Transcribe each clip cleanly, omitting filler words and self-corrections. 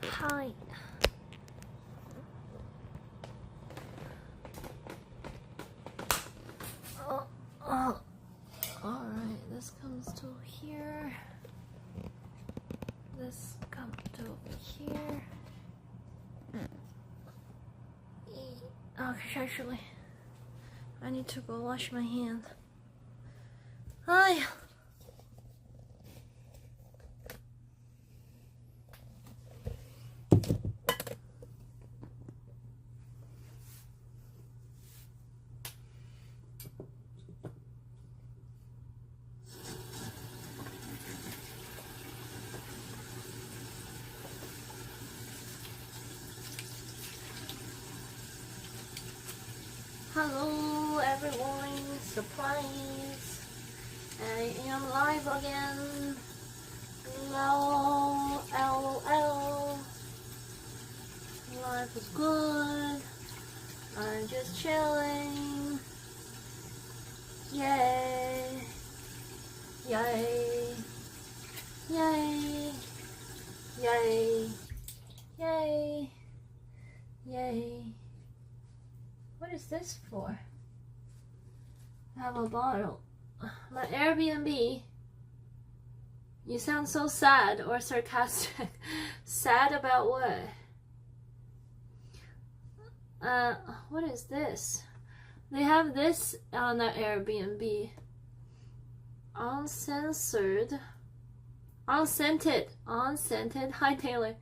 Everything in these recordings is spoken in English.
Hi. Oh. Alright, this comes to here. This comes to here. Okay, actually, I need to go wash my hands. Hi. Hello everyone, surprise! I am live again. LOL, LOL. Life is good. I'm just chilling. Yay! Yay! Yay! Yay! Yay! Yay! What is this for? I have a bottle. My Airbnb. You sound so sad or sarcastic. Sad about what? What is this? They have this on the Airbnb. Uncensored. Unscented. Unscented. Hi, Taylor.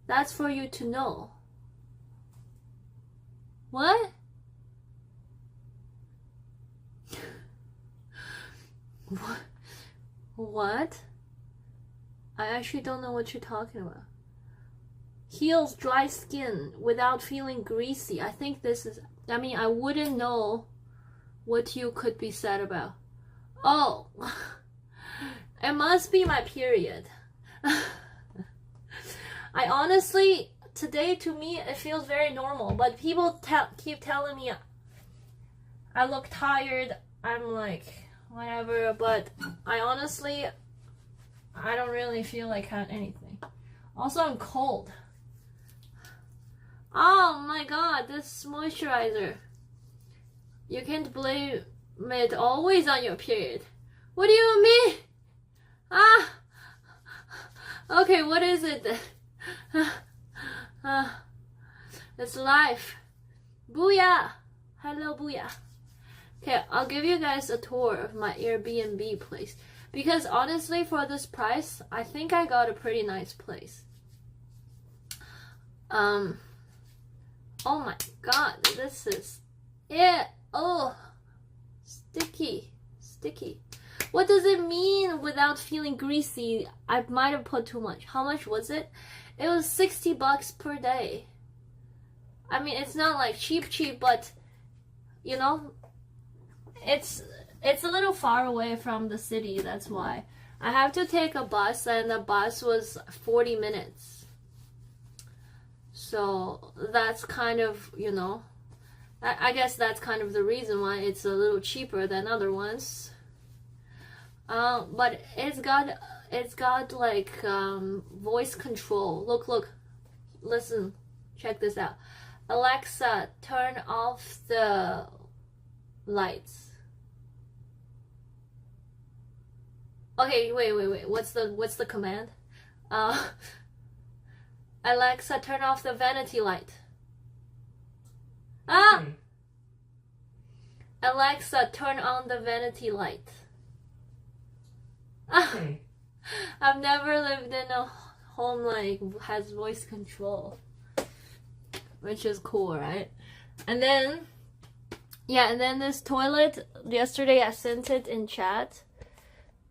That's for you to know. What? What? I actually don't know what you're talking about. Heals dry skin without feeling greasy. I think this is, I mean, I wouldn't know what you could be sad about. Oh, it must be my period. I honestly, today to me it feels very normal, but people keep telling me I look tired. I'm like, whatever, but I honestly, I don't really feel like anything. Also, I'm cold. Oh my god, this moisturizer. You can't blame it always on your period. What do you mean? Ah! Okay, what is it then? It's life. Booyah! Hello, booyah. Okay, I'll give you guys a tour of my Airbnb place. Because honestly, for this price, I think I got a pretty nice place. Oh my god, this is it. Oh, sticky. What does it mean without feeling greasy? I might have put too much. How much was it? It was $60 per day. I mean, it's not like cheap, but you know, it's a little far away from the city. That's why I have to take a bus, and the bus was 40 minutes. So that's kind of, you know, I guess that's kind of the reason why it's a little cheaper than other ones. But it's got like voice control. Look, listen, check this out. Alexa, turn off the lights. Okay, wait. What's the command? Alexa, turn off the vanity light. Ah! Okay. Alexa, turn on the vanity light. Okay. I've never lived in a home like has voice control, which is cool, right? And then, yeah, and then this toilet, yesterday I sent it in chat.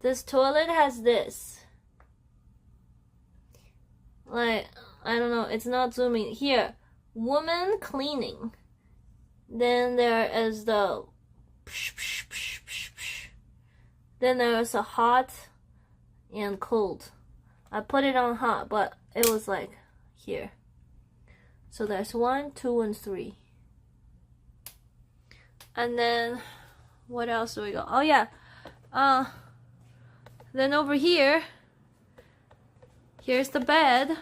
This toilet has this. Like, I don't know, it's not zooming. Here, woman cleaning. Then there is the then there's a hot and cold. I put it on hot, but it was like here. So there's 1, 2, and 3. And then what else do we got? Oh yeah. Then over here, here's the bed.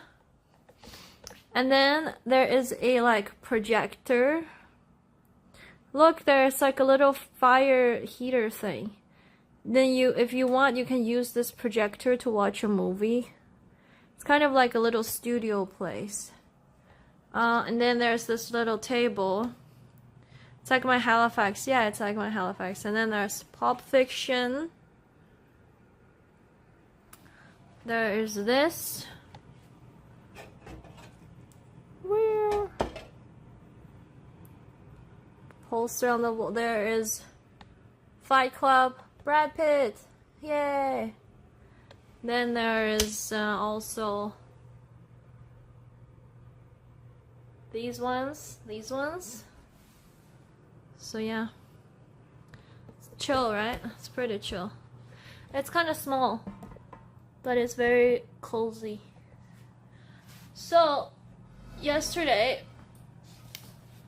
And then there is a like projector. Look, there's like a little fire heater thing. Then if you want, you can use this projector to watch a movie. It's kind of like a little studio place. And then there's this little table. It's like my Halifax. Yeah, it's like my Halifax. And then there's Pulp Fiction. There is this. Where? Poster on the wall. There is Fight Club. Brad Pitt. Yay. Then there is also these ones. So yeah. It's chill, right? It's pretty chill. It's kind of small, but it's very cozy. So yesterday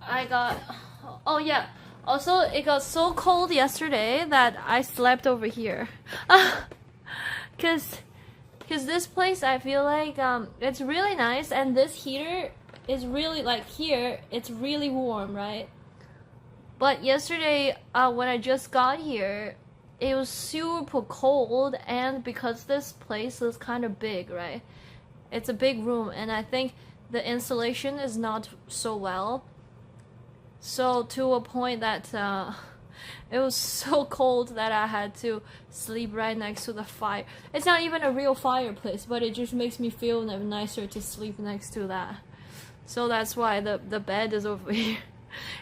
I got, oh yeah, also it got so cold yesterday that I slept over here. Cause this place, I feel like it's really nice, and this heater is really, like, here it's really warm, right? But yesterday when I just got here, it was super cold, and because this place is kind of big, right? It's a big room, and I think the insulation is not so well. So to a point that it was so cold that I had to sleep right next to the fire. It's not even a real fireplace, but it just makes me feel nicer to sleep next to that. So that's why the bed is over here.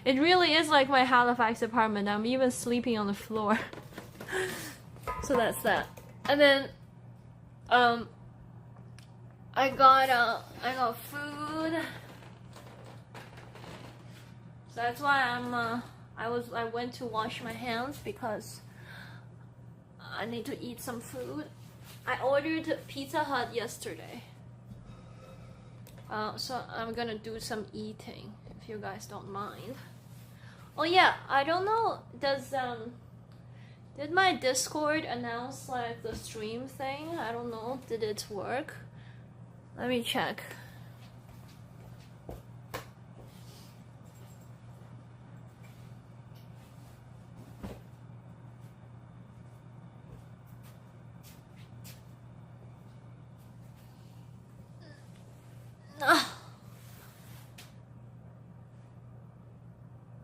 It really is like my Halifax apartment. I'm even sleeping on the floor. So that's that. And then I got food. So that's why I went to wash my hands because I need to eat some food. I ordered Pizza Hut yesterday. So I'm gonna do some eating if you guys don't mind. Oh yeah, I don't know, did my Discord announce like the stream thing? I don't know, did it work? Let me check.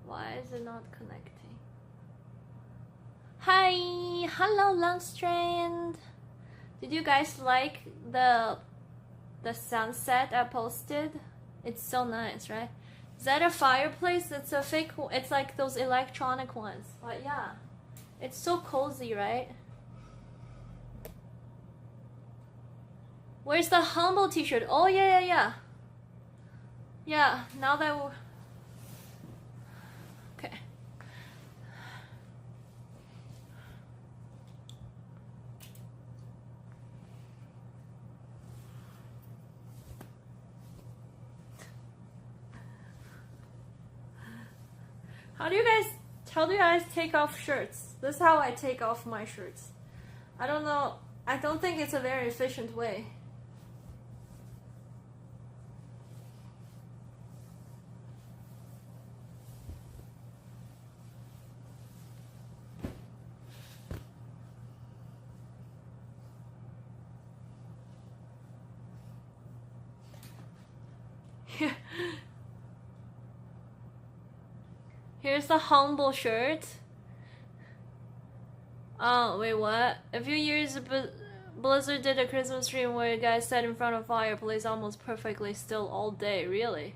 Why is it not connecting? Hi, hello Longstrand. Did you guys like the sunset I posted? It's so nice, right? Is that a fireplace? It's a fake. It's like those electronic ones. But yeah, it's so cozy, right? Where's the Humble t-shirt? Oh yeah. Yeah, now that we're... Okay. How do you guys take off shirts? This is how I take off my shirts. I don't know. I don't think it's a very efficient way. Here's the Humble shirt. Oh, wait, what? A few years Blizzard did a Christmas stream where a guy sat in front of a fireplace almost perfectly still all day. Really?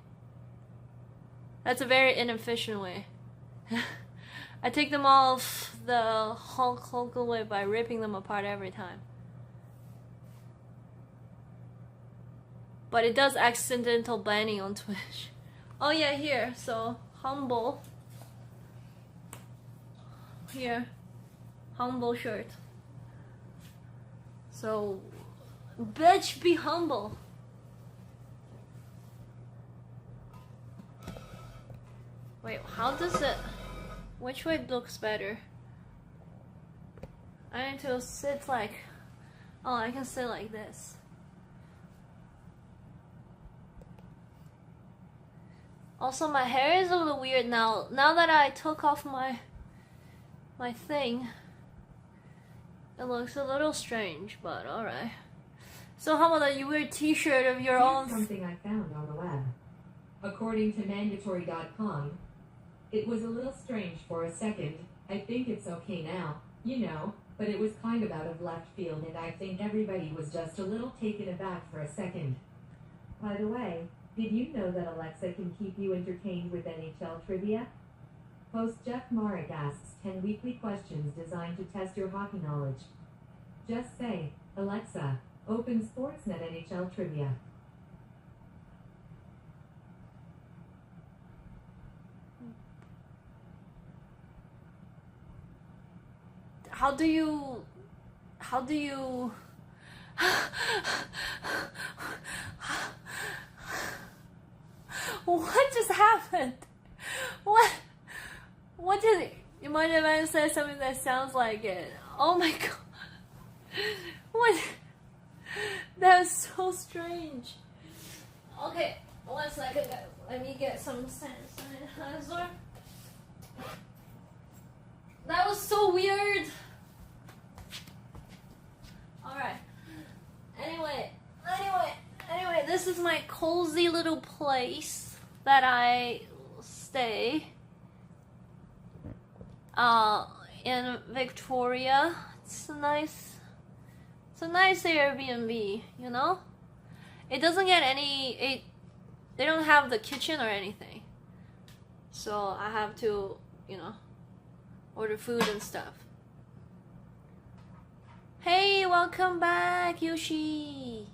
That's a very inefficient way. I take them off the Hulk way by ripping them apart every time. But it does accidental banning on Twitch. Oh yeah, here. So, Humble. Here. Humble shirt. So, bitch, be humble. Wait, how does it... Which way looks better? I need to sit like... Oh, I can sit like this. Also, my hair is a little weird now. Now that I took off my thing, it looks a little strange, but alright. So how about that you wear a t-shirt of your own? Something I found on the web. According to mandatory.com, it was a little strange for a second. I think it's okay now, you know, but it was kind of out of left field and I think everybody was just a little taken aback for a second. By the way, did you know that Alexa can keep you entertained with NHL trivia? Host Jeff Marek asks 10 weekly questions designed to test your hockey knowledge. Just say, Alexa, open Sportsnet NHL trivia. How do you what just happened? What did it? You might have said something that sounds like it. Oh my god. What? That's so strange. Okay, 1 second, guys. Let me get some sanitizer. That was so weird. Alright. Anyway, this is my cozy little place that I stay in Victoria. It's a nice Airbnb, you know? It doesn't get any, they don't have the kitchen or anything. So I have to, you know, order food and stuff. Hey, welcome back, Yoshi.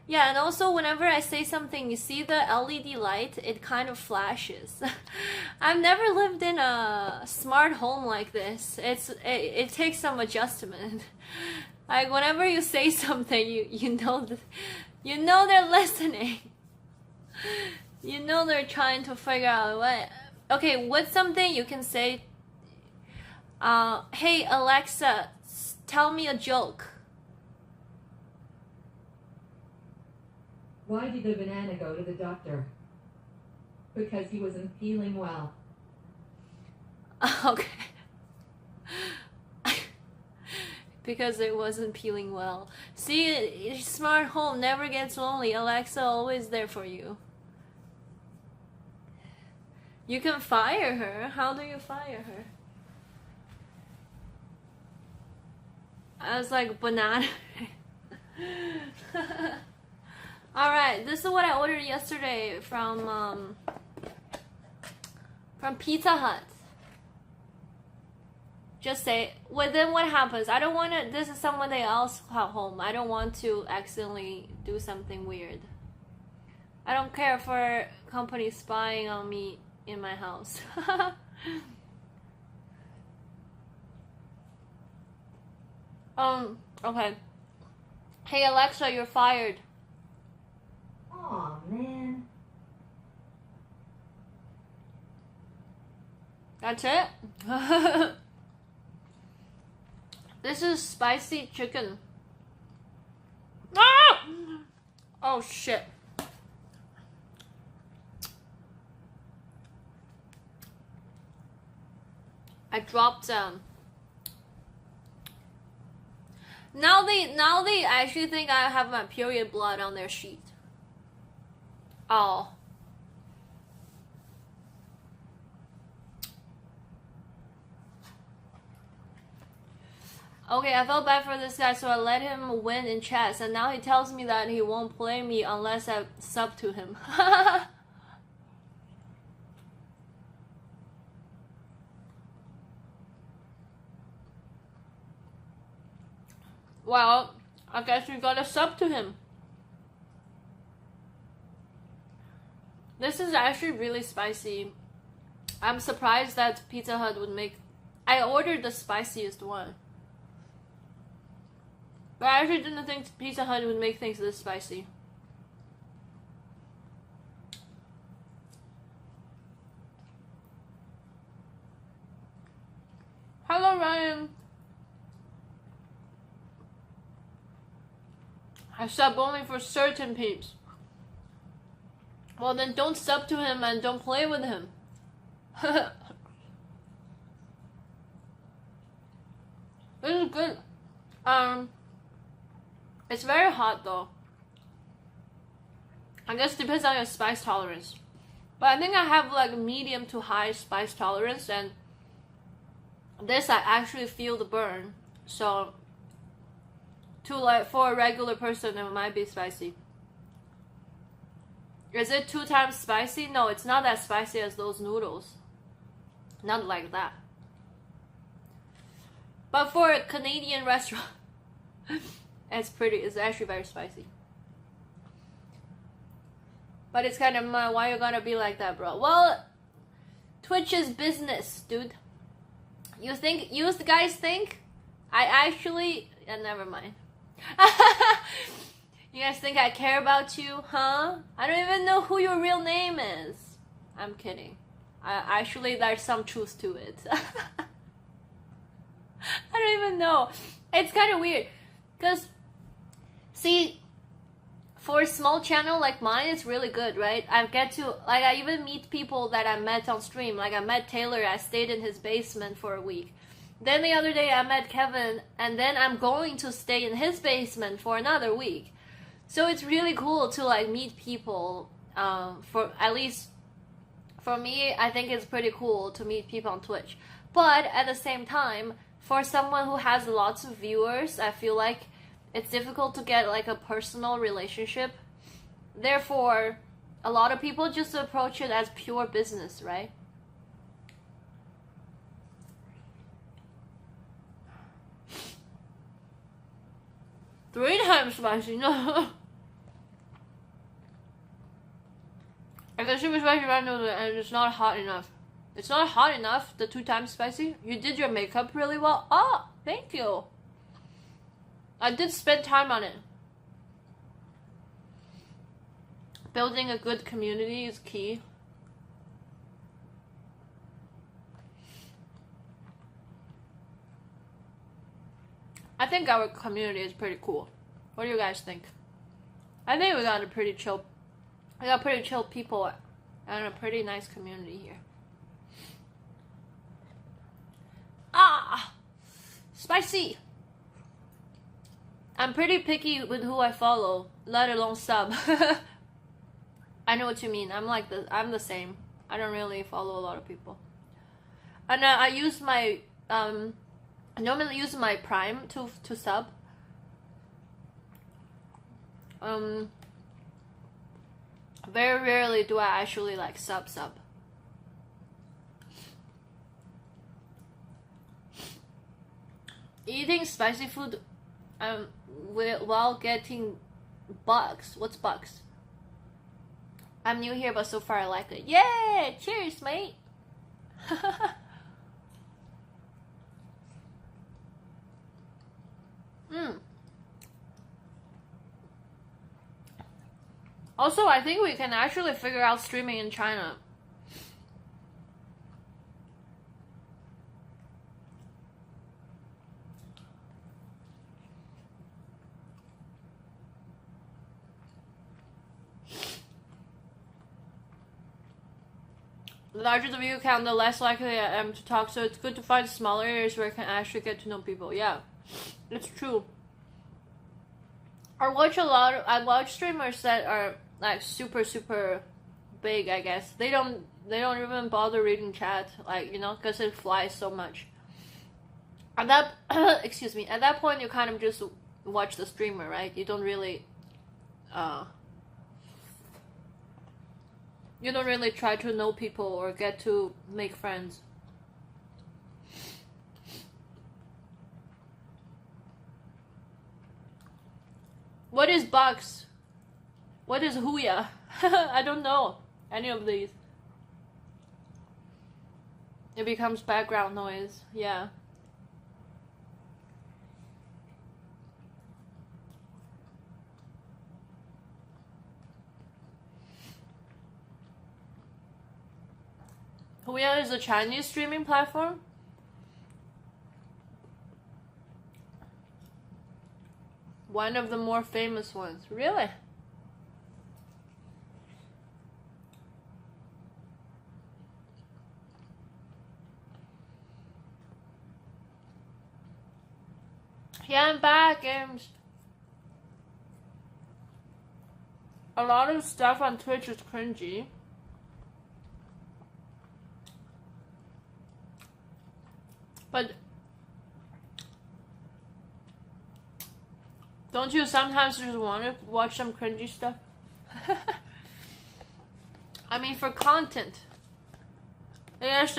Yeah, and also whenever I say something, you see the LED light, it kind of flashes. I've never lived in a smart home like this. It takes some adjustment. Like whenever you say something, you know they're listening. You know they're trying to figure out what. Okay, what's something you can say? Hey Alexa, tell me a joke. Why did the banana go to the doctor? Because he wasn't feeling well. Okay. Because it wasn't feeling well. See, smart home never gets lonely. Alexa always there for you. You can fire her. How do you fire her? I was like, banana. Alright, this is what I ordered yesterday from Pizza Hut. Just say, well, then what happens? I don't want to, this is someone else at home. I don't want to accidentally do something weird. I don't care for companies spying on me in my house. Okay. Hey Alexa, you're fired. Aw, man. That's it? This is spicy chicken. Ah! Oh shit. I dropped Now they actually think I have my period blood on their sheet. Oh. Okay, I felt bad for this guy, so I let him win in chess, and now he tells me that he won't play me unless I sub to him. Well, I guess we gotta sub to him. This is actually really spicy. I'm surprised that Pizza Hut would make... I ordered the spiciest one. But I actually didn't think Pizza Hut would make things this spicy. I sub only for certain peeps. Well, then don't sub to him and don't play with him. This is good. It's very hot though. I guess it depends on your spice tolerance. But I think I have like medium to high spice tolerance, and this I actually feel the burn. So for a regular person it might be spicy. Is it 2 times spicy? No, it's not as spicy as those noodles. Not like that. But for a Canadian restaurant, it's actually very spicy. But it's kind of, why you gotta be like that, bro? Well, Twitch is business, dude. You guys think? I actually, never mind. You guys think I care about you, huh? I don't even know who your real name is. I'm kidding. Actually, there's some truth to it. I don't even know. It's kind of weird. Because, see, for a small channel like mine, it's really good, right? I even meet people that I met on stream. Like, I met Taylor, I stayed in his basement for a week. Then the other day I met Kevin, and then I'm going to stay in his basement for another week. So it's really cool to like meet people. At least for me, I think it's pretty cool to meet people on Twitch. But at the same time, for someone who has lots of viewers, I feel like it's difficult to get like a personal relationship. Therefore, a lot of people just approach it as pure business, right? Three times spicy, no. I got super spicy right now and it's not hot enough. It's not hot enough, the 2 times spicy. You did your makeup really well. Oh, thank you. I did spend time on it. Building a good community is key. I think our community is pretty cool. What do you guys think? I think we got pretty chill people and a pretty nice community here. Ah! Spicy! I'm pretty picky with who I follow, let alone sub. I know what you mean. I'm the same. I don't really follow a lot of people. And I use my I normally use my Prime to sub. Very rarely do I actually like sub. Eating spicy food while getting bugs. What's bugs? I'm new here, but so far I like it. Yeah! Cheers, mate! Also, I think we can actually figure out streaming in China. The larger the view count, the less likely I am to talk, so it's good to find smaller areas where I can actually get to know people. Yeah, it's true. I watch streamers that are like super big, I guess. They don't even bother reading chat, like, you know, because it flies so much. At that excuse me, at that point you kind of just watch the streamer, right? You don't really try to know people or get to make friends. What is bugs? What is huya? I don't know any of these. It becomes background noise. Yeah. Huya is a Chinese streaming platform. One of the more famous ones. Really? Yeah, I'm back, and a lot of stuff on Twitch is cringy. But don't you sometimes just want to watch some cringy stuff? I mean, for content. Yes,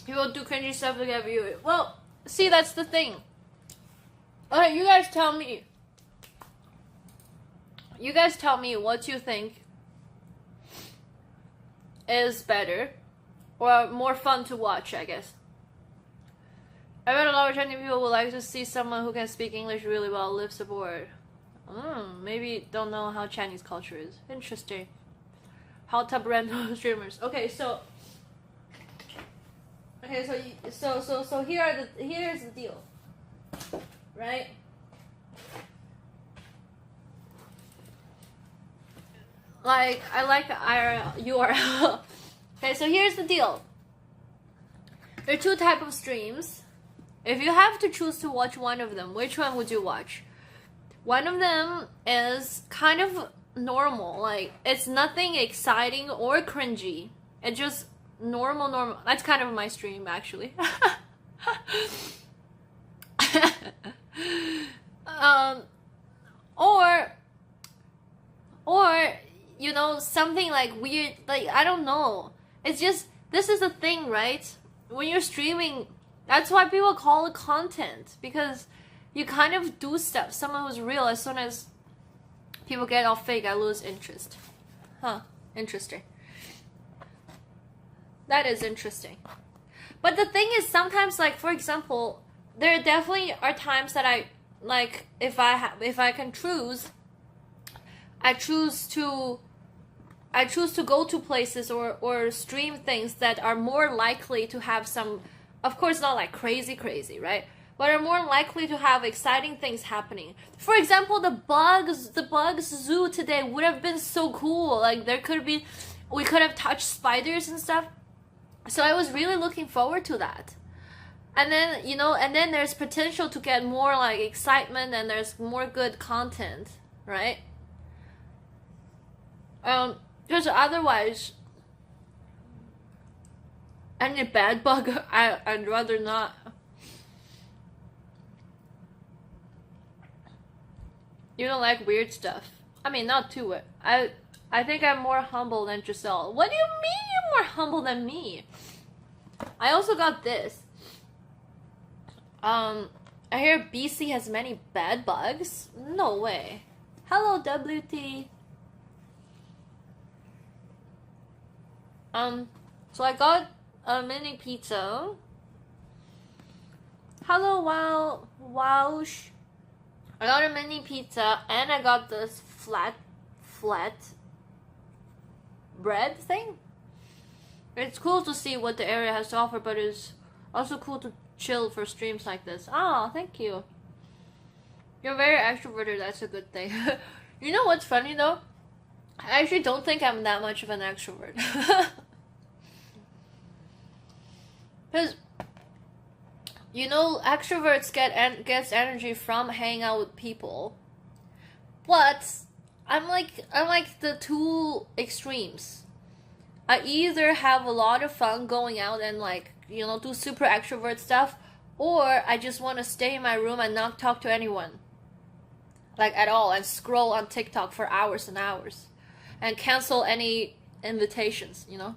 people do cringy stuff to get viewed. Well, see, that's the thing. Okay, you guys tell me. You guys tell me what you think is better or more fun to watch, I guess. I bet a lot of Chinese people would like to see someone who can speak English really well live aboard. Maybe don't know how Chinese culture is. Interesting. How top random streamers. Okay, so here's the deal, right? Like, I like URL. Okay, so here's the deal. There are two types of streams. If you have to choose to watch one of them, which one would you watch? One of them is kind of normal. Like, it's nothing exciting or cringy. It's just normal. That's kind of my stream, actually. Or you know, something like weird, like, I don't know. It's just, this is the thing, right? When you're streaming, that's why people call it content, because you kind of do stuff. Someone who's real, as soon as people get all fake, I lose interest. Huh, interesting. That is interesting. But the thing is, sometimes, like, for example, there definitely are times that I, like, if I can choose, I choose to go to places or stream things that are more likely to have some, of course not like crazy, right? But are more likely to have exciting things happening. For example, the bugs zoo today would have been so cool. Like, we could have touched spiders and stuff. So I was really looking forward to that. And then, you know, and then there's potential to get more like excitement, and there's more good content, right? Because otherwise, any bad bug, I'd rather not. You don't like weird stuff. I mean, not too weird. I think I'm more humble than Giselle. What do you mean you're more humble than me? I also got this. I hear BC has many bad bugs. No way. Hello, WT. So I got a mini pizza. Hello, Wowsh. I got a mini pizza, and I got this flat bread thing. It's cool to see what the area has to offer, but it's also cool to chill for streams like this. Oh, thank you. You're very extroverted, that's a good thing. You know what's funny though? I actually don't think I'm that much of an extrovert. Because, you know, extroverts gets energy from hanging out with people. But I'm like the two extremes. I either have a lot of fun going out and, like, you know, do super extrovert stuff, or I just want to stay in my room and not talk to anyone, like, at all, and scroll on TikTok for hours and hours and cancel any invitations, you know.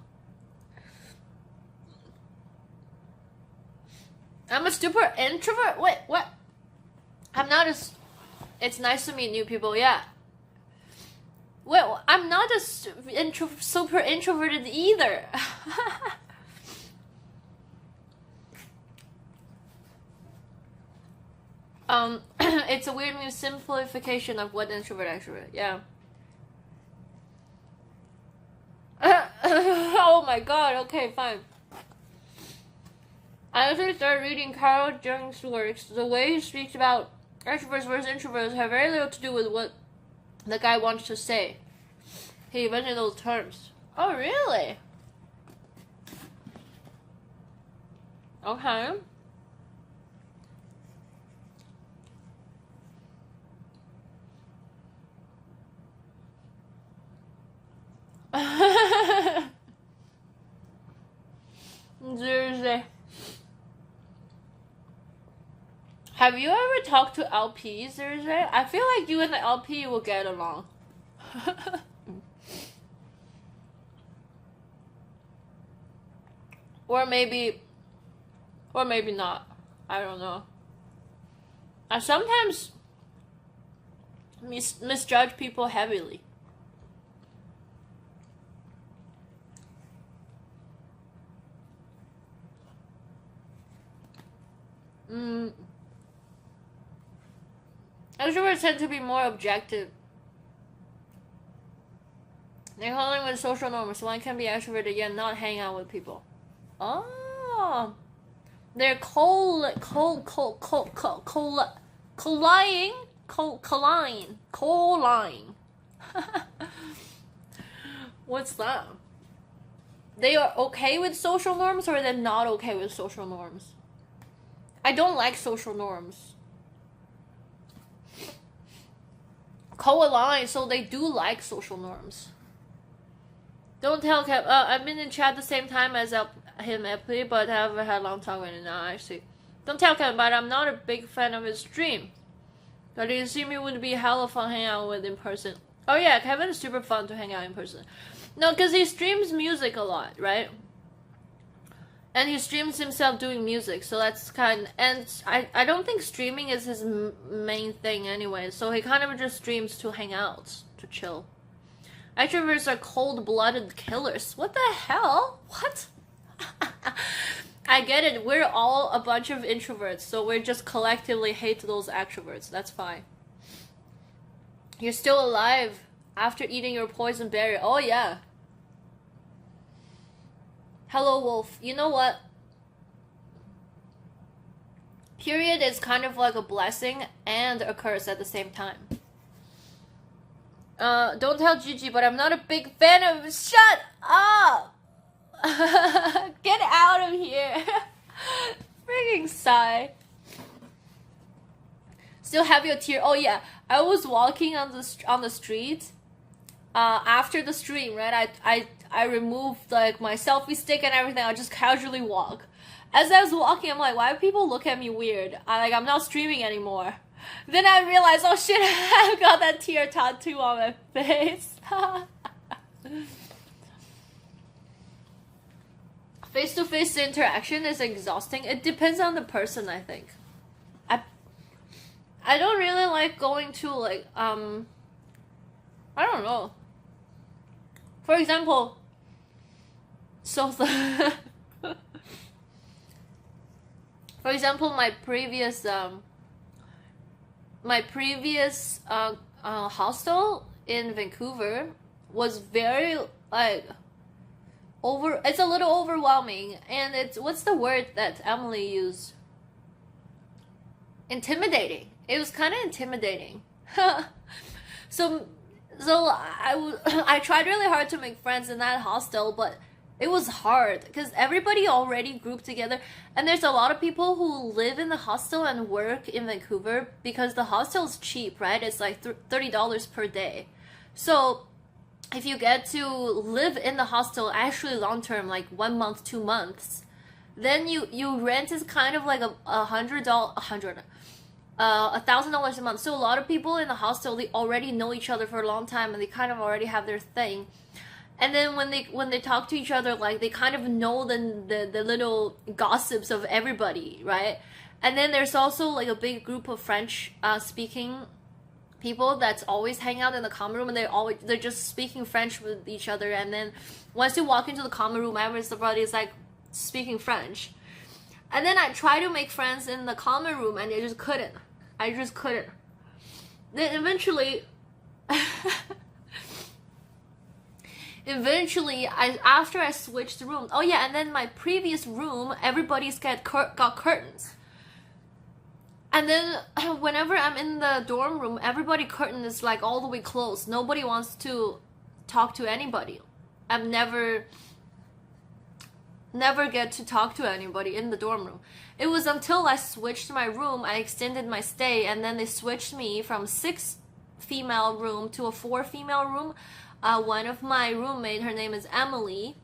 I'm a super introvert. Wait, what? I'm not as. It's nice to meet new people. Yeah. Well, I'm not as super introverted either. It's a weird new simplification of what introvert extrovert. Yeah. Oh my god. Okay, fine. I actually started reading Carl Jung's works. The way he speaks about extroverts versus introverts have very little to do with what the guy wants to say. He invented those terms. Oh, really? Okay. Seriously. Have you ever talked to LPs, seriously? I feel like you and the LP will get along. Or maybe not. I don't know. I sometimes misjudge people heavily. Extroverts tend to be more objective. They're calling with social norms, so one can be extroverted yet not hang out with people. Oh, they're colliding. What's that? They are okay with social norms, or they're not okay with social norms? I don't like social norms. Co-align, so they do like social norms. Don't tell Kev. I've been in chat at the same time as him, Epley, but I haven't had a long talk with him now, actually. Don't tell Kevin, but I'm not a big fan of his stream. But it seems it would be hella fun hanging out with in person. Oh yeah, Kevin is super fun to hang out in person. No, because he streams music a lot, right? And he streams himself doing music, so that's kind of, and I don't think streaming is his main thing anyway, so he kind of just streams to hang out, to chill. Extroverts are cold-blooded killers. What the hell? What? I get it. We're all a bunch of introverts, so we just collectively hate those extroverts. That's fine. You're still alive after eating your poison berry. Oh, yeah. Hello, Wolf. You know what? Period is kind of like a blessing and a curse at the same time. Don't tell Gigi, but I'm not a big fan of. Shut up! Get out of here! Freaking sigh. Still have your tear. Oh yeah, I was walking on the street. After the stream, right? I removed like my selfie stick and everything. I just casually walk. As I was walking, I'm like, why do people look at me weird? I'm not streaming anymore. Then I realized, oh shit, I've got that tear tattoo on my face. Face-to-face interaction is exhausting. It depends on the person, I think. I don't really like going to like, I don't know. For example, so for example, my previous hostel in Vancouver was very like it's a little overwhelming, and it's, what's the word that Emily used? Intimidating. It was kind of intimidating. So I tried really hard to make friends in that hostel, but it was hard because everybody already grouped together, and there's a lot of people who live in the hostel and work in Vancouver because the hostel's cheap, right? It's like $30 per day. So if you get to live in the hostel actually long term, like 1 month, 2 months, then you rent is kind of like $1,000 a month. So a lot of people in the hostel, they already know each other for a long time, and they kind of already have their thing. And then when they talk to each other, like they kind of know the little gossips of everybody, right? And then there's also like a big group of French speaking people that's always hang out in the common room, and they're just speaking French with each other. And then once you walk into the common room, everybody's like speaking French. And then I tried to make friends in the common room, and I just couldn't. Then eventually eventually, after I switched room. Oh yeah, and then my previous room, everybody's got curtains. And then whenever I'm in the dorm room, everybody curtain is like all the way closed. Nobody wants to talk to anybody. I've never get to talk to anybody in the dorm room. It was until I switched my room, I extended my stay, and then they switched me from 6 female room to a 4 female room. One of my roommate, her name is Emily.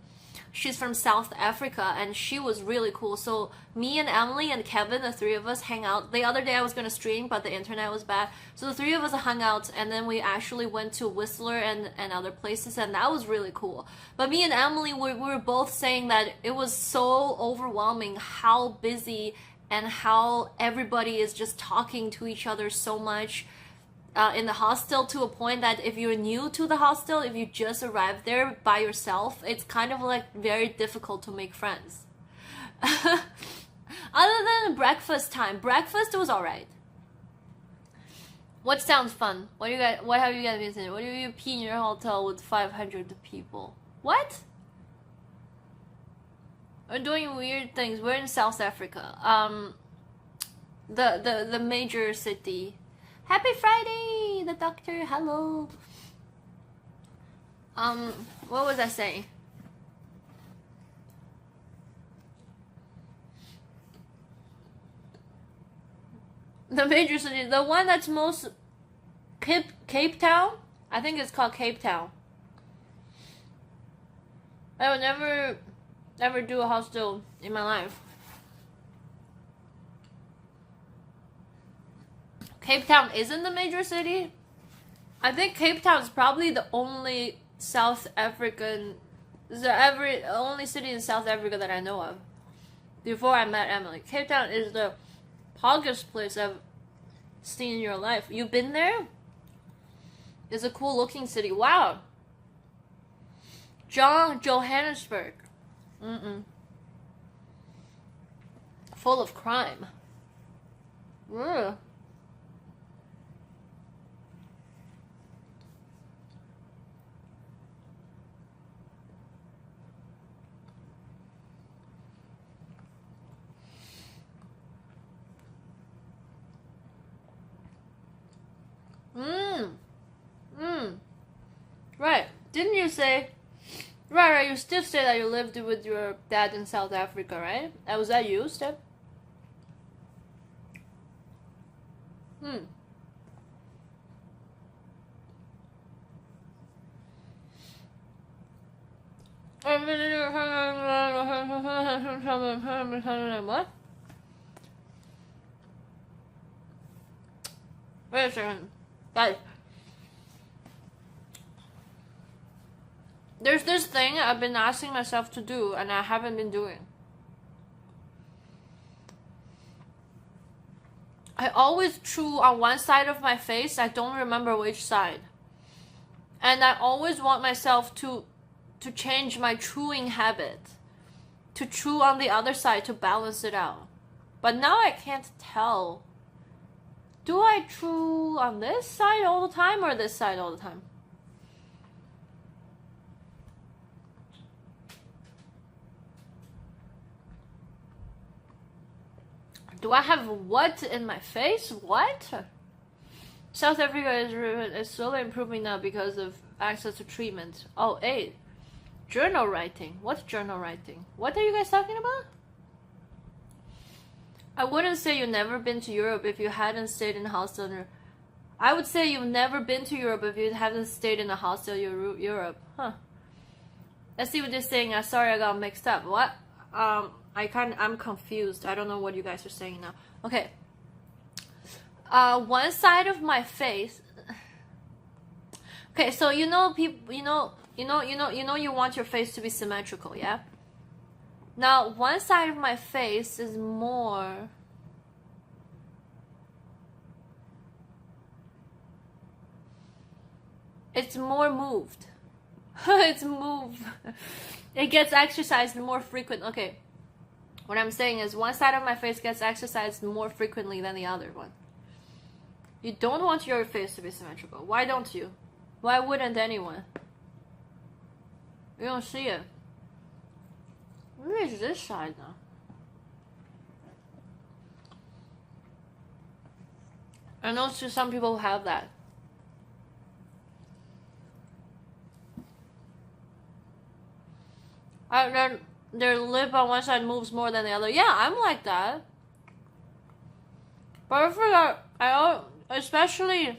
She's from South Africa, and she was really cool. So me and Emily and Kevin, the 3 of us, hang out. The other day I was going to stream, but the internet was bad. So the 3 of us hung out, and then we actually went to Whistler and other places, and that was really cool. But me and Emily, we were both saying that it was so overwhelming how busy and how everybody is just talking to each other so much. In the hostel, to a point that if you're new to the hostel, if you just arrived there by yourself, it's kind of like very difficult to make friends. Other than breakfast time, breakfast was alright. What sounds fun? What have you guys been saying? What do you pee in your hotel with 500 people? What? We're doing weird things. We're in South Africa. The major city. Happy Friday, the doctor. Hello. What was I saying? The major city, the one that's most Cape Town. I think it's called Cape Town. I would never do a hostel in my life. Cape Town isn't the major city. I think Cape Town is probably the only South African, only city in South Africa that I know of. Before I met Emily, Cape Town is the hoggest place I've seen in your life. You've been there? It's a cool looking city. Wow. Johannesburg. Full of crime. Ugh. Right. Didn't you say... Right, you still say that you lived with your dad in South Africa, right? Was that you, Steph? What? Wait a second. Guys. There's this thing I've been asking myself to do and I haven't been doing. I always chew on one side of my face. I don't remember which side. And I always want myself to change my chewing habit. To chew on the other side to balance it out. But now I can't tell. Do I chew on this side all the time or this side all the time? Do I have what in my face? What? South Africa is slowly improving now because of access to treatment. Oh, hey. Journal writing. What's journal writing? What are you guys talking about? I wouldn't say you've never been to Europe if you hadn't stayed in a hostel. I would say you've never been to Europe if you haven't stayed in a hostel in Europe. Huh. Let's see what they're saying. Sorry, I got mixed up. What? I'm confused. I don't know what you guys are saying now. Okay. One side of my face. Okay, so you want your face to be symmetrical, yeah? Now, one side of my face is more... It's more moved. It's moved. It gets exercised more frequent. Okay. What I'm saying is one side of my face gets exercised more frequently than the other one. You don't want your face to be symmetrical. Why don't you? Why wouldn't anyone? You don't see it. Maybe it's this side now. I know some people have that. Their lip on one side moves more than the other. Yeah, I'm like that. But I forgot. Especially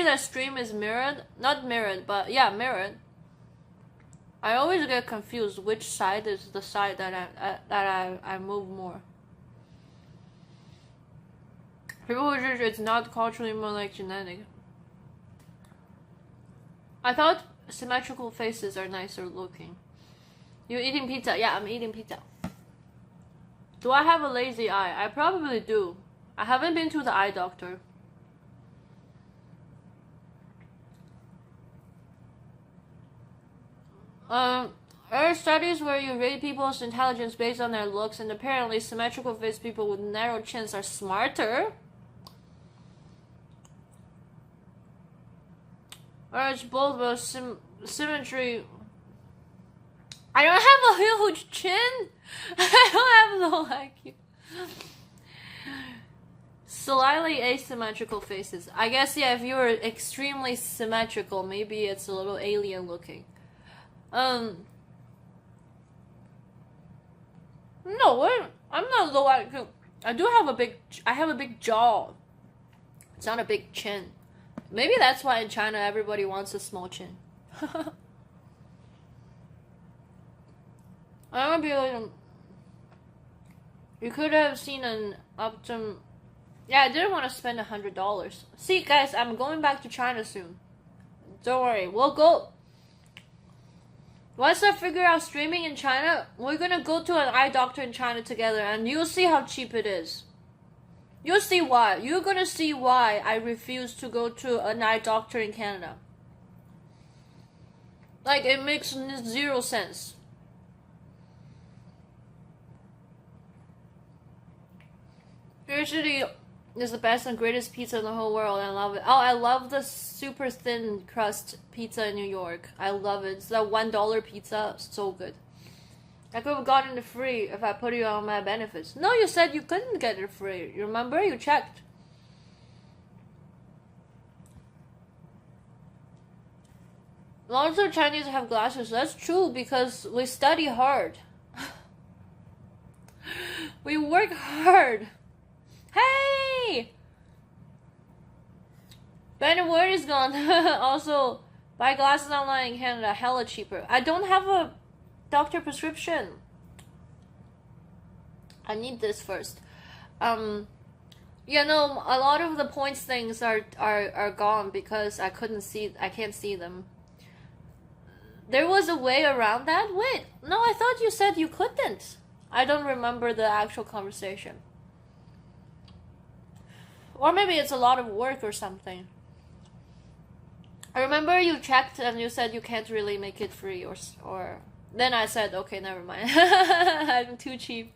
that stream is mirrored. Not mirrored, but yeah, mirrored. I always get confused which side is the side that I move more. People who judge it's not culturally, more like genetic. I thought symmetrical faces are nicer looking. You eating pizza? Yeah, I'm eating pizza. Do I have a lazy eye? I probably do. I haven't been to the eye doctor. There are studies where you rate people's intelligence based on their looks, and apparently symmetrical faced people with narrow chins are smarter. Or it's both, but symmetry. I don't have a huge chin. I don't have no IQ. Slightly asymmetrical faces. I guess, yeah, if you're extremely symmetrical, maybe it's a little alien looking. No, I'm not low IQ. I have a big jaw. It's not a big chin. Maybe that's why in China everybody wants a small chin. I want to be like, you could have seen an Optum. Yeah, I didn't want to spend $100. See, guys, I'm going back to China soon. Don't worry, we'll go. Once I figure out streaming in China, we're gonna go to an eye doctor in China together, and you'll see how cheap it is. You'll see why. You're gonna see why I refuse to go to an eye doctor in Canada. Like, it makes zero sense. Usually is the best and greatest pizza in the whole world. I love it. Oh, I love the super thin crust pizza in New York. I love it. It's that $1 pizza. So good. I could have gotten it free if I put it on my benefits. No, you said you couldn't get it free. You remember? You checked. Lots of Chinese have glasses. That's true because we study hard. We work hard. Hey! Ben Word is gone. Also, buy glasses online in Canada, hella cheaper. I don't have a doctor prescription. I need this first. Yeah, no, a lot of the points things are gone because I can't see them. There was a way around that? Wait, no, I thought you said you couldn't. I don't remember the actual conversation. Or maybe it's a lot of work or something. I remember you checked and you said you can't really make it free or then I said, okay, never mind. I'm too cheap.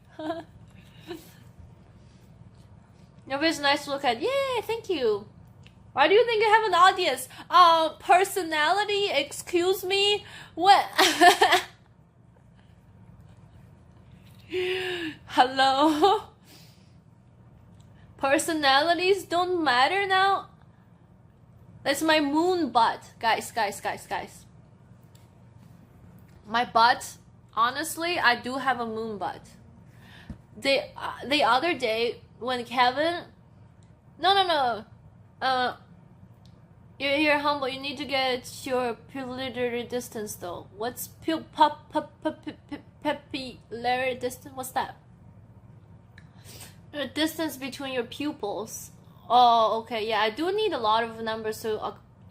Nobody's nice to look at. Yay, thank you. Why do you think you have an audience? Personality? Excuse me? What? Hello? Personalities don't matter now? That's my moon butt. Guys. My butt, honestly, I do have a moon butt. The other day, when Kevin... No. You're humble. You need to get your pupillary distance, though. What's pupillary distance? What's that? The distance between your pupils. Oh, okay. Yeah, I do need a lot of numbers to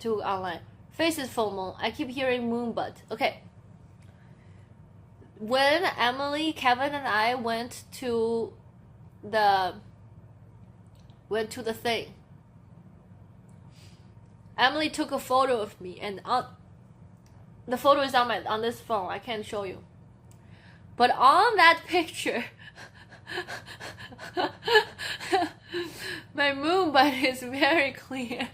online. Face is full moon. I keep hearing moon butt. Okay. When Emily, Kevin, and I went to the thing, Emily took a photo of me, and the photo is on this phone. I can't show you. But on that picture, my moon butt is very clear.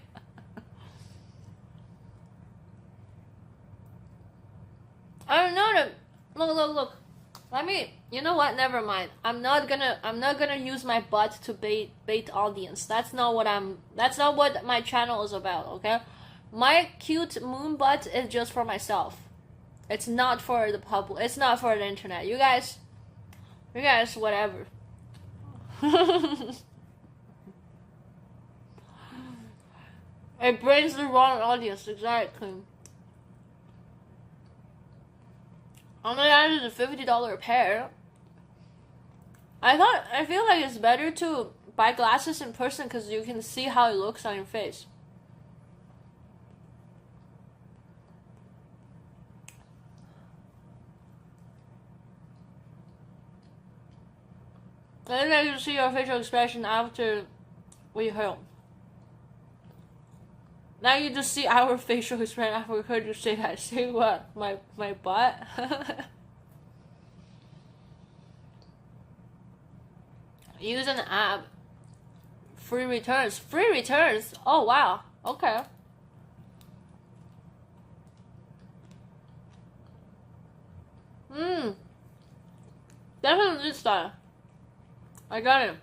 You know what? Never mind. I'm not gonna use my butt to bait audience. That's not what my channel is about, okay? My cute moon butt is just for myself. It's not for the public. It's not for the internet. You guys whatever. It brings the wrong audience, exactly. Only added a $50 pair. I feel like it's better to buy glasses in person because you can see how it looks on your face. And then I can see your facial expression after we heard. Now you just see our facial expression after we heard you say that. Say what? My butt? Use an app. Free returns. Free returns? Oh wow. Okay. Definitely this style. I got it.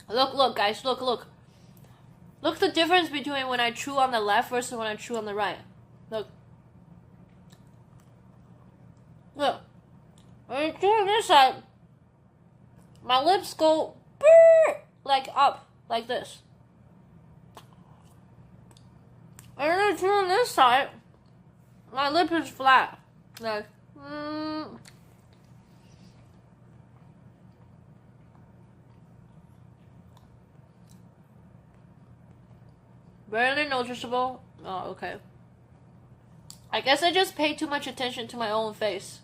Look, guys, look. Look the difference between when I chew on the left versus when I chew on the right. Look. Look. When I chew on this side, my lips go like up, like this. And then I chew on this side, my lip is flat. Like, barely noticeable. Oh, okay. I guess I just pay too much attention to my own face.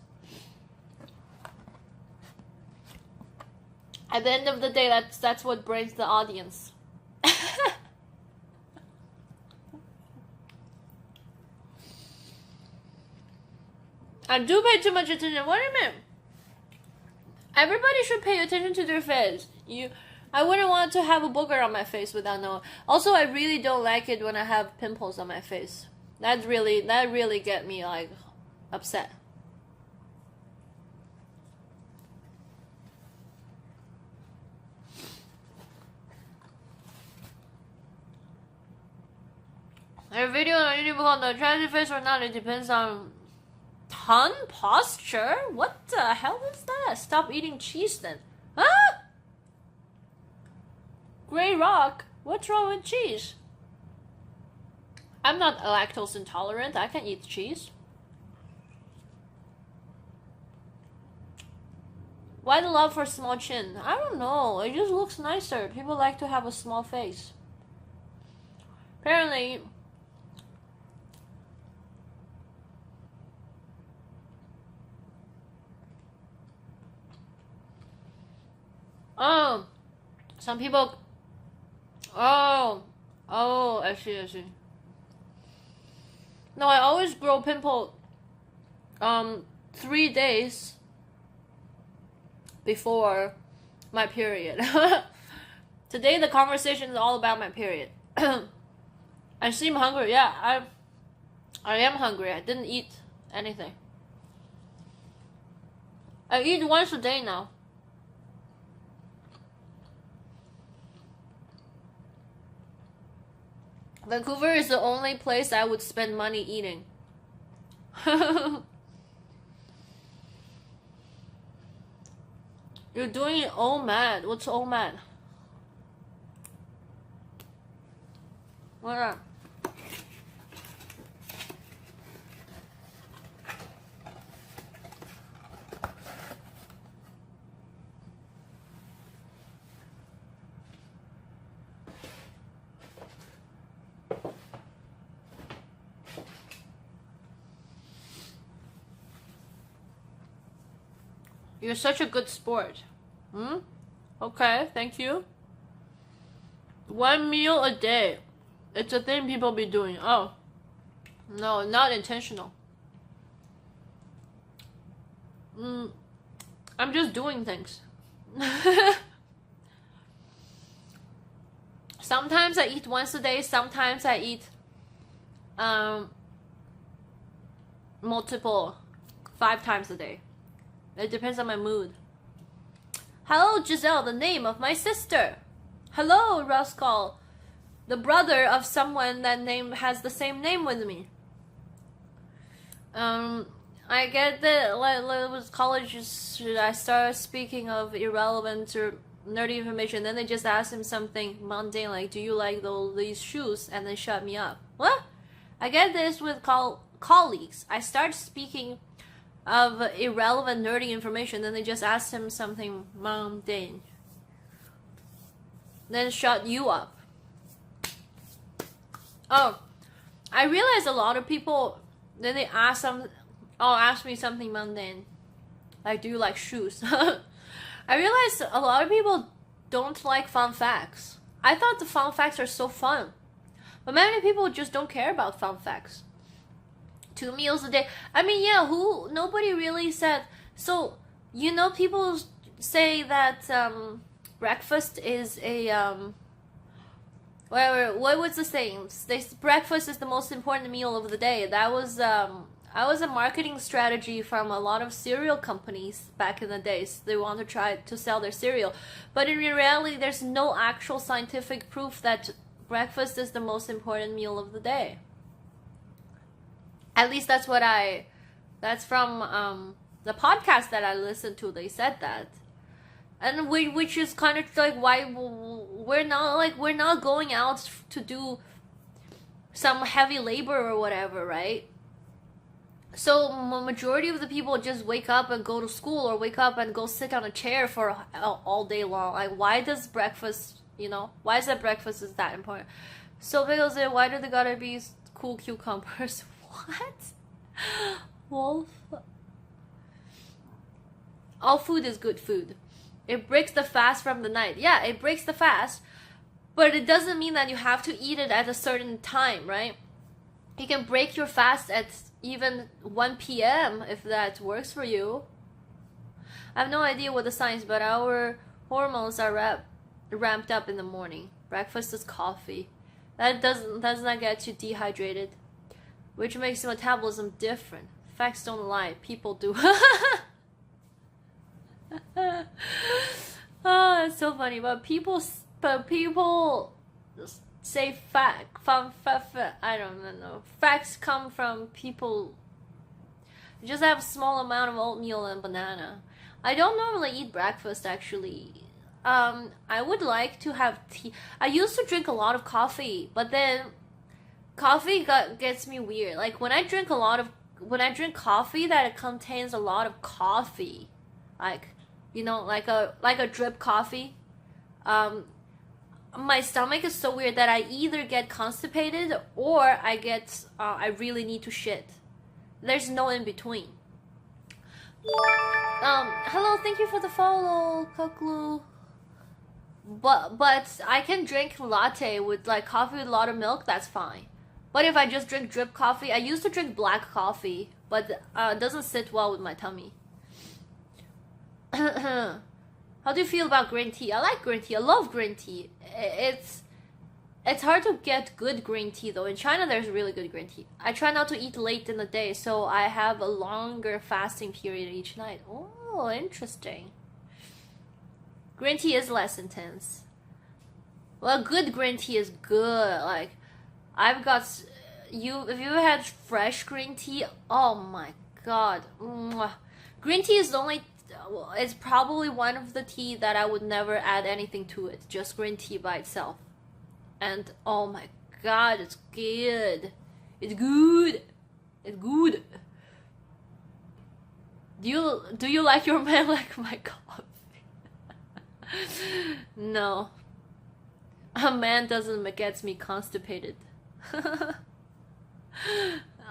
At the end of the day, that's what brings the audience. I do pay too much attention. What do you mean? Everybody should pay attention to their face. I wouldn't want to have a booger on my face without knowing. Also, I really don't like it when I have pimples on my face. That really get me like upset. A video on YouTube called the attractive face or not, it depends on tongue posture? What the hell is that? Stop eating cheese then. Huh? Grey Rock? What's wrong with cheese? I'm not lactose intolerant. I can eat cheese. Why the love for small chin? I don't know. It just looks nicer. People like to have a small face. Apparently, some people. Oh, I see. No, I always grow pimple 3 days before my period. Today the conversation is all about my period. I seem hungry. Yeah, I am hungry. I didn't eat anything. I eat once a day now. Vancouver is the only place I would spend money eating. You're doing it all mad. What's all mad? What up? You're such a good sport. Okay, thank you. 1 meal a day. It's a thing people be doing. Oh. No, not intentional. I'm just doing things. Sometimes I eat once a day. Sometimes I eat multiple 5 times a day. It depends on my mood. Hello, Giselle, the name of my sister. Hello, Rascal, the brother of someone that name has the same name with me. I get that with college, I started speaking of irrelevant or nerdy information. Then they just ask him something mundane like, "Do you like these shoes?" And then shut me up. What? I get this with colleagues. I start speaking of irrelevant nerdy information. Then they just ask him something mundane. Then shut you up. Oh, I realize a lot of people. Then they ask me something mundane, like, "Do you like shoes?" I realized a lot of people don't like fun facts. I thought the fun facts are so fun, but many people just don't care about fun facts. 2 meals a day. I mean, yeah, nobody really said. So, people say that breakfast is what was the saying? Breakfast is the most important meal of the day. That was a marketing strategy from a lot of cereal companies back in the days. They want to try to sell their cereal. But in reality, there's no actual scientific proof that breakfast is the most important meal of the day. At least that's from the podcast that I listened to. They said that. And which is kind of like why we're not going out to do some heavy labor or whatever, right? So majority of the people just wake up and go to school, or wake up and go sit on a chair for all day long. Like, why does breakfast, why is that breakfast is that important? So people say, why do they gotta be cool cucumbers? What? Wolf? All food is good food. It breaks the fast from the night. Yeah, it breaks the fast, but it doesn't mean that you have to eat it at a certain time, right? You can break your fast at even 1 p.m. if that works for you. I have no idea what the science, but our hormones are ramped up in the morning. Breakfast is coffee. That does not get you dehydrated, which makes metabolism different. Facts don't lie. People do. Oh, it's so funny. But people say I don't know. Facts come from people. Just have a small amount of oatmeal and banana. I don't normally eat breakfast, actually. I would like to have tea. I used to drink a lot of coffee, but then coffee gets me weird. Like when I drink coffee that contains a lot of coffee, like like a drip coffee, my stomach is so weird that I either get constipated or I really need to shit. There's no in between. Hello, thank you for the follow, Koklu. But I can drink latte with like coffee with a lot of milk, that's fine. But if I just drink drip coffee, I used to drink black coffee, but it doesn't sit well with my tummy. How do you feel about green tea? I like green tea. I love green tea. It's hard to get good green tea though. In China, there's really good green tea. I try not to eat late in the day, so I have a longer fasting period each night. Oh, interesting. Green tea is less intense. Well, good green tea is good. Like, I've got if you ever had fresh green tea, oh my god. Mwah. Green tea is the only. It's probably one of the tea that I would never add anything to it. Just green tea by itself. And oh my god, it's good. It's good. It's good. Do you like your man like my coffee? No. A man doesn't get me constipated.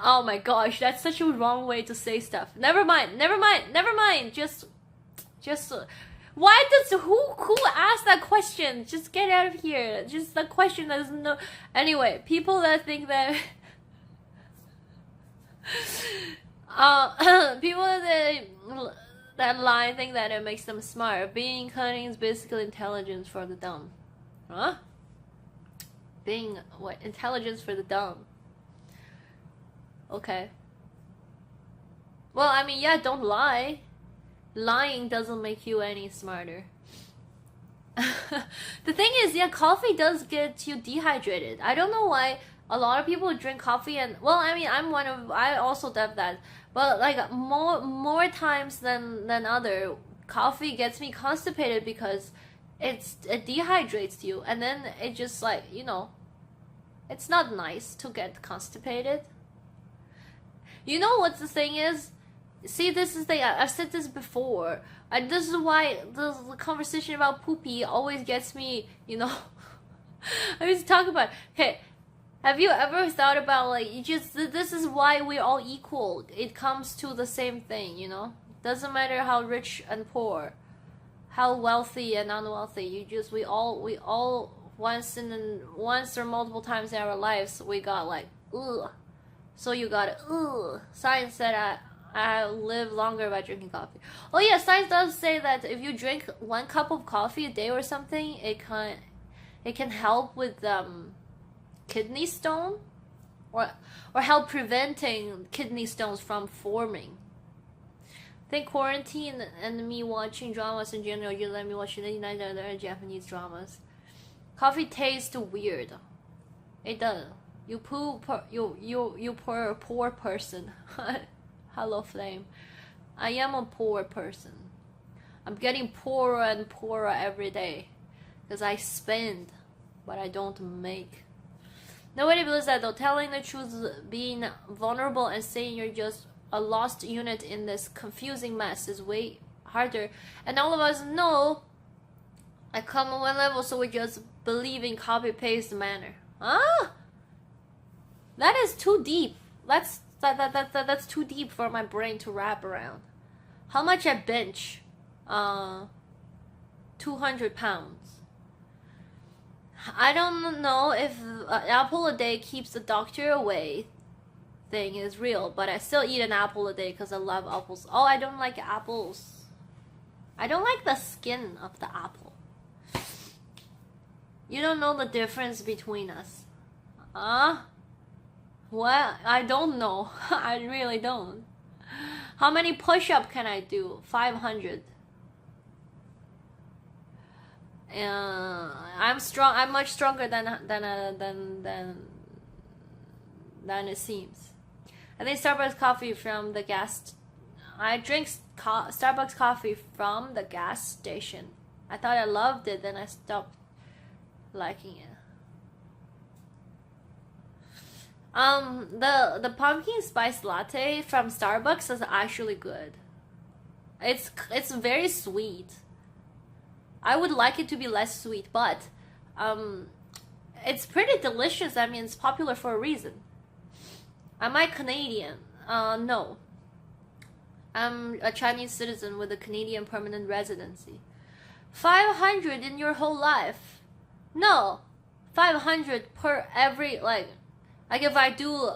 Oh my gosh, that's such a wrong way to say stuff. Never mind. Just why does who asked that question? Just get out of here. Just the question that doesn't know. Anyway, people that think that people that lie think that it makes them smart. Being cunning is basically intelligence for the dumb. Huh? Being what? Intelligence for the dumb. Okay. Well, I mean, yeah, don't lie. Lying doesn't make you any smarter. The thing is, yeah, coffee does get you dehydrated. I don't know why a lot of people drink coffee and well, I mean, I also have that, but like more times than other, coffee gets me constipated because it dehydrates you, and then it just like it's not nice to get constipated. You know what the thing is? See, this is the I've said this before. And this is why the conversation about poopy always gets me, I used to talk about, okay, have you ever thought about, like, this is why we're all equal. It comes to the same thing, Doesn't matter how rich and poor, how wealthy and unwealthy, we all once or multiple times in our lives, we got like, ugh. So you got, ugh. Science said I live longer by drinking coffee. Oh yeah, science does say that if you drink 1 cup of coffee a day or something, it can help with kidney stone, or help preventing kidney stones from forming. I think quarantine and me watching dramas in general, you let me watch 99 other Japanese dramas. Coffee tastes weird. It does. You poor person. Hello, Flame. I am a poor person. I'm getting poorer and poorer every day because I spend, but I don't make. Nobody believes that though. Telling the truth, being vulnerable, and saying you're just a lost unit in this confusing mess is way harder. And all of us know I come on one level, so we just believe in copy-paste manner. Ah, that is too deep. That's too deep for my brain to wrap around. How much I bench? 200 pounds. I don't know if apple a day keeps the doctor away thing is real, but I still eat an apple a day because I love apples. Oh, I don't like apples. I don't like the skin of the apple. You don't know the difference between us. Well, I don't know. I really don't. How many push-ups can I do? 500. I'm strong. I'm much stronger than it seems. I think Starbucks coffee from the gas. I drink Starbucks coffee from the gas station. I thought I loved it, then I stopped liking it. The pumpkin spice latte from Starbucks is actually good. It's very sweet. I would like it to be less sweet, but it's pretty delicious. I mean, it's popular for a reason. Am I Canadian? No. I'm a Chinese citizen with a Canadian permanent residency. 500 in your whole life? No. 500 per every, like if I do,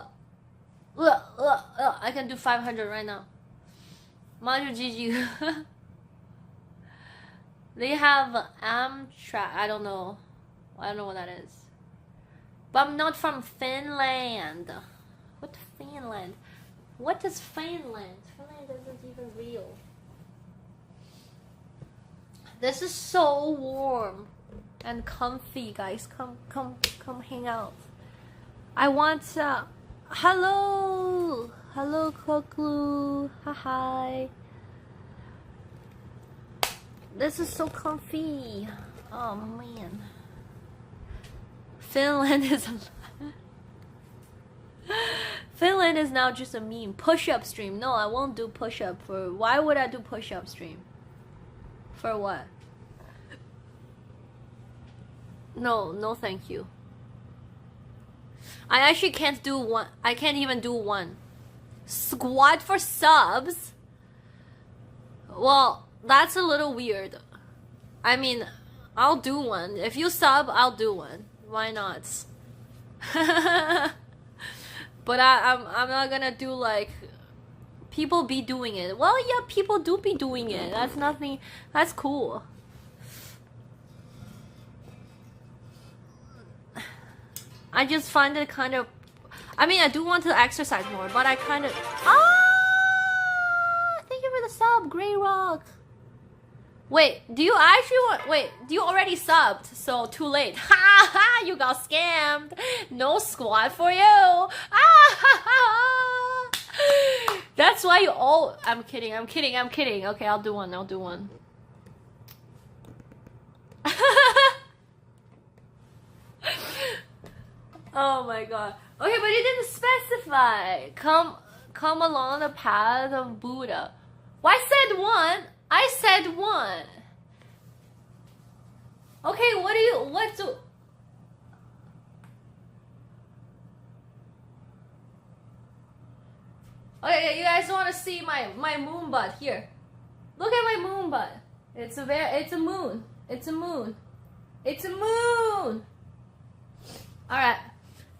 I can do 500 right now. Manju Gigi. They have Amtrak. I don't know what that is. But I'm not from Finland. What Finland? What is Finland? Finland isn't even real. This is so warm and comfy, guys. Come hang out. I want hello Koklu. Hi. This is so comfy. Oh man. Finland is now just a meme. Push-up stream. No, I won't do push-up for. Why would I do push-up stream? For what? No, thank you. I actually can't do one. I can't even do one. Squat for subs? Well, that's a little weird. I mean, I'll do one. If you sub, I'll do one. Why not? But I'm not gonna do like people be doing it. Well, yeah, people do be doing it. That's nothing. That's cool. I just find it kind of. I mean, I do want to exercise more, but I kind of. Thank you for the sub, Grey Rock. Wait, do you actually want? Wait, do you already subbed? So too late. Ha ha! You got scammed. No squad for you. Ah ha ha! That's why you all. I'm kidding. I'm kidding. I'm kidding. Okay, I'll do one. I'll do one. Oh my god. Okay, but you didn't specify. Come along the path of Buddha. Well, I said one. I said one. Okay, what's okay, you guys want to see my moon butt here. Look at my moon butt. It's a moon. It's a moon. It's a moon. All right.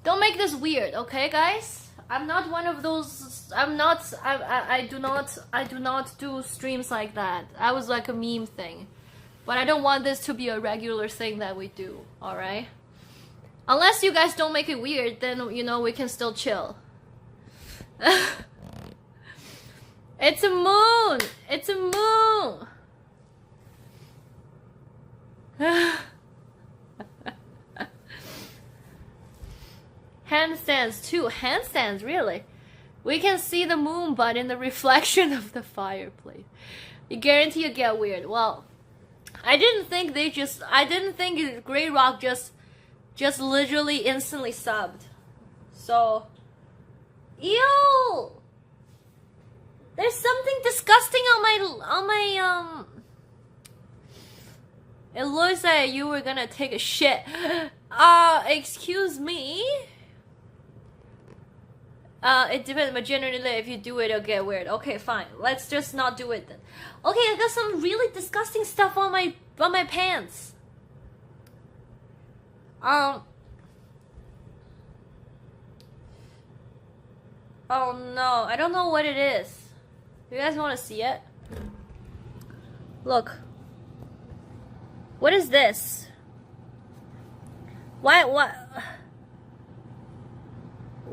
Don't make this weird, okay, guys? I'm not one of those. I do not do streams like that. I was like a meme thing, but I don't want this to be a regular thing that we do. All right. Unless you guys don't make it weird, then we can still chill. It's a moon. It's a moon. Handstands too. Handstands, really? We can see the moon, but in the reflection of the fireplace. You guarantee you get weird. Well, I didn't think Grey Rock just literally instantly subbed. So, ew! There's something disgusting on my It looks like you were gonna take a shit. Excuse me? It depends, but generally if you do it, it'll get weird. Okay, fine. Let's just not do it then. Okay, I got some really disgusting stuff on my pants. Oh no, I don't know what it is. You guys want to see it? Look. What is this? Why do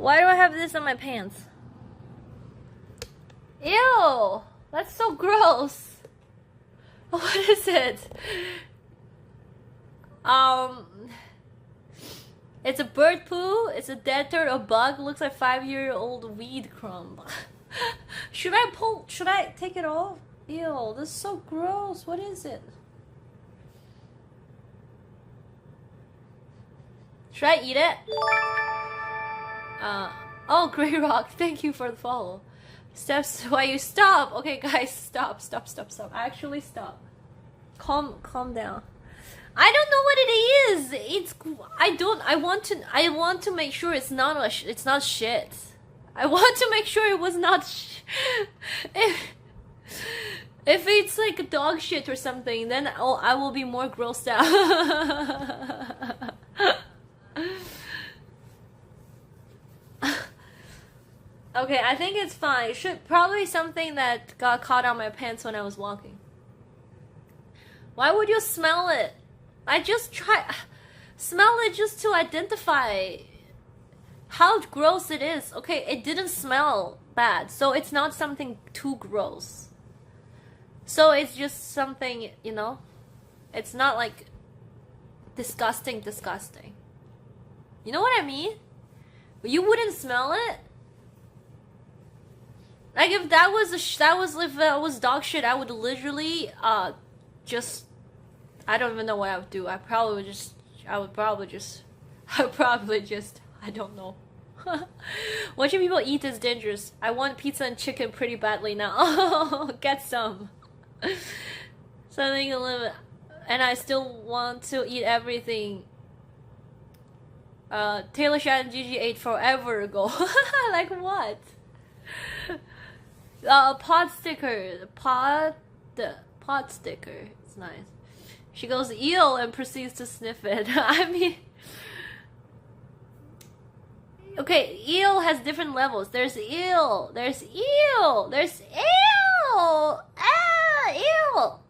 I have this on my pants? Ew! That's so gross. What is it? It's a bird poo. It's a dead turtle bug. Looks like 5-year-old weed crumb. Should I take it off? Ew, this is so gross. What is it? Should I eat it? Oh, Grey Rock, thank you for the follow. Steps why you stop. Okay, guys, stop. Actually, stop. Calm down. I don't know what it is. I want to make sure it's not shit. I want to make sure it was not if it's like a dog shit or something, then I will be more grossed out. Okay, I think it's fine. It should probably something that got caught on my pants when I was walking. Why would you smell it? I just smell it just to identify how gross it is. Okay, it didn't smell bad, so it's not something too gross. So it's just something, it's not like disgusting. You know what I mean? You wouldn't smell it? Like if that was dog shit, I would literally just, I don't even know what I would do. I would probably just I don't know. Watching people eat is dangerous. I want pizza and chicken pretty badly now. Get some. Something a little, and I still want to eat everything. Taylor Shad and Gigi ate forever ago. Like what? Pot sticker. Pot sticker. It's nice. She goes eel and proceeds to sniff it. I mean, okay, eel has different levels. There's eel. There's eel. There's eel. Eel.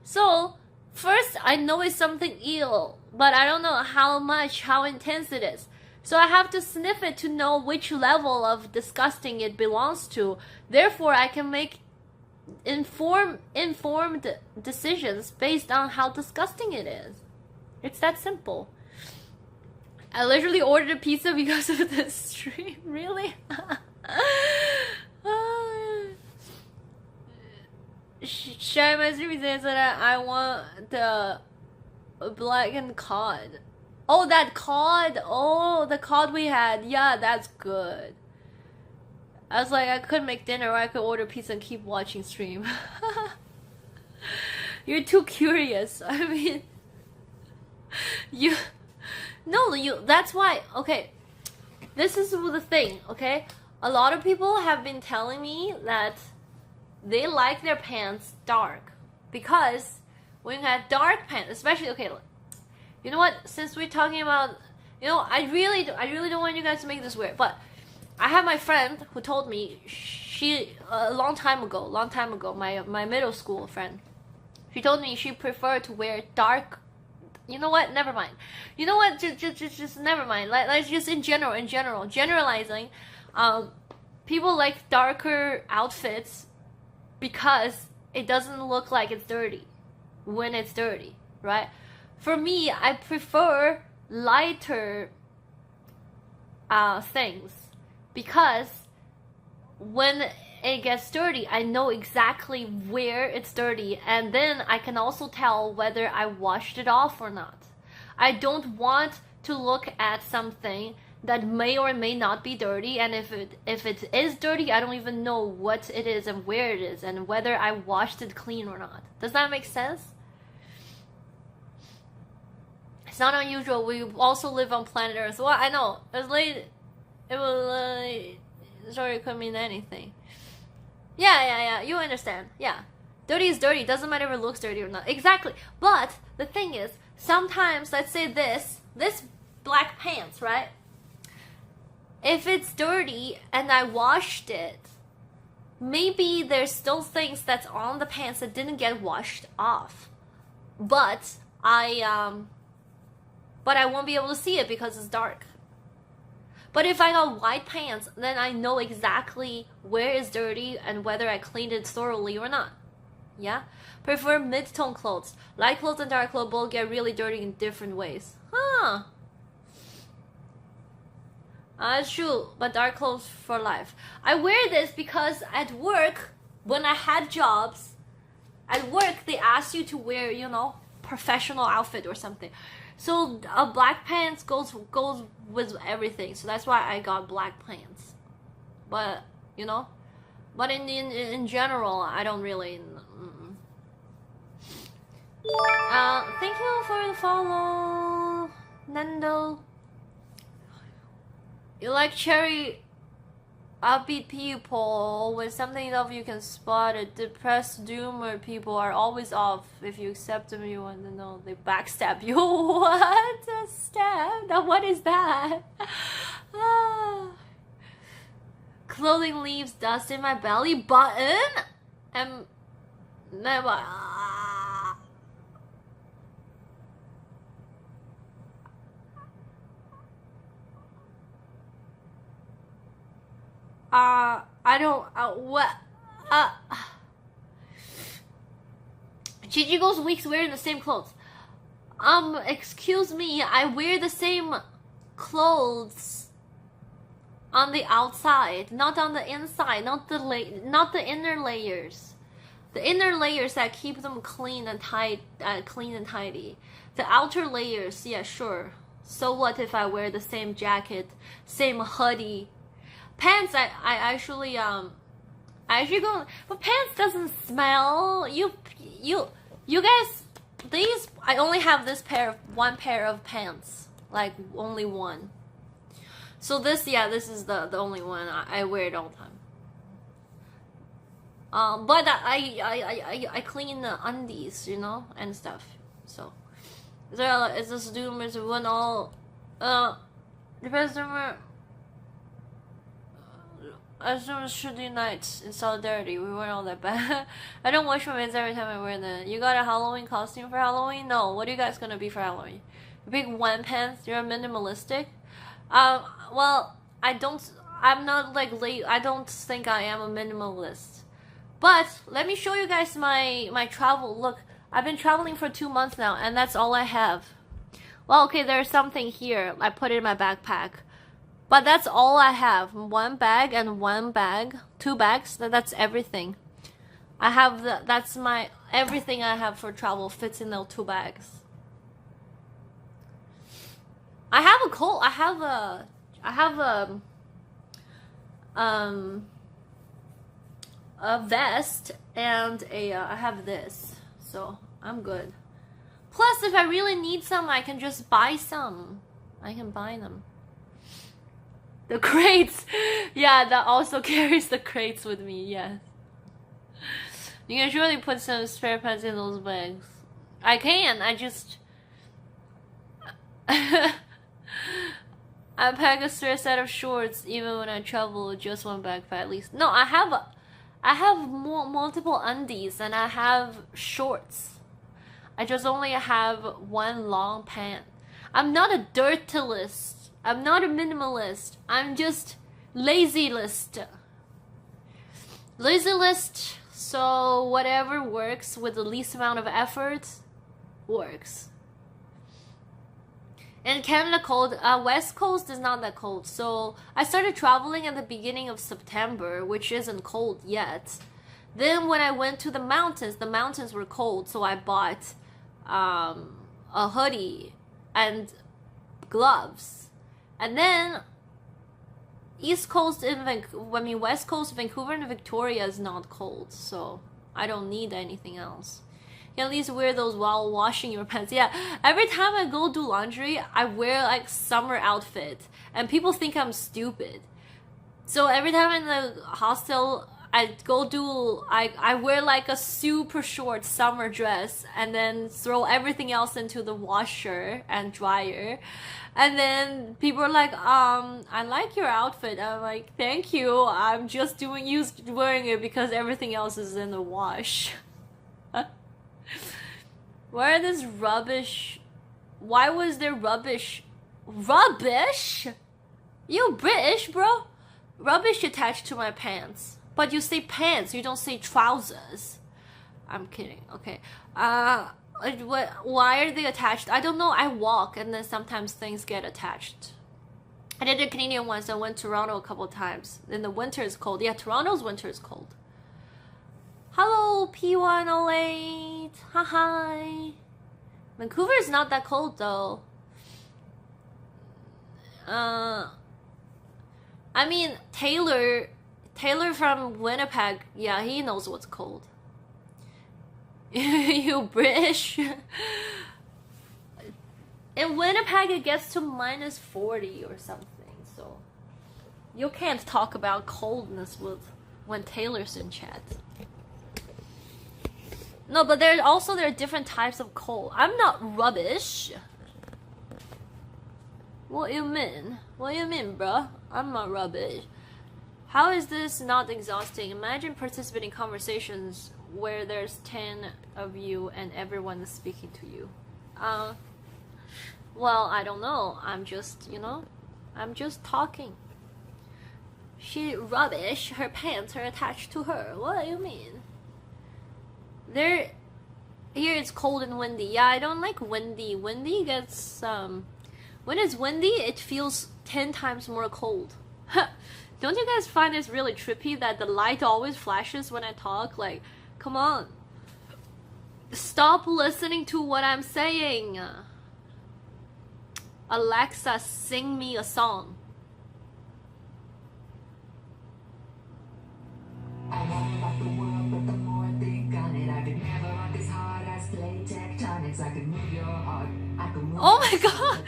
So first, I know it's something eel, but I don't know how intense it is. So I have to sniff it to know which level of disgusting it belongs to. Therefore, I can make informed decisions based on how disgusting it is. It's that simple. I literally ordered a pizza because of this stream. Really? Share my stream says that I want the blackened cod. Oh, that cod. Oh, the cod we had. Yeah, that's good. I was like, I could make dinner or I could order pizza and keep watching stream. You're too curious. I mean, you... No, that's why, okay, this is the thing, okay? A lot of people have been telling me that they like their pants dark. Because when you have dark pants, especially, okay, you know what? Since we're talking about, you know, I really don't want you guys to make this weird, but I have my friend who told me, she, a long time ago, my middle school friend, she told me she preferred to wear dark. You know what? Never mind. You know what? Just never mind. Like just in generalizing, people like darker outfits because it doesn't look like it's dirty when it's dirty, right? For me, I prefer lighter things because when it gets dirty, I know exactly where it's dirty, and then I can also tell whether I washed it off or not. I don't want to look at something that may or may not be dirty, and if it is dirty, I don't even know what it is and where it is and whether I washed it clean or not. Does that make sense? It's not unusual. We also live on planet Earth. Well, I know. It was late. It was late. Sorry, it could mean anything. Yeah, you understand. Yeah. Dirty is dirty. Doesn't matter if it looks dirty or not. Exactly. But the thing is, sometimes, let's say this black pants, right? If it's dirty and I washed it, maybe there's still things that's on the pants that didn't get washed off. But I won't be able to see it because it's dark. But if I got white pants, then I know exactly where it's dirty and whether I cleaned it thoroughly or not. Yeah? Prefer mid-tone clothes. Light clothes and dark clothes both get really dirty in different ways. Huh. It's true, but dark clothes for life. I wear this because at work, when I had jobs, at work they asked you to wear, you know, professional outfit or something. So black pants goes with everything. So that's why I got black pants. But you know, but in general, I don't really. Thank you for the follow, Nando. You like cherry upbeat people with something that you can spot it. Depressed doomer people are always off. If you accept them, you want to know they backstab you. What? A stab? Now what is that? Clothing leaves dust in my belly button and never. I don't, what, Gigi goes weeks wearing the same clothes. Excuse me, I wear the same clothes on the outside, not on the inside, not the inner layers. The inner layers that keep them clean and tidy. The outer layers, yeah, sure. So what if I wear the same jacket, same hoodie? Pants, I actually go, but pants doesn't smell. You guys, these, I only have one pair of pants, like only one. So this is the only one. I wear it all the time. But I clean the undies, you know, and stuff. So, is this doom is one all, depends on as soon as shooting nights in solidarity, we weren't all that bad. I don't wash my hands every time I wear them. You got a Halloween costume for Halloween? No. What are you guys gonna be for Halloween? Big one pants? You're minimalistic? Well, I'm not like late. I don't think I am a minimalist. But let me show you guys my travel. Look, I've been traveling for 2 months now, and that's all I have. Well, okay, there's something here. I put it in my backpack. But that's all I have. 1 bag and 1 bag. 2 bags. That's everything. I have that's my everything I have for travel fits in those 2 bags. I have a coat. I have a vest and I have this. So, I'm good. Plus, if I really need some, I can just buy some. I can buy them. The crates! Yeah, that also carries the crates with me, yes. You can surely put some spare pants in those bags. I can, I just... I pack a spare set of shorts even when I travel with just 1 backpack at least. No, I have multiple undies and I have shorts. I just only have 1 long pant. I'm not a dirtilist. I'm not a minimalist. I'm just lazy list. Lazy list, so whatever works with the least amount of effort works. And Canada cold, West Coast is not that cold. So I started traveling at the beginning of September, which isn't cold yet. Then when I went to the mountains were cold, so I bought a hoodie and gloves. And then West Coast, Vancouver and Victoria is not cold, so I don't need anything else. You can at least wear those while washing your pants. Yeah, every time I go do laundry, I wear like summer outfit, and people think I'm stupid. So every time in the hostel, I wear like a super short summer dress and then throw everything else into the washer and dryer. And then people are like, I like your outfit. I'm like, thank you. I'm just wearing it because everything else is in the wash. Why are this rubbish? Why was there rubbish? Rubbish? You British, bro? Rubbish attached to my pants. But you say pants, you don't say trousers. I'm kidding. Okay. Why are they attached? I don't know. I walk and then sometimes things get attached. I did a Canadian once. I went to Toronto a couple times. In the winter is cold. Yeah, Toronto's winter is cold. Hello, P108. Hi. Vancouver is not that cold though. I mean, Taylor from Winnipeg, yeah, he knows what's cold. You British? In Winnipeg, it gets to -40 or something, so you can't talk about coldness when Taylor's in chat. No, but there are different types of cold. I'm not rubbish. What you mean? What you mean, bruh? I'm not rubbish. How is this not exhausting? Imagine participating in conversations where there's 10 of you and everyone is speaking to you. Well, I don't know. I'm just talking. She rubbish. Her pants are attached to her. What do you mean? Here it's cold and windy. Yeah, I don't like windy. Windy gets, when it's windy, it feels 10 times more cold. Don't you guys find this really trippy that the light always flashes when I talk? Like, come on. Stop listening to what I'm saying. Alexa, sing me a song. I know about the world, but the more I think on it, I could never rock as hard as play tectonics. I could move your heart. I could move. Oh my god!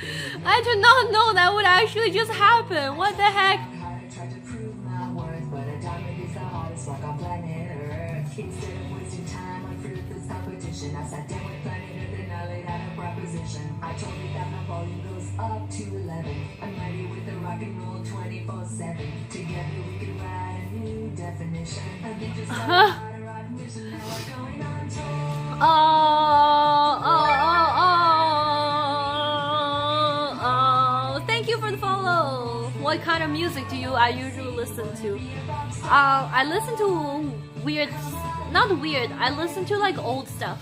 I did not know that would actually just happen. What the heck? I tried to prove my worth, but a diamond is the hardest rock on planet Earth. Instead of wasting time on fruitless competition, I sat down with planet Earth and I laid out a proposition. I told it that my volume goes up to 11. I'm ready with the rock and roll 24/7. Together we can write a new definition. I think just like a rock mission, now we're going on tour. Thank you for the follow. What kind of music do I usually listen to? I listen to weird not weird. I listen to like old stuff.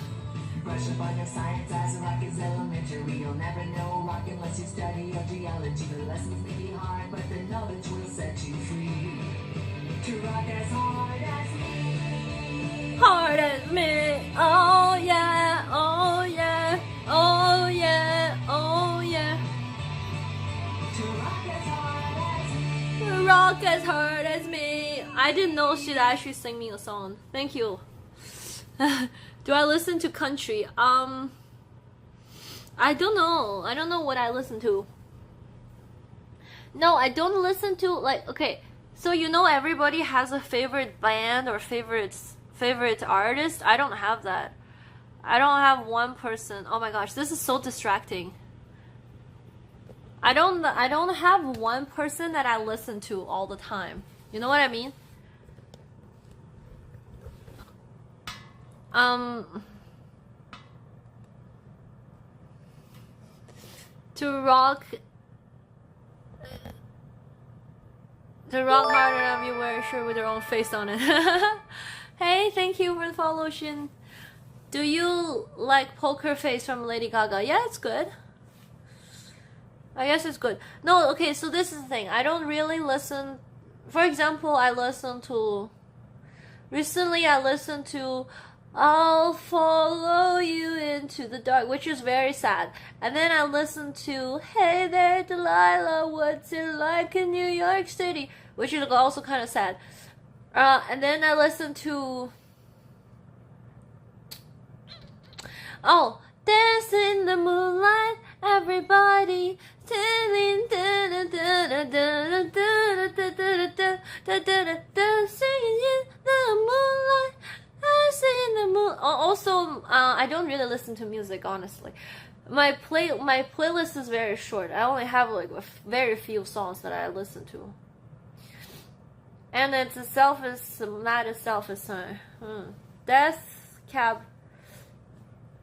Brush up on your science as rock is elementary. You'll never know rock unless you study your geology. The lessons may be hard, but the knowledge will set you free. To rock as hard as me. Hard as me. Oh yeah, oh yeah, oh yeah, oh yeah. To rock as hard as me. Rock as hard as me. I didn't know she'd actually sing me a song. Thank you. Do I listen to country? I don't know. I don't know what I listen to. No, I don't listen to like, okay, so you know everybody has a favorite band or favorite artist. I don't have that. I don't have one person. Oh my gosh, this is so distracting. I don't have one person that I listen to all the time. You know what I mean? To rock harder than you wear a shirt with your own face on it. Hey, thank you for the follow, Shin. Do you like Poker Face from Lady Gaga? Yeah, it's good. I guess it's good. No, okay, so this is the thing. I don't really listen. For example, recently I listened to I'll Follow You Into the Dark, which is very sad. And then I listened to Hey There Delilah, What's It Like in New York City, which is also kind of sad. And then I listened to Dance in the Moonlight, Everybody singing in the moonlight. Also, I don't really listen to music, honestly. My playlist is very short. I only have like very few songs that I listen to, and it's not a selfish song. Death Cab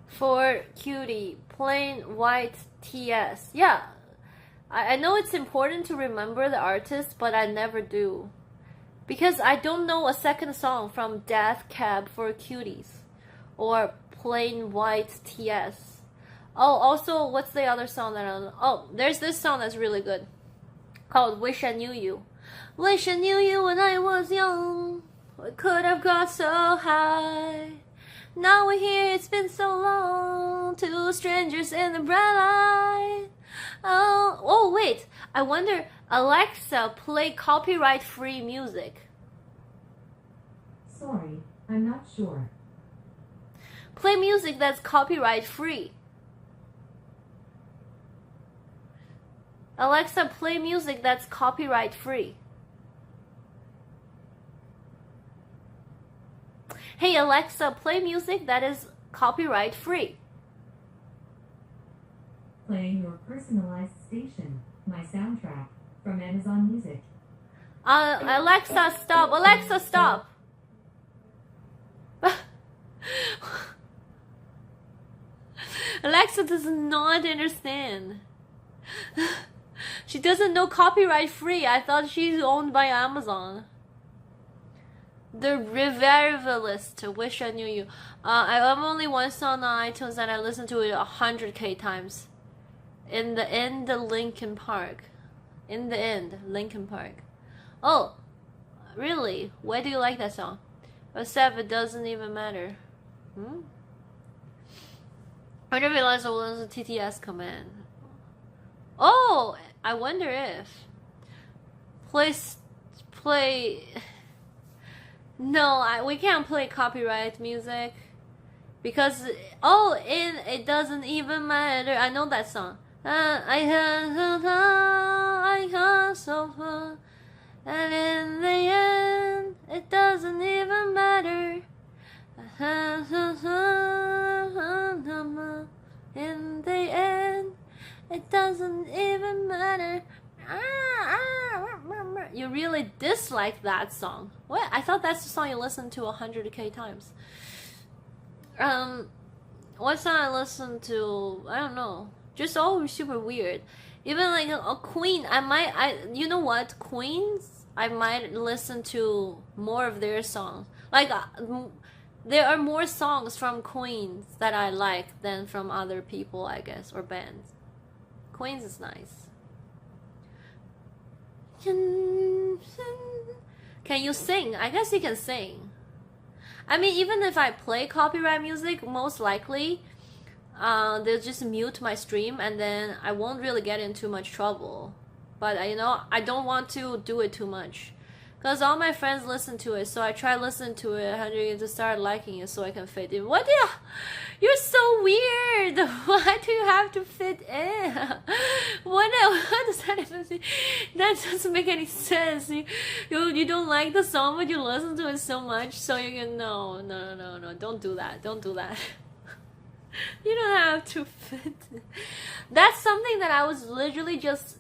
for Cutie, Plain White TS. Yeah, I know it's important to remember the artist, but I never do. Because I don't know a second song from Death Cab for Cuties or Plain White TS. Oh, also, what's the other song that I know? Oh, there's this song that's really good called Wish I Knew You. Wish I knew you when I was young. I could have got so high. Now we're here, it's been so long. Two strangers in the bright light. Oh, wait. I wonder, Alexa, play copyright-free music. Sorry, I'm not sure. Play music that's copyright-free. Alexa, play music that's copyright-free. Hey, Alexa, play music that is copyright-free. Playing your personalized station, my soundtrack, from Amazon Music. Alexa, stop. Alexa, stop. Alexa does not understand. She doesn't know copyright free. I thought she's owned by Amazon. The Revivalist, Wish I Knew You. I have only one song on iTunes and I listened to it 100k times. In the end, Linkin Park. In the end, Linkin Park. Oh, really? Why do you like that song? Except it doesn't even matter. I didn't realize it was a TTS command. Oh, I wonder if play. No, we can't play copyright music because it doesn't even matter. I know that song. I had so fun, and in the end, it doesn't even matter. In the end, it doesn't even matter. You really dislike that song. What? I thought that's the song you listened to 100k times. What song I listened to? I don't know. Just always super weird. Even like a Queen, you know what? Queens, I might listen to more of their songs. Like there are more songs from Queens that I like than from other people, I guess, or bands. Queens is nice. Can you sing? I guess you can sing. I mean, even if I play copyright music, most likely they'll just mute my stream and then I won't really get in too much trouble. But you know, I don't want to do it too much because all my friends listen to it, so I try to listen to it and to start liking it so I can fit in. What the? You're so weird. Why do you have to fit in? What does that even mean? That doesn't make any sense. You don't like the song, but you listen to it so much, so you can no. Don't do that. Don't do that. You don't have to fit in. That's something that I was literally just.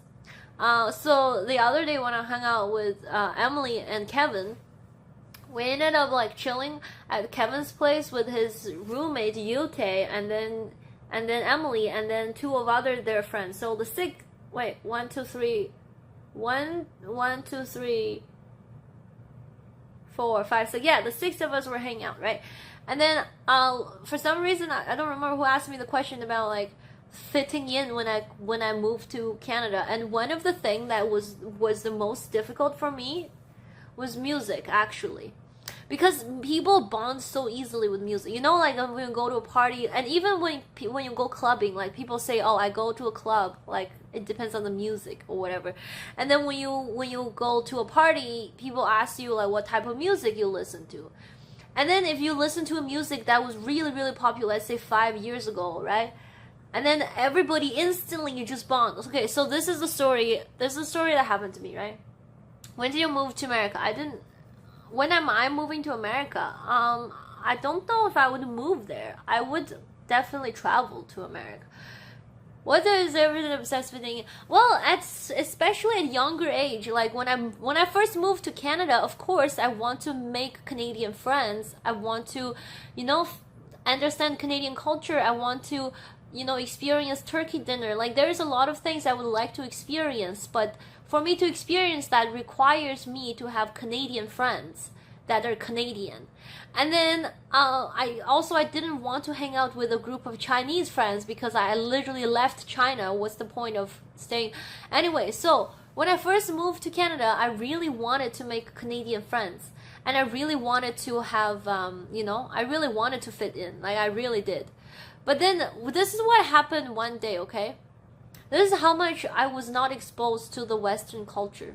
So the other day when I hung out with Emily and Kevin, we ended up like chilling at Kevin's place with his roommate Yute and then Emily and then two of other their friends. So the six, wait, 1, 2, 3, 4, 5, 6. Yeah, the 6 of us were hanging out, right? And then for some reason I don't remember who asked me the question about like fitting in when I moved to Canada, and one of the things that was the most difficult for me was music, actually, because people bond so easily with music. You know, like when you go to a party, and even when you go clubbing, like people say, oh, I go to a club, like it depends on the music or whatever. And then when you go to a party, people ask you like what type of music you listen to. And then if you listen to a music that was really, really popular, let's say 5 years ago, right? And then everybody instantly, you just bond. Okay, so this is the story. This is a story that happened to me, right? When did you move to America? When am I moving to America? I don't know if I would move there. I would definitely travel to America. What is everything obsessed with thing? Well, especially at younger age, like when I first moved to Canada, of course, I want to make Canadian friends. I want to, understand Canadian culture. I want to, experience turkey dinner. Like there's a lot of things I would like to experience, but for me to experience that requires me to have Canadian friends that are Canadian. And then I didn't want to hang out with a group of Chinese friends because I literally left China. What's the point of staying? Anyway, so when I first moved to Canada, I really wanted to make Canadian friends. And I really wanted to have, I really wanted to fit in. Like I really did. But then this is what happened one day, okay? This is how much I was not exposed to the Western culture.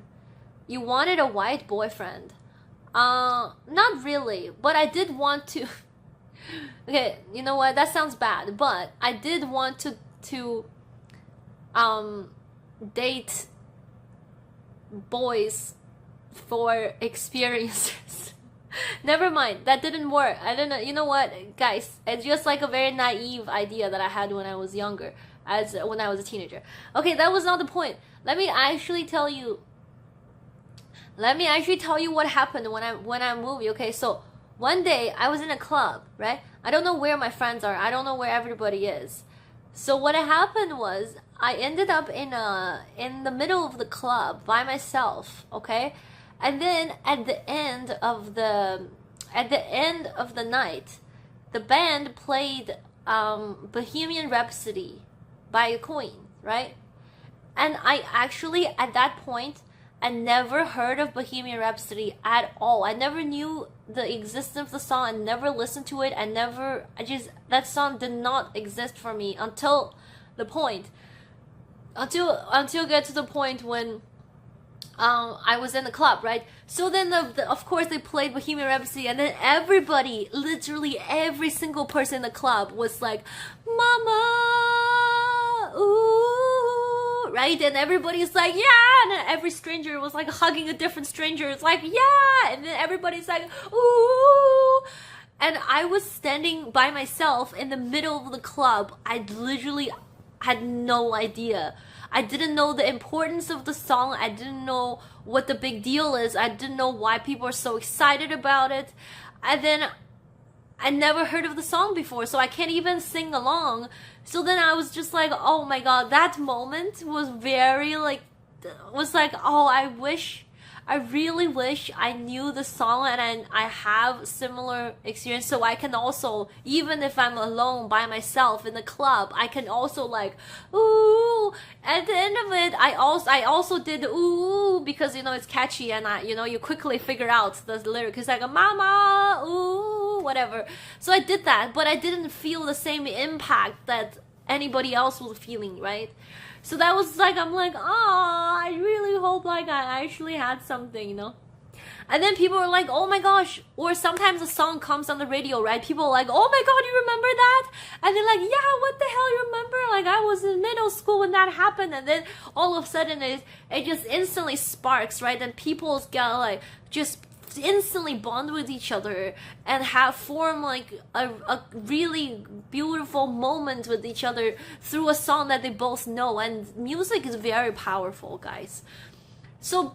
You wanted a white boyfriend. Not really, but I did want to. Okay, you know what? That sounds bad, but I did want to date boys for experiences. Never mind, that didn't work. I don't know. You know what, guys? It's just like a very naive idea that I had when I was younger, when I was a teenager. Okay, that was not the point. Let me actually tell you what happened when I moved. Okay, so one day I was in a club, right? I don't know where my friends are. I don't know where everybody is. So what happened was I ended up in the middle of the club by myself, okay? And then at the end of the night, the band played Bohemian Rhapsody by Queen, right? And I actually at that point I never heard of Bohemian Rhapsody at all. I never knew the existence of the song. I never listened to it. That song did not exist for me until get to the point when I was in the club, right? So then of course they played Bohemian Rhapsody, and then everybody, literally every single person in the club was like, "Mama, ooh," right? And everybody's like, "Yeah," and then every stranger was like hugging a different stranger. It's like, "Yeah," and then everybody's like, "Ooh." And I was standing by myself in the middle of the club. I literally had no idea. I didn't know the importance of the song. I didn't know what the big deal is. I didn't know why people are so excited about it. And then I never heard of the song before, so I can't even sing along. So then I was just like, oh my god, that moment was very oh, I wish I really wish I knew the song and I have similar experience, so I can also, even if I'm alone by myself in the club, I can also like ooh. At the end of it, I also did ooh because it's catchy, and you quickly figure out the lyric. It's like a mama ooh whatever. So I did that, but I didn't feel the same impact that anybody else was feeling, right? So that was like, I'm like, oh, I really hope like I actually had something, And then people are like, oh my gosh. Or sometimes a song comes on the radio, right? People are like, oh my god, you remember that? And they're like, yeah, what the hell, you remember? Like, I was in middle school when that happened. And then all of a sudden it just instantly sparks, right? And people's got like just instantly bond with each other and form like a really beautiful moment with each other through a song that they both know. And music is very powerful, guys. So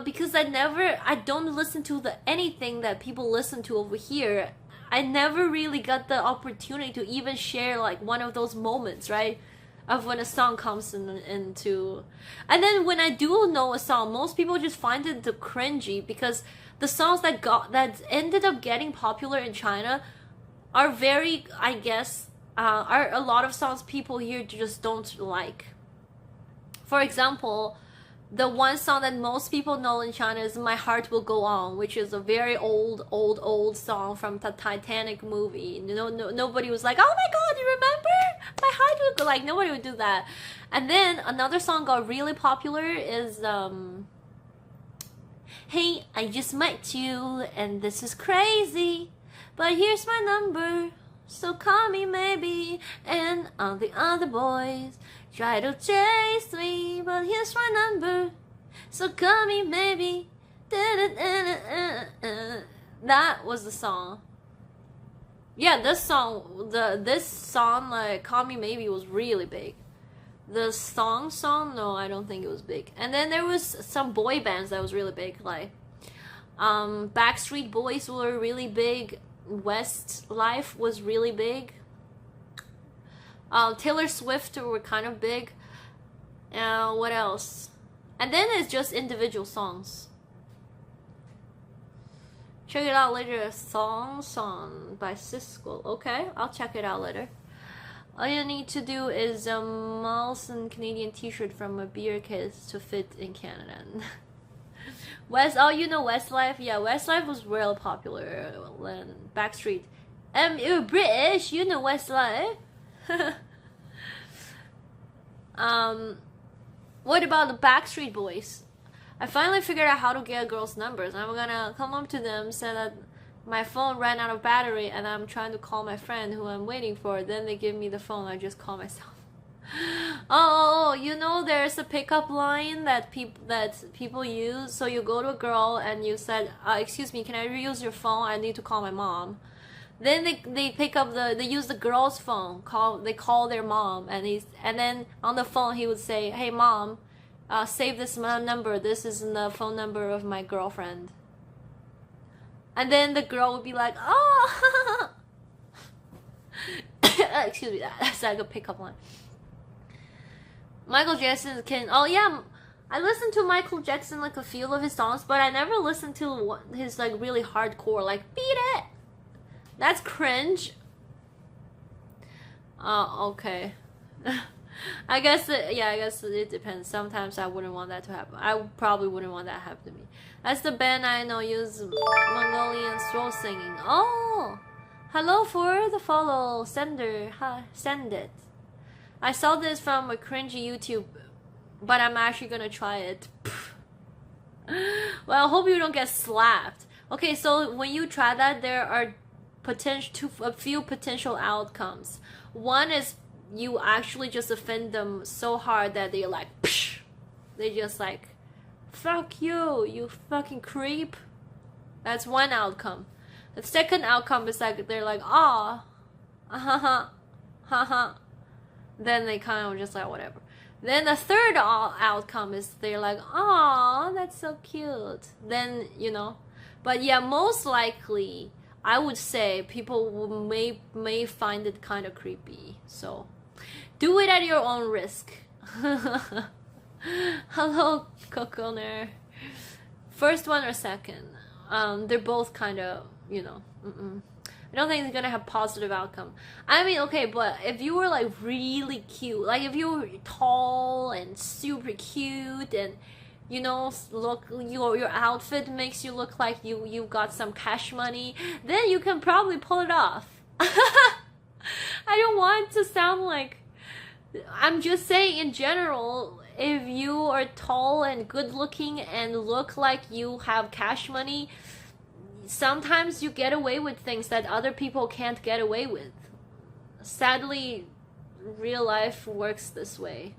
because I don't listen to anything that people listen to over here, I never really got the opportunity to even share like one of those moments, right? Of when a song comes into, and then when I do know a song, most people just find it cringy because the songs that ended up getting popular in China are very, I guess, are a lot of songs people here just don't like. For example, the one song that most people know in China is "My Heart Will Go On," which is a very old song from the Titanic movie. Nobody was like, "Oh my god, you remember? My heart will go." Like, nobody would do that. And then another song got really popular is "Hey, I just met you, and this is crazy, but here's my number, so call me maybe." And all the other boys try to chase me, but here's my number, so call me maybe. That was the song. Yeah, this song, like "Call Me Maybe" was really big. The song, no, I don't think it was big. And then there was some boy bands that was really big, like Backstreet Boys were really big. Westlife was really big. Taylor Swift were kind of big. What else? And then it's just individual songs. Check it out later. Song by Cisco. Okay, I'll check it out later. All you need to do is a Molson Canadian t-shirt from a beer case to fit in Canada. Westlife? Yeah, Westlife was real popular when Backstreet. You're British, you know Westlife. What about the Backstreet Boys? I finally figured out how to get girls' numbers. I'm gonna come up to them, say that my phone ran out of battery and I'm trying to call my friend who I'm waiting for. Then they give me the phone. I just call myself. There's a pickup line that people use. So you go to a girl and you said, "Excuse me, can I reuse your phone? I need to call my mom." Then they pick up they use the girl's phone. They call their mom, and then on the phone he would say, "Hey mom, save this number. This is the phone number of my girlfriend." And then the girl would be like, "Oh," excuse me, that's like a pickup line. Michael Jackson I listened to Michael Jackson, like a few of his songs, but I never listened to his like really hardcore, like "Beat It." That's cringe. Okay. I guess it depends. Sometimes I wouldn't want that to happen. I probably wouldn't want that to happen to me. That's the band I know use Mongolian soul singing. Oh, hello for the follow. Send it. I saw this from a cringy YouTube, but I'm actually gonna try it. Well, I hope you don't get slapped. Okay, so when you try that, there are a few potential outcomes. One is you actually just offend them so hard that they're like, psh! They just like, "Fuck you, you fucking creep." That's one outcome. The second outcome is like they're like, "Ah, haha." Then they kind of just like whatever. Then the third outcome is they're like, "Aw, that's so cute." Then but yeah, most likely I would say people may find it kind of creepy. So do it at your own risk. Hello, Coconer. First one or second. They're both kind of, I don't think it's gonna have positive outcome. I mean, okay, but if you were like really cute, like if you were tall and super cute, and look, your outfit makes you look like you got some cash money, then you can probably pull it off. I don't want to sound like, I'm just saying in general, if you are tall and good looking and look like you have cash money, sometimes you get away with things that other people can't get away with. Sadly, real life works this way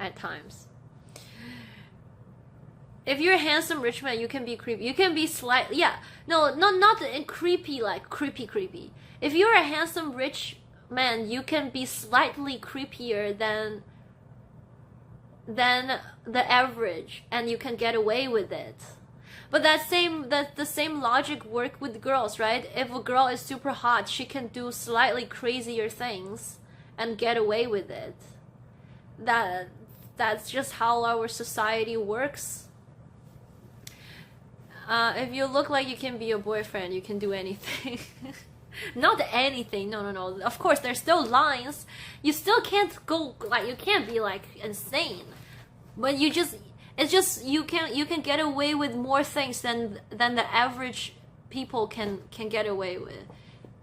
at times. If you're a handsome rich man, you can be creepy. You can be slightly, not creepy, like creepy. If you're a handsome rich man, you can be slightly creepier than the average, and you can get away with it. But the same logic work with girls, right? If a girl is super hot, she can do slightly crazier things and get away with it. That's just how our society works. If you look like you can be a boyfriend, you can do anything. Not anything, no. Of course, there's still lines. You still can't go, like, you can't be like insane. But you can get away with more things than the average people can get away with.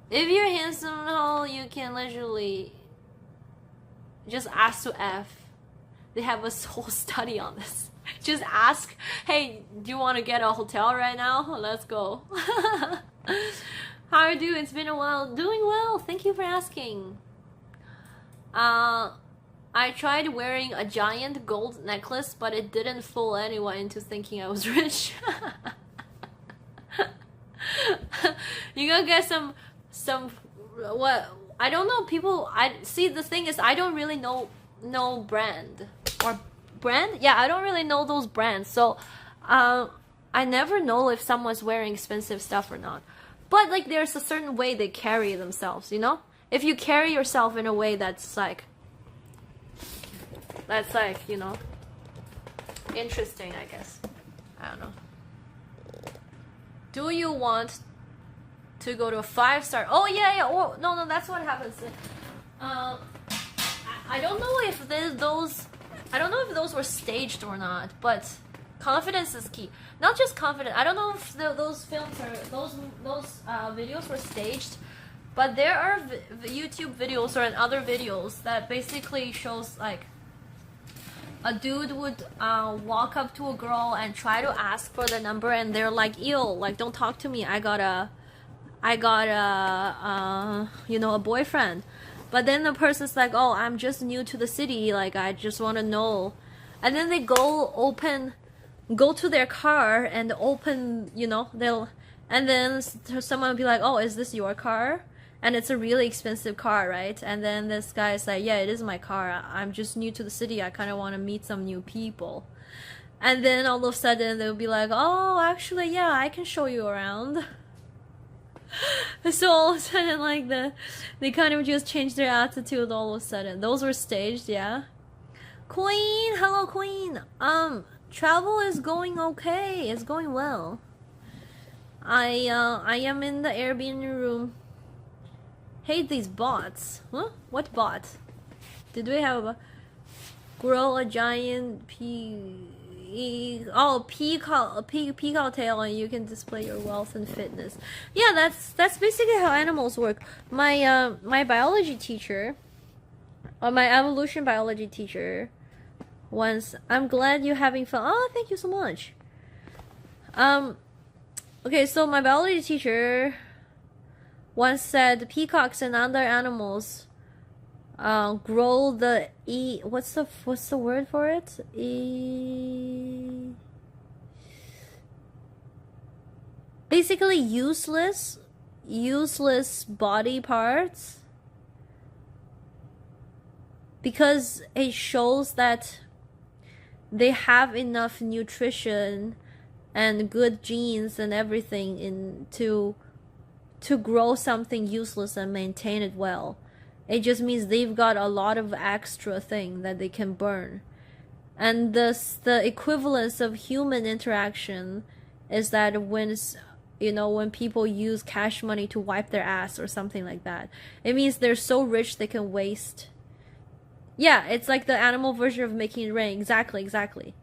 If you're handsome, you can literally just ask to F. They have a whole study on this. Just ask, hey, do you want to get a hotel right now? Let's go. How are you doing? It's been a while. Doing well. Thank you for asking. I tried wearing a giant gold necklace, but it didn't fool anyone into thinking I was rich. You gotta get some what? I don't know. People. The thing is, I don't really know brand or brand. Yeah, I don't really know those brands. So, I never know if someone's wearing expensive stuff or not. But like, there's a certain way they carry themselves. If you carry yourself in a way that's like, interesting, I guess. I don't know. Do you want to go to a 5-star? Oh yeah. Oh no, that's what happens. I don't know if those. I don't know if those were staged or not, but confidence is key. Not just confidence. I don't know if those films are those videos were staged, but there are YouTube videos or other videos that basically shows like a dude would walk up to a girl and try to ask for the number, and they're like, "Ew, like don't talk to me. I got a boyfriend." But then the person's like, "Oh, I'm just new to the city. Like I just want to know," and then they go to their car and open, and then someone will be like, "Oh, is this your car?" And it's a really expensive car, right? And then this guy is like, "Yeah, it is my car. I'm just new to the city. I kind of want to meet some new people." And then all of a sudden they'll be like, "Oh, actually, yeah, I can show you around." So all of a sudden, like they kind of just changed their attitude all of a sudden. Those were staged, yeah. Queen, hello, Queen. Travel is going okay. It's going well. I am in the Airbnb room. Hate these bots. Huh? What bot? Did we have grow a giant peacock tail, and you can display your wealth and fitness? Yeah, that's basically how animals work. My my biology teacher, or my evolution biology teacher, once. I'm glad you're having fun. Oh, thank you so much. Okay, so my biology teacher once said peacocks and other animals grow the what's the word for it? Basically useless body parts, because it shows that they have enough nutrition and good genes and everything to grow something useless and maintain it well. It just means they've got a lot of extra thing that they can burn. And the equivalence of human interaction is that when people use cash money to wipe their ass or something like that, it means they're so rich they can waste. Yeah, it's like the animal version of making it rain. Exactly.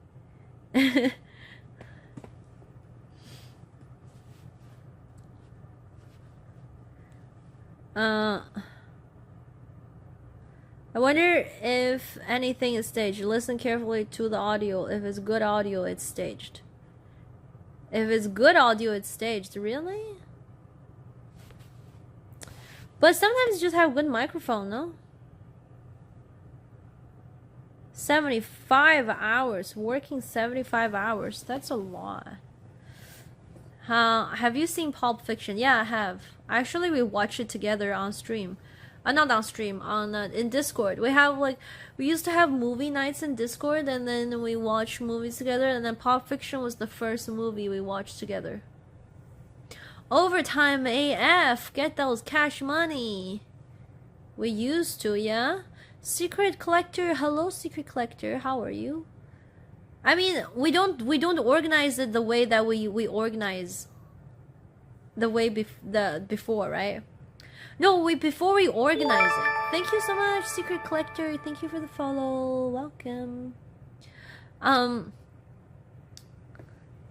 I wonder if anything is staged. Listen carefully to the audio. If it's good audio, it's staged. If it's good audio, it's staged. Really? But sometimes you just have good microphone, no? 75 hours. Working 75 hours. That's a lot. Have you seen Pulp Fiction? Yeah, I have. Actually, we watched it together on stream. Not on stream, in Discord. We used to have movie nights in Discord, and then we watched movies together, and then Pulp Fiction was the first movie we watched together. Overtime AF, get those cash money. We used to, yeah? Secret Collector, hello Secret Collector, how are you? I mean, we don't organize it the way that we organize the way before, right? No, before we organize it. Thank you so much, Secret Collector. Thank you for the follow. Welcome.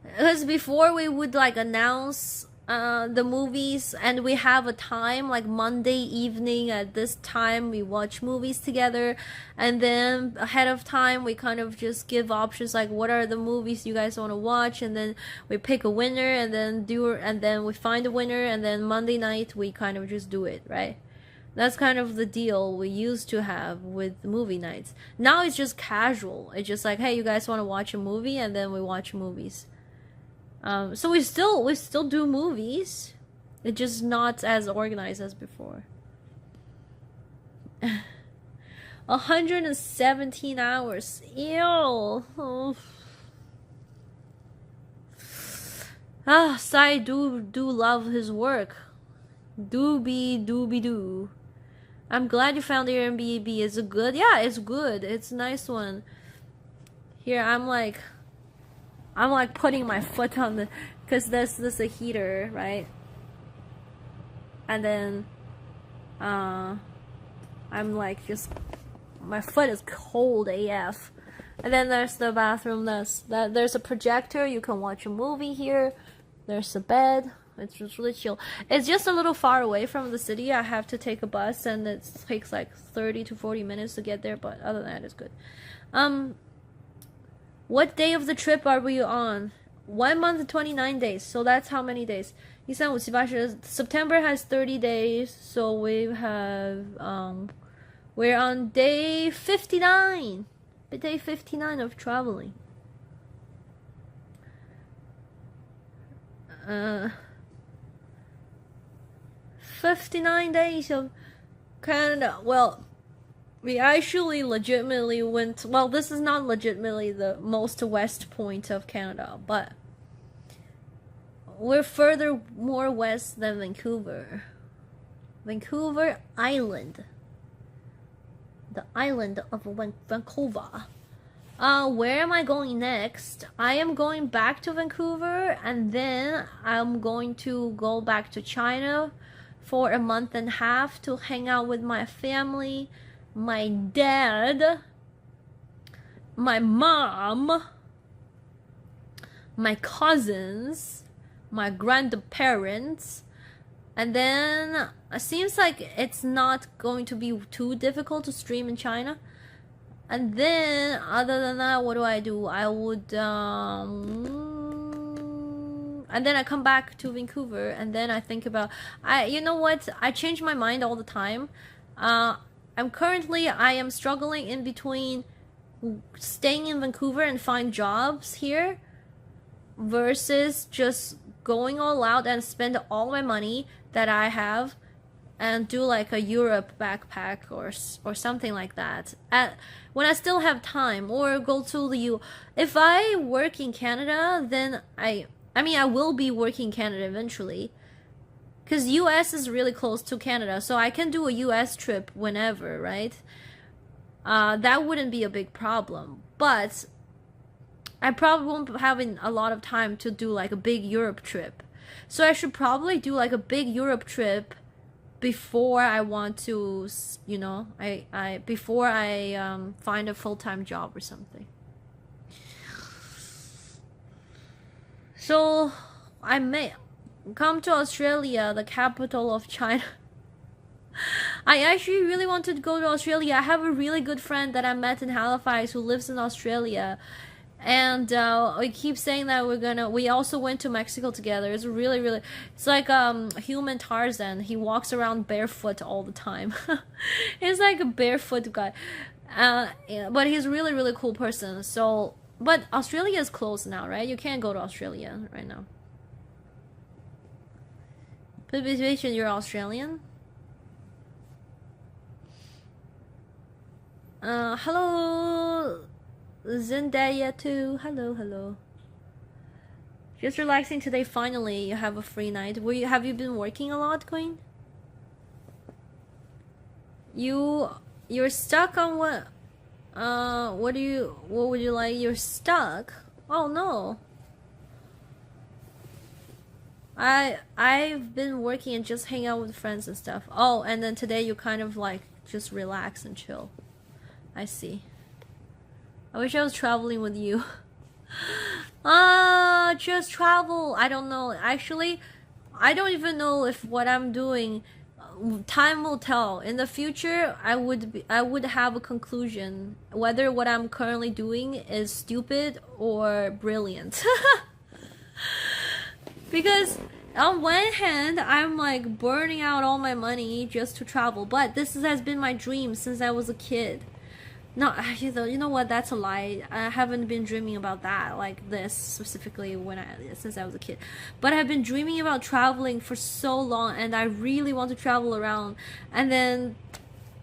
Because before we would announce the movies, and we have a time like Monday evening at this time we watch movies together, and then ahead of time we kind of just give options like what are the movies you guys want to watch, and then we pick a winner, and then we find a winner, and then Monday night we kind of just do it, right? That's kind of the deal we used to have with movie nights. Now it's just casual. It's just like, hey, you guys want to watch a movie, and then we watch movies. So we still do movies. It's just not as organized as before. 117 hours. Ew. Oh. Sai do love his work. Doobie. I'm glad you found Airbnb. Is it good? Yeah, it's good. It's a nice one. Here, I'm like putting my foot on the, because there's a heater, right? And then I'm like just, my foot is cold AF. And then there's the bathroom. There's a projector. You can watch a movie here. There's a bed. It's just really chill. It's just a little far away from the city. I have to take a bus, and it takes like 30 to 40 minutes to get there. But other than that, it's good. What day of the trip are we on? 1 month and 29 days. So that's how many days? September has 30 days. So we have we're on day 59. Day 59 of traveling. 59 days of Canada. Well, we actually legitimately went, well, this is not legitimately the most west point of Canada, but we're further more west than Vancouver. Vancouver Island. The island of Vancouver. Where am I going next? I am going back to Vancouver, and then I'm going to go back to China for a month and a half to hang out with my family, my dad, my mom, my cousins, my grandparents, and then it seems like it's not going to be too difficult to stream in China. And then other than that, what do? I would and then I come back to Vancouver, and then I think about, you know what, I change my mind all the time. I am struggling in between staying in Vancouver and find jobs here versus just going all out and spend all my money that I have and do like a Europe backpack or something like that when I still have time, or go to the U. If I work in Canada, then I will be working in Canada eventually, because US is really close to Canada, so I can do a US trip whenever, right? That wouldn't be a big problem. But I probably won't have a lot of time to do like a big Europe trip. So I should probably do like a big Europe trip before I want to, you know, before I find a full-time job or something. So I may come to Australia, the capital of China. I actually really wanted to go to Australia. I have a really good friend that I met in Halifax who lives in Australia. And we keep saying that we also went to Mexico together. It's really, really, it's like human Tarzan. He walks around barefoot all the time. He's like a barefoot guy. Yeah, but he's a really, really cool person. So, but Australia is closed now, right? You can't go to Australia right now. You're Australian? Hello, Zendaya too. Hello. Just relaxing today. Finally, you have a free night. Have you been working a lot, Queen? You're stuck on what? What would you like? You're stuck. Oh no. I've been working and just hang out with friends and stuff. Oh, and then today you kind of like just relax and chill. I see. I wish I was traveling with you. Just travel. I don't know. Actually, I don't even know if what I'm doing, time will tell. In the future, I would have a conclusion whether what I'm currently doing is stupid or brilliant. Because on one hand, I'm like burning out all my money just to travel, but this has been my dream since I was a kid. No, you know what? That's a lie. I haven't been dreaming about that like this specifically since I was a kid. But I've been dreaming about traveling for so long, and I really want to travel around. And then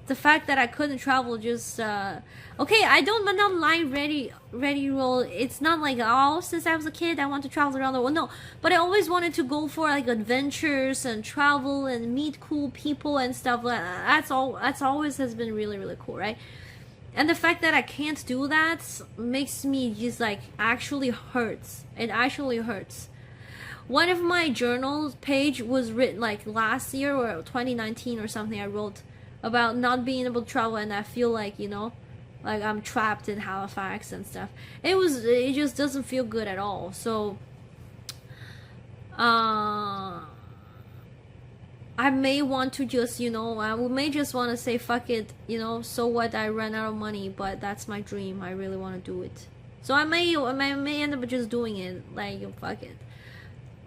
the fact that I couldn't travel just okay. I'm not lying. Ready roll. It's not like since I was a kid I want to travel around the world. No, but I always wanted to go for like adventures and travel and meet cool people and stuff. That's always has been really, really cool, right? And the fact that I can't do that makes me just like actually hurts. It actually hurts. One of my journal page was written like last year or 2019 or something. I wrote about not being able to travel, and I feel like, you know, like I'm trapped in Halifax and stuff. It just doesn't feel good at all. So I may want to just, you know, I may just want to say fuck it, you know, so what, I ran out of money, but that's my dream. I really want to do it. So I may end up just doing it, like, fuck it.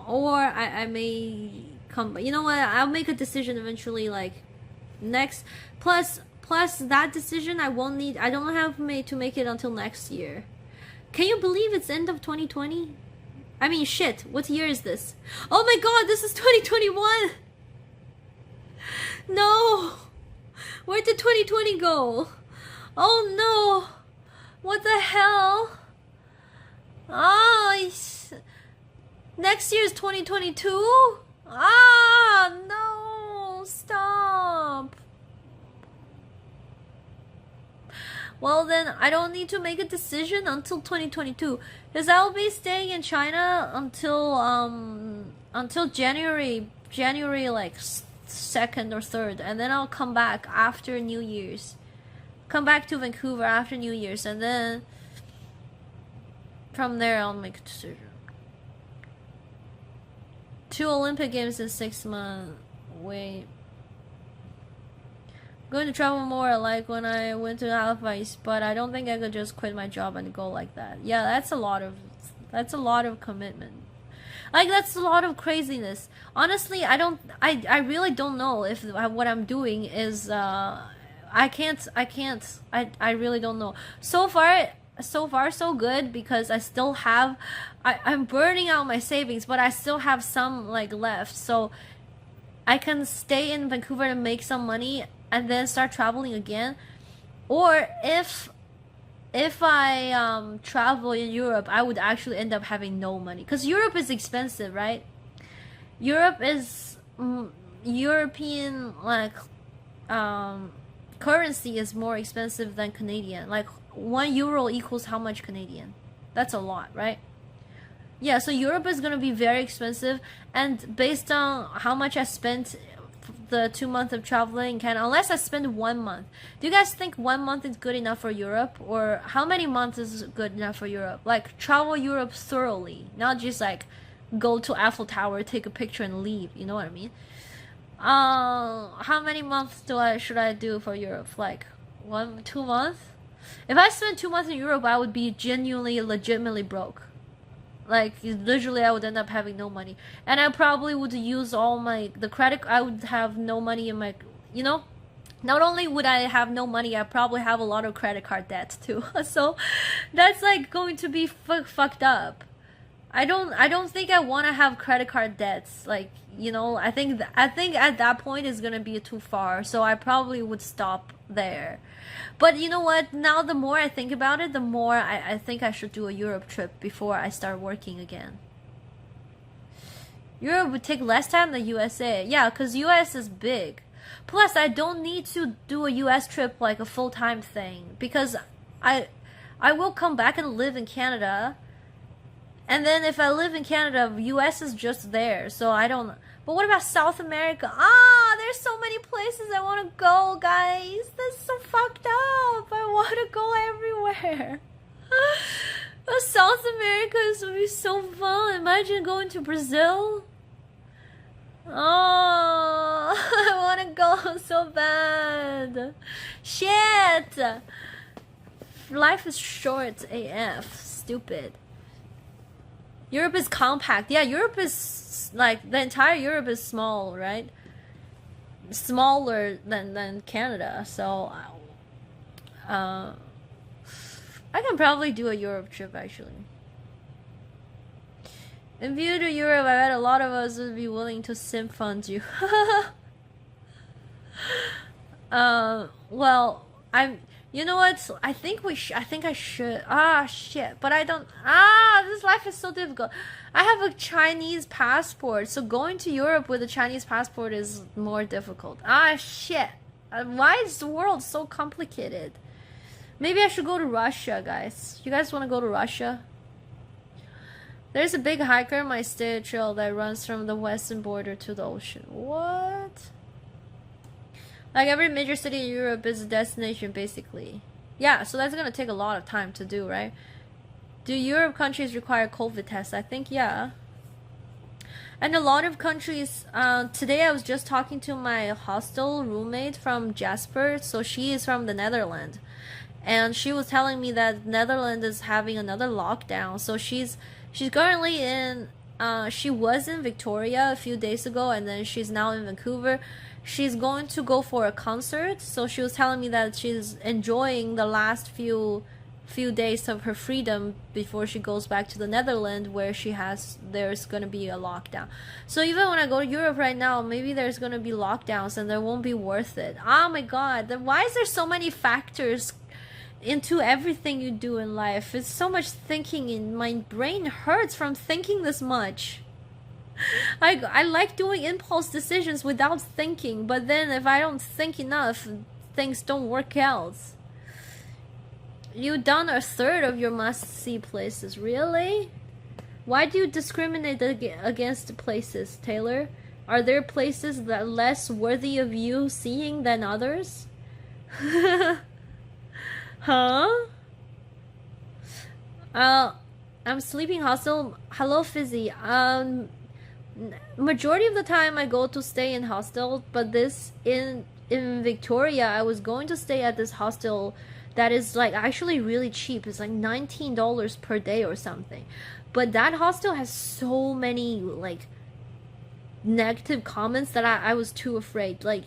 Or I may come, you know what, I'll make a decision eventually, like, next, plus that decision I don't have to make it until next year. Can you believe it's end of 2020? I mean, shit, what year is this? Oh my god, this is 2021! No! Where did 2020 go? Oh no! What the hell? Next year is 2022? No! Stop! Well then, I don't need to make a decision until 2022, because I'll be staying in China until January like 2nd or 3rd, and then I'll come back after New Year's. Come back to Vancouver after New Year's, and then from there I'll make a decision. 2 Olympic Games in 6 months. Wait. Going to travel more like when I went to Halifax, but I don't think I could just quit my job and go like that. Yeah, that's a lot of commitment. Like, that's a lot of craziness. Honestly, I really don't know if what I'm doing is I really don't know. So far so good, because I still have I'm burning out my savings, but I still have some like left, so I can stay in Vancouver and make some money and then start traveling again. Or if I travel in Europe, I would actually end up having no money, because Europe is expensive, right? Europe is European, like currency is more expensive than Canadian. Like €1 equals how much Canadian? That's a lot, right? Yeah, so Europe is gonna be very expensive, and based on how much I spent the 2 months of traveling in Canada, unless I spend 1 month. Do you guys think 1 month is good enough for Europe, or how many months is good enough for Europe? Like travel Europe thoroughly, not just like go to Eiffel Tower, take a picture, and leave. You know what I mean? How many months should I do for Europe? Like 2 months? If I spent 2 months in Europe, I would be genuinely, legitimately broke. Like literally, I would end up having no money, and I probably would use all the credit. I would have no money in my, you know. Not only would I have no money, I probably have a lot of credit card debt too. So that's like going to be fucked up. I don't think I want to have credit card debts. Like, you know, I think at that point it's gonna be too far. So I probably would stop there. But you know what? Now the more I think about it, the more I think I should do a Europe trip before I start working again. Europe would take less time than USA. Yeah, because US is big. Plus, I don't need to do a US trip like a full-time thing. Because I will come back and live in Canada. And then if I live in Canada, US is just there. So I don't... But what about South America? There's so many places I want to go, guys. That's so fucked up. I want to go everywhere. But South America is going to be so fun. Imagine going to Brazil. I want to go so bad. Shit. Life is short AF. Stupid. Europe is compact. Yeah, Europe is like the entire Europe is small, right? Smaller than Canada. So I can probably do a Europe trip actually. In view to Europe, I bet a lot of us would be willing to sim fund you. Well, you know what? I think I should. Shit. But I don't. This life is so difficult. I have a Chinese passport, so going to Europe with a Chinese passport is more difficult. Shit. Why is the world so complicated? Maybe I should go to Russia, guys. You guys want to go to Russia? There's a big hiker in my state trail that runs from the western border to the ocean. What? Like every major city in Europe is a destination, basically. Yeah, so that's gonna take a lot of time to do, right? Do Europe countries require COVID tests? I think, yeah. And a lot of countries, today I was just talking to my hostel roommate from Jasper, so she is from the Netherlands. And she was telling me that Netherlands is having another lockdown, so she's currently in, she was in Victoria a few days ago, and then she's now in Vancouver. She's going to go for a concert, so she was telling me that she's enjoying the last few days of her freedom before she goes back to the Netherlands, where there's going to be a lockdown. So even when I go to Europe right now, maybe there's going to be lockdowns and they won't be worth it. Oh my god, then why is there so many factors into everything you do in life? It's so much thinking, and my brain hurts from thinking this much. I like doing impulse decisions without thinking, but then if I don't think enough, things don't work out. You've done a third of your must-see places. Really? Why do you discriminate against places, Taylor? Are there places that are less worthy of you seeing than others? Huh? I'm sleeping hostel. Hello, Fizzy. Majority of the time I go to stay in hostel, but this in Victoria, I was going to stay at this hostel that is like actually really cheap. It's like $19 per day or something. But that hostel has so many like negative comments that I was too afraid. Like,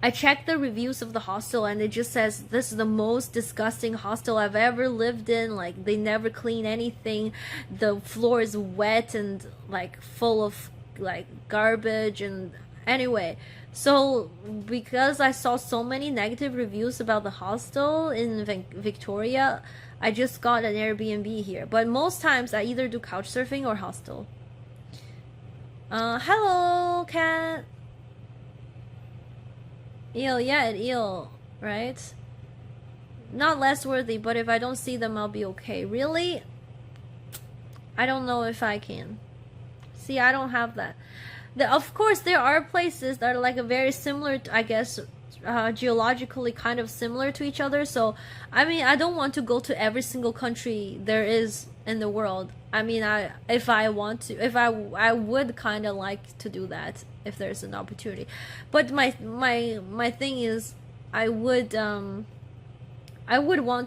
I checked the reviews of the hostel and it just says this is the most disgusting hostel I've ever lived in. Like, they never clean anything. The floor is wet and like full of like garbage. And anyway, so because I saw so many negative reviews about the hostel in Victoria, I just got an Airbnb here. But most times I either do couch surfing or hostel. Hello, cat. Eel, yeah, eel, right? Not less worthy, but if I don't see them, I'll be okay. Really? I don't know if I can. See, I don't have that. Of course, there are places that are like a very similar, I guess, geologically kind of similar to each other. So, I mean, I don't want to go to every single country there is in the world. I mean, if I want to, if I would kind of like to do that if there's an opportunity. But my thing is, I would want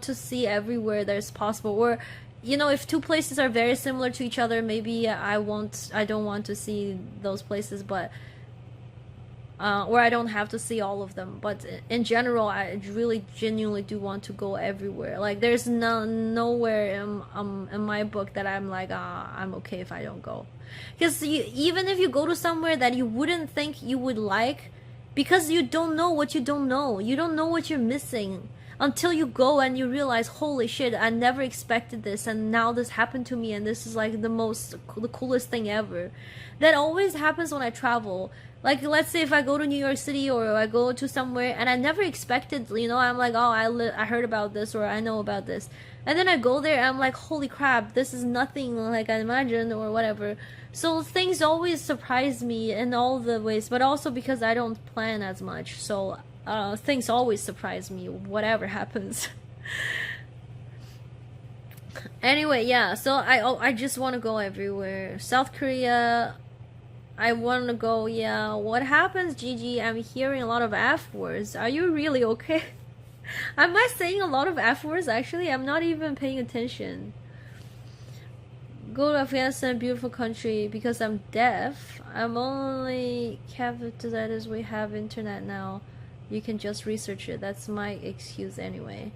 to see everywhere there's possible. Or, you know, if two places are very similar to each other, maybe I don't want to see those places, but or I don't have to see all of them. But in general, I really genuinely do want to go everywhere. Like, there's nowhere in my book that I'm like, I'm okay if I don't go. Because even if you go to somewhere that you wouldn't think you would like, because you don't know what you don't know. You don't know what you're missing until you go and you realize, holy shit, I never expected this, and now this happened to me, and this is like the coolest thing ever. That always happens when I travel. Like, let's say if I go to New York City or I go to somewhere and I never expected, you know, I'm like, oh, I heard about this or I know about this. And then I go there and I'm like, holy crap, this is nothing like I imagined or whatever. So things always surprise me in all the ways, but also because I don't plan as much. So things always surprise me, whatever happens. Anyway, yeah, so I just want to go everywhere. South Korea, I want to go, yeah. What happens, Gigi? I'm hearing a lot of F words. Are you really okay? Am I saying a lot of F words? Actually, I'm not even paying attention. Go to Afghanistan, beautiful country, because I'm deaf. I'm only caveat to that is we have internet now. You can just research it. That's my excuse anyway.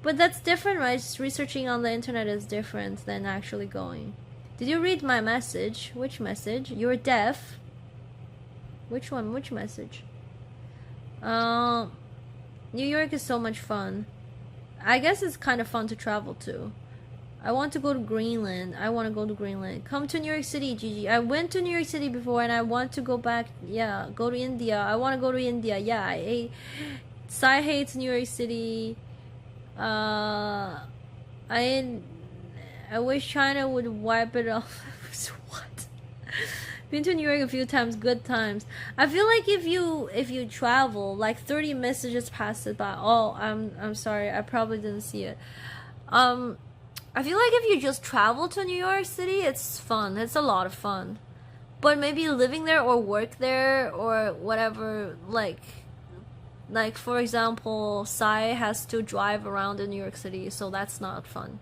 But that's different, right? Just researching on the internet is different than actually going. Did you read my message? Which message? You're deaf. Which one? Which message? New York is so much fun. I guess it's kind of fun to travel to. I want to go to Greenland. I want to go to Greenland. Come to New York City, Gigi. I went to New York City before and I want to go back. Yeah, go to India. I want to go to India. Yeah, Sai hates New York City. I wish China would wipe it off. What? Been to New York a few times, good times. I feel like if you travel, like 30 messages passed it by. Oh, I'm sorry, I probably didn't see it. I feel like if you just travel to New York City, it's fun. It's a lot of fun. But maybe living there or work there or whatever, like for example, Sai has to drive around in New York City, so that's not fun.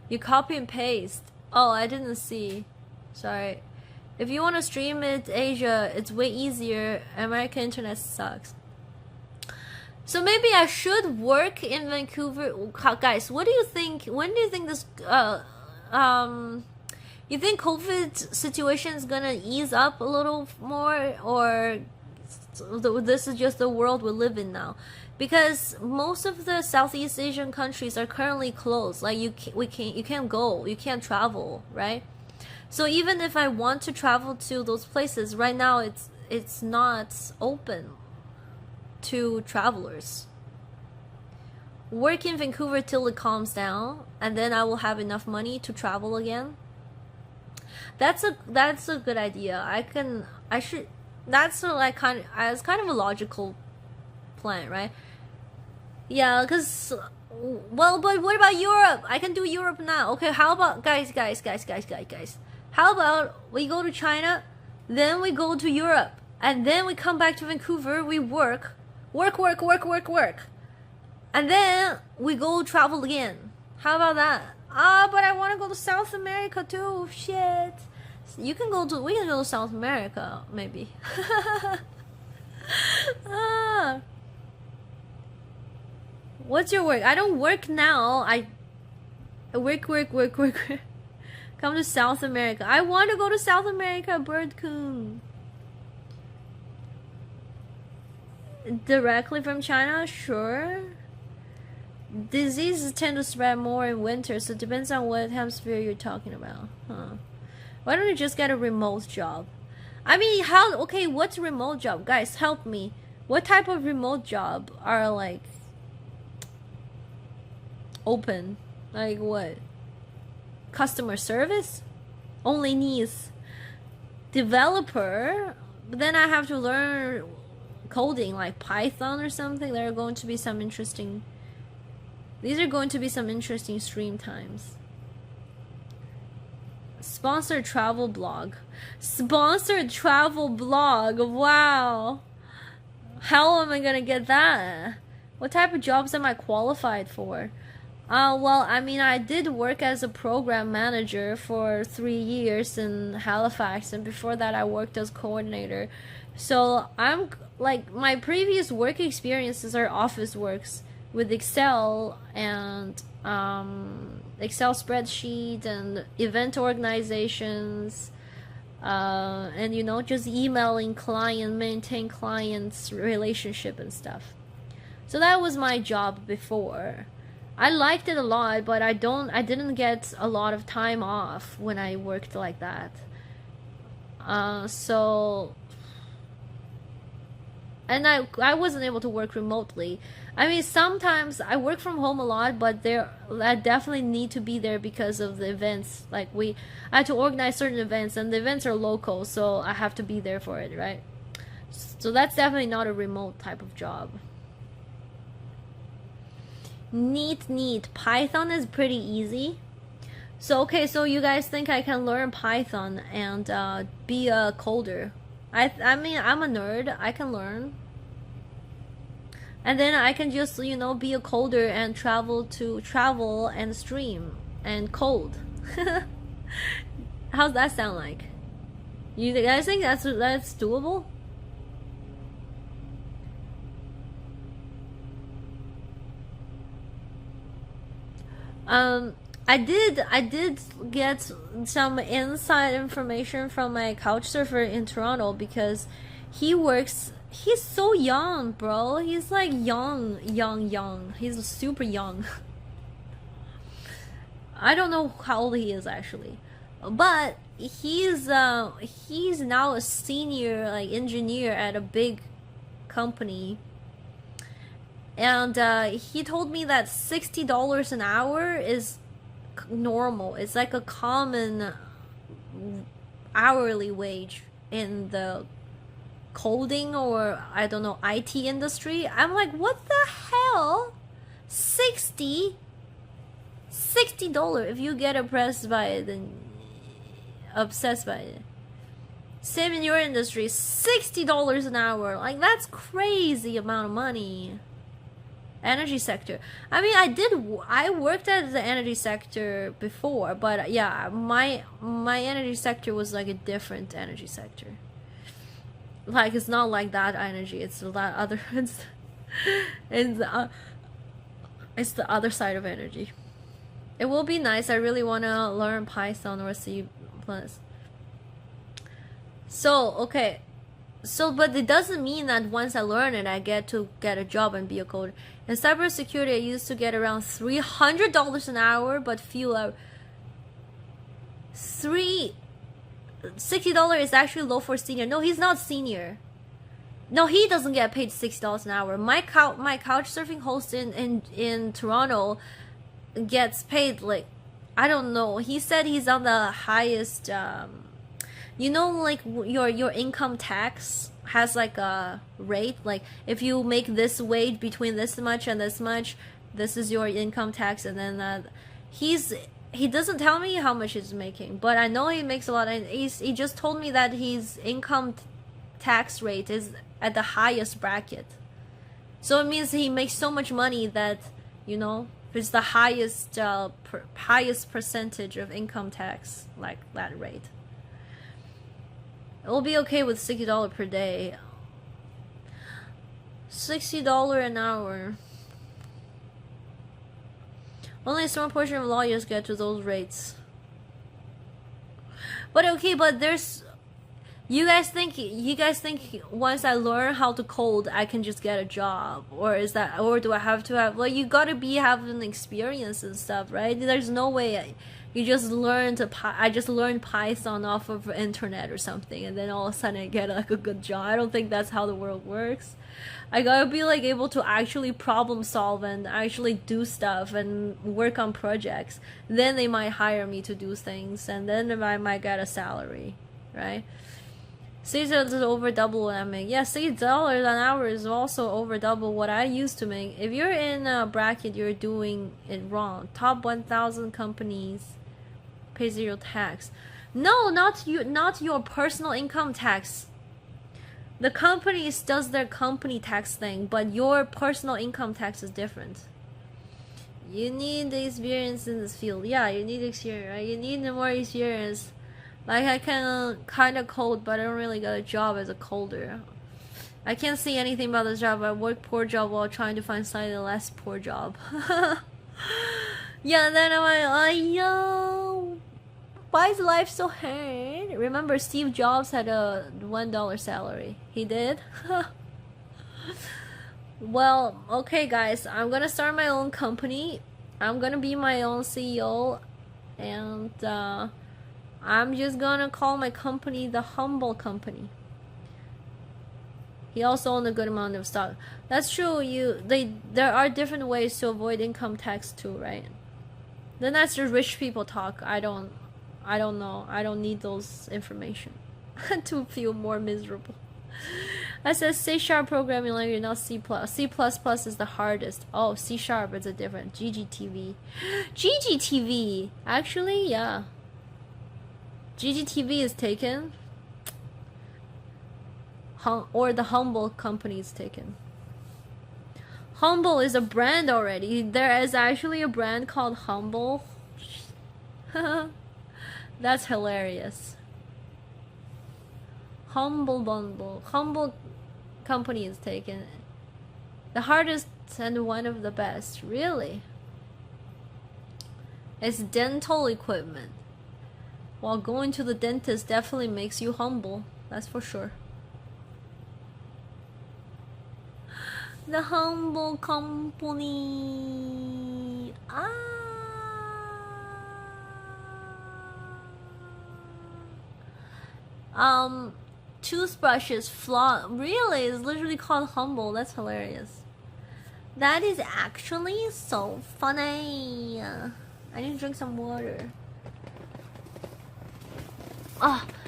You copy and paste. Oh, I didn't see. Sorry. If you want to stream it, Asia, it's way easier. American internet sucks. So maybe I should work in Vancouver. Guys, what do you think? When do you think this you think COVID situation is gonna ease up a little more, or this is just the world we live in now? Because most of the Southeast Asian countries are currently closed. Like you can't go, you can't travel, right? So even if I want to travel to those places, right now it's not open to travelers. Work in Vancouver till it calms down, and then I will have enough money to travel again. That's a good idea. That's kind of a logical plan, right? Yeah, because, well, but what about Europe? I can do Europe now. Okay, how about, guys. How about we go to China, then we go to Europe, and then we come back to Vancouver, we work. And then we go travel again. How about that? But I want to go to South America too. Shit. We can go to South America, maybe. What's your work? I don't work now. I work. Come to South America. I want to go to South America, Bird Coon. Directly from China? Sure. Diseases tend to spread more in winter, so it depends on what hemisphere you're talking about. Why don't you just get a remote job? I mean, okay, what's a remote job? Guys, help me. What type of remote job are, like, open? Like, what? customer service only needs developer, but then I have to learn coding like Python or something. These are going to be some interesting stream times. Sponsored travel blog. Wow. How am I gonna get that? What type of jobs am I qualified for? Well, I mean, I did work as a program manager for 3 years in Halifax, and before that I worked as coordinator. So I'm like, my previous work experiences are office works with Excel and Excel spreadsheet and event organizations, and you know, just emailing maintain clients relationship and stuff. So that was my job before. I liked it a lot, but I didn't get a lot of time off when I worked like that. So, and I wasn't able to work remotely. I mean, sometimes I work from home a lot, but I definitely need to be there because of the events. Like I had to organize certain events, and the events are local, so I have to be there for it, right? So that's definitely not a remote type of job. Neat. Python is pretty easy. So okay, so you guys think I can learn Python and be a coder? I mean, I'm a nerd. I can learn, and then I can just, you know, be a coder and travel and stream and code. How's that sound like? You guys think that's doable? I did get some inside information from my couchsurfer in Toronto, because he's so young, bro. He's like young. He's super young. I don't know how old he is actually, but he's now a senior like engineer at a big company. And he told me that $60 an hour is normal. It's like a common hourly wage in the coding or, I don't know, IT industry. I'm like, what the hell? $60 if you get obsessed by it, then obsessed by it. Same in your industry, $60 an hour. Like, that's crazy amount of money. Energy sector. I mean, I worked at the energy sector before, but yeah, my energy sector was like a different energy sector. Like, it's not like that energy. It's a lot other. It's the other side of energy. It will be nice. I really want to learn Python or C++. So okay. So, but it doesn't mean that once I learn it, I get to get a job and be a coder. In cybersecurity, I used to get around $300 an hour, but few hours. $60 is actually low for senior. No, he's not senior. No, he doesn't get paid $60 an hour. My couch surfing host in Toronto gets paid like, I don't know. He said he's on the highest. You know, like your income tax has like a rate. Like, if you make this wage between this much and this much, this is your income tax. And then he doesn't tell me how much he's making, but I know he makes a lot. And he just told me that his income tax rate is at the highest bracket. So it means he makes so much money that, you know, it's the highest highest percentage of income tax, like that rate. It will be okay with $60 per day. $60 an hour. Only a small portion of lawyers get to those rates. But okay, but there's. You guys think once I learn how to code, I can just get a job, or do I have to have? Well, you gotta having experience and stuff, right? There's no way you just learned I just learned Python off of the internet or something, and then all of a sudden I get like a good job. I don't think that's how the world works. I gotta be like able to actually problem solve and actually do stuff and work on projects. Then they might hire me to do things, and then I might get a salary, right? $6 is over double what I make. Yeah, $6 an hour is also over double what I used to make. If you're in a bracket, you're doing it wrong. Top 1,000 companies pay zero tax. No, not you, not your personal income tax. The companies does their company tax thing, but your personal income tax is different. You need the experience in this field. Yeah, you need experience, right? You need more experience. Like, I can kind of code, but I don't really get a job as a coder. I can't say anything about this job. I work poor job while trying to find slightly less poor job. Yeah, then I'm like, yo, why is life so hard? Remember, Steve Jobs had a $1 salary. He did? Well, okay, guys. I'm gonna start my own company. I'm gonna be my own CEO. And, I'm just gonna call my company the Humble Company. He also owned a good amount of stock. That's true. There are different ways to avoid income tax too, right? Then that's just rich people talk. I don't know. I don't need those information to feel more miserable. I said C# programming language, not C++. C++ is the hardest. Oh, C# is a different. GGTV. GGTV. Actually, yeah. GGTV is taken, or the Humble Company is taken. Humble is a brand already. There is actually a brand called Humble. That's hilarious. Humble Bundle. Humble Company is taken. The hardest and one of the best. Really? It's dental equipment. While going to the dentist definitely makes you humble. That's for sure. The Humble Company. Toothbrushes, really, it's literally called Humble. That's hilarious. That is actually so funny. I need to drink some water.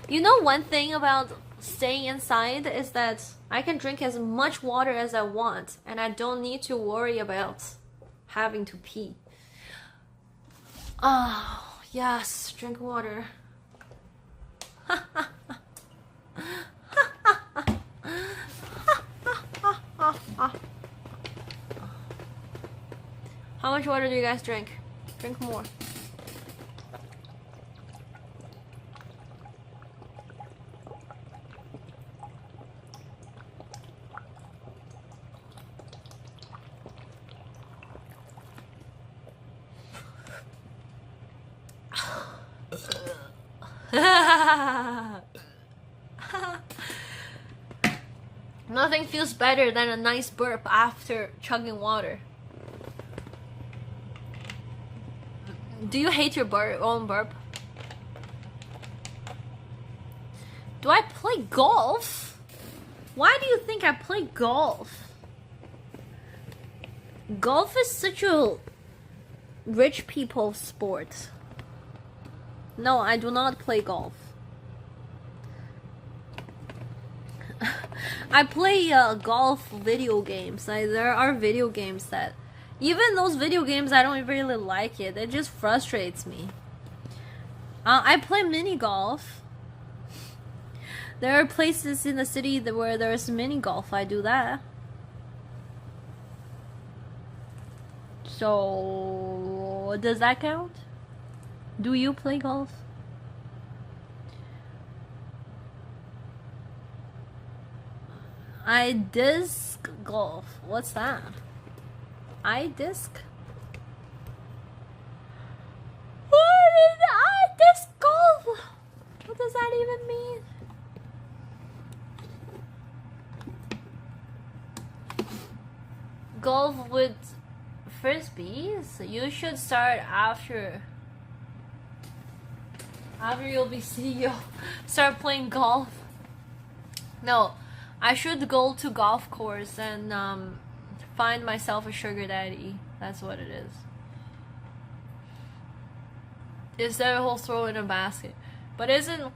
You know, one thing about staying inside is that I can drink as much water as I want, and I don't need to worry about having to pee. Oh, yes, drink water. How much water do you guys drink? Drink more. Nothing feels better than a nice burp after chugging water. Do you hate your own burp? Do I play golf? Why do you think I play golf? Golf is such a rich people sport. No, I do not play golf. I play golf video games. There are video games that, even those video games, I don't really like it. It just frustrates me. I play mini golf. There are places in the city where there's mini golf. I do that. So, does that count? Do you play golf? I disc golf. What's that? I disc? What is I disc golf? What does that even mean? Golf with frisbees? You should start after After you'll be CEO, start playing golf. No, I should go to golf course and find myself a sugar daddy. That's what it is. Instead of whole throw in a basket. But isn't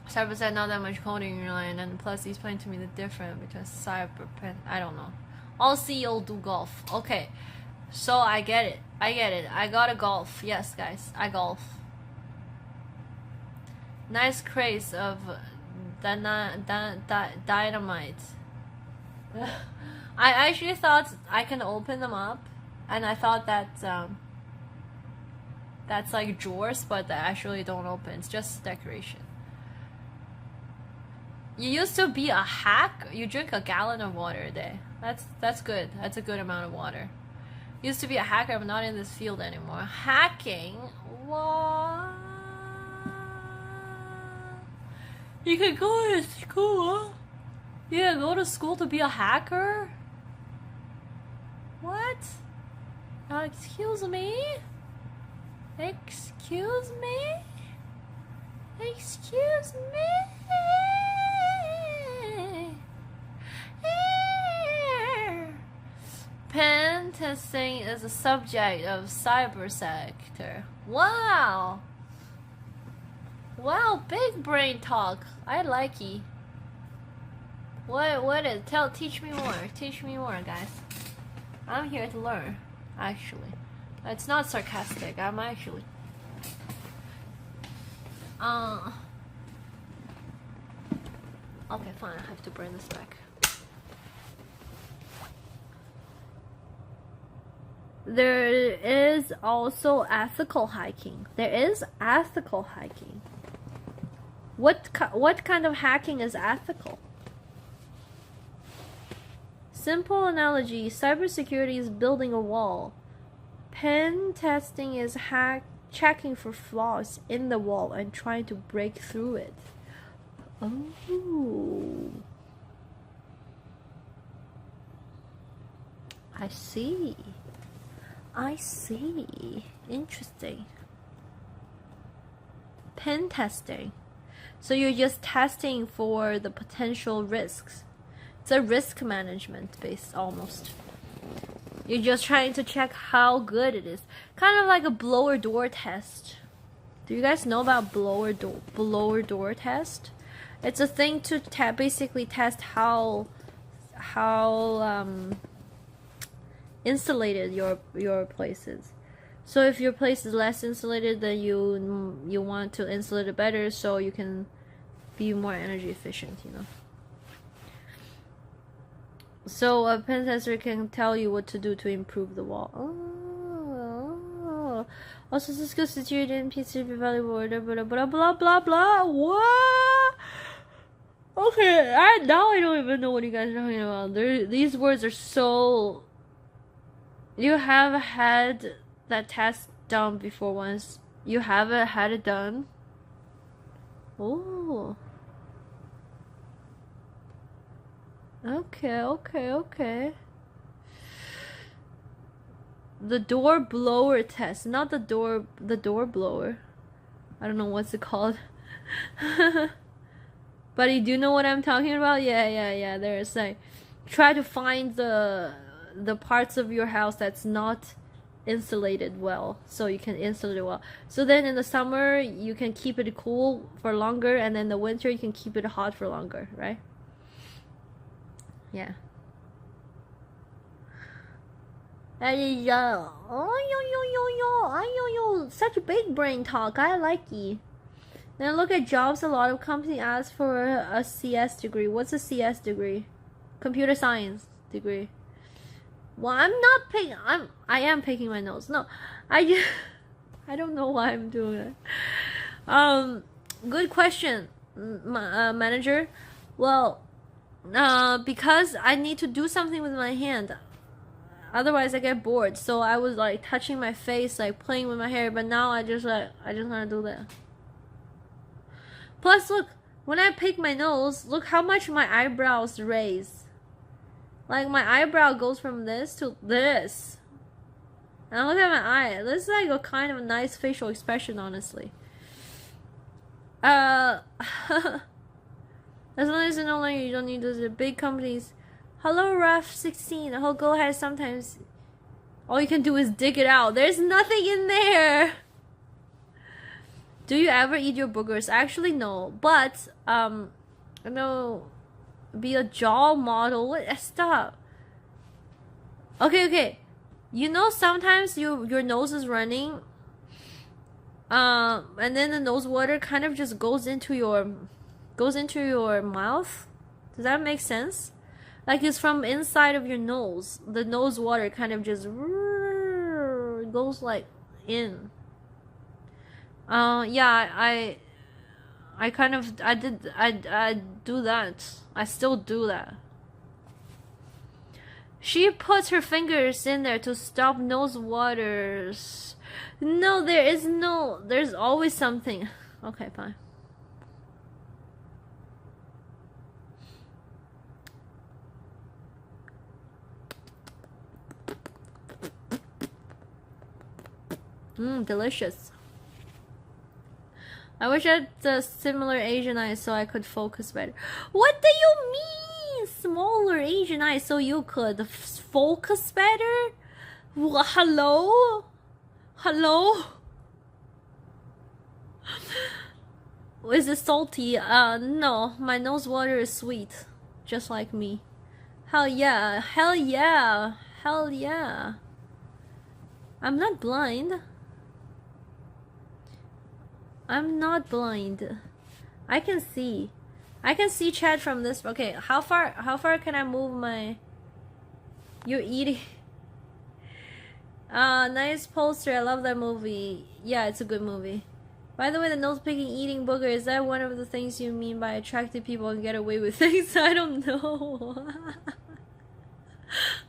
7% not that much coding in your line? And plus, explain to me the difference between cyberpunk. I don't know. All CEO do golf. Okay, so I get it. I got a golf. Yes, guys, I golf. Nice craze of dynamite. I actually thought I can open them up, and I thought that that's like drawers, but they actually don't open. It's just decoration. You used to be a hack. You drink a gallon of water a day. That's good. That's a good amount of water. Used to be a hacker. I'm not in this field anymore. Hacking? What? You could go to school. Yeah, go to school to be a hacker? What? Excuse me? Excuse me? Excuse me? Pen testing is a subject of cyber sector. Wow! Wow, big brain talk. I like it. What is teach me more. Teach me more, guys. I'm here to learn, actually. It's not sarcastic. I'm actually okay, fine. I have to bring this back. There is also ethical hiking. There is ethical hiking. What kind of hacking is ethical? Simple analogy: cybersecurity is building a wall. Pen testing is checking for flaws in the wall and trying to break through it. Oh, I see. I see. Interesting. Pen testing. So you're just testing for the potential risks. It's a risk management based almost. You're just trying to check how good it is. Kind of like a blower door test. Do you guys know about blower door test? It's a thing to basically test how insulated your place is. So if your place is less insulated, then you want to insulate it better so you can be more energy efficient, you know. So a pen tester can tell you what to do to improve the wall. Oh. Also, Cisco security and PC valuable order, blah blah blah blah blah. What? Okay, now I don't even know what you guys are talking about. These words are so. You have had that test done before once. You haven't had it done. Oh. Okay. The door blower test, not the door blower. I don't know what's it called. But you do know what I'm talking about? Yeah. There's like, try to find the parts of your house that's not insulated well, so you can insulate it well. So then in the summer you can keep it cool for longer, and then the winter you can keep it hot for longer, right? Yeah. Such a big brain talk. I like it. Then look at jobs. A lot of companies ask for a CS degree. What's a CS degree? Computer science degree. Well, I am picking my nose. No, I don't know why I'm doing it. Good question, manager. Well, because I need to do something with my hand. Otherwise I get bored. So I was like touching my face, like playing with my hair, but now I just want to do that. Plus, look, when I pick my nose, look how much my eyebrows raise. Like my eyebrow goes from this to this. And look at my eye. This is like a kind of a nice facial expression, honestly. As long as you no longer you don't need those big companies. Hello, Ref16. Oh, go ahead. Sometimes all you can do is dig it out. There's nothing in there. Do you ever eat your boogers? Actually, no. But no, be a jaw model. What? Stop. Okay. You know, sometimes your nose is running. And then the nose water kind of just goes into your mouth. Does that make sense? Like it's from inside of your nose. The nose water kind of just goes like in. Yeah, I do that. I still do that. She puts her fingers in there to stop nose waters. No, there's always something. Okay, fine. Delicious. I wish I had a similar Asian eyes so I could focus better. What do you mean? Smaller Asian eyes so you could focus better? Hello? Is it salty? No. My nose water is sweet. Just like me. Hell yeah. I'm not blind. I can see chat from this. Okay, how far can I move my... You're eating... nice poster. I love that movie. Yeah, it's a good movie. By the way, the nose picking eating booger, is that one of the things you mean by attractive people and get away with things? I don't know.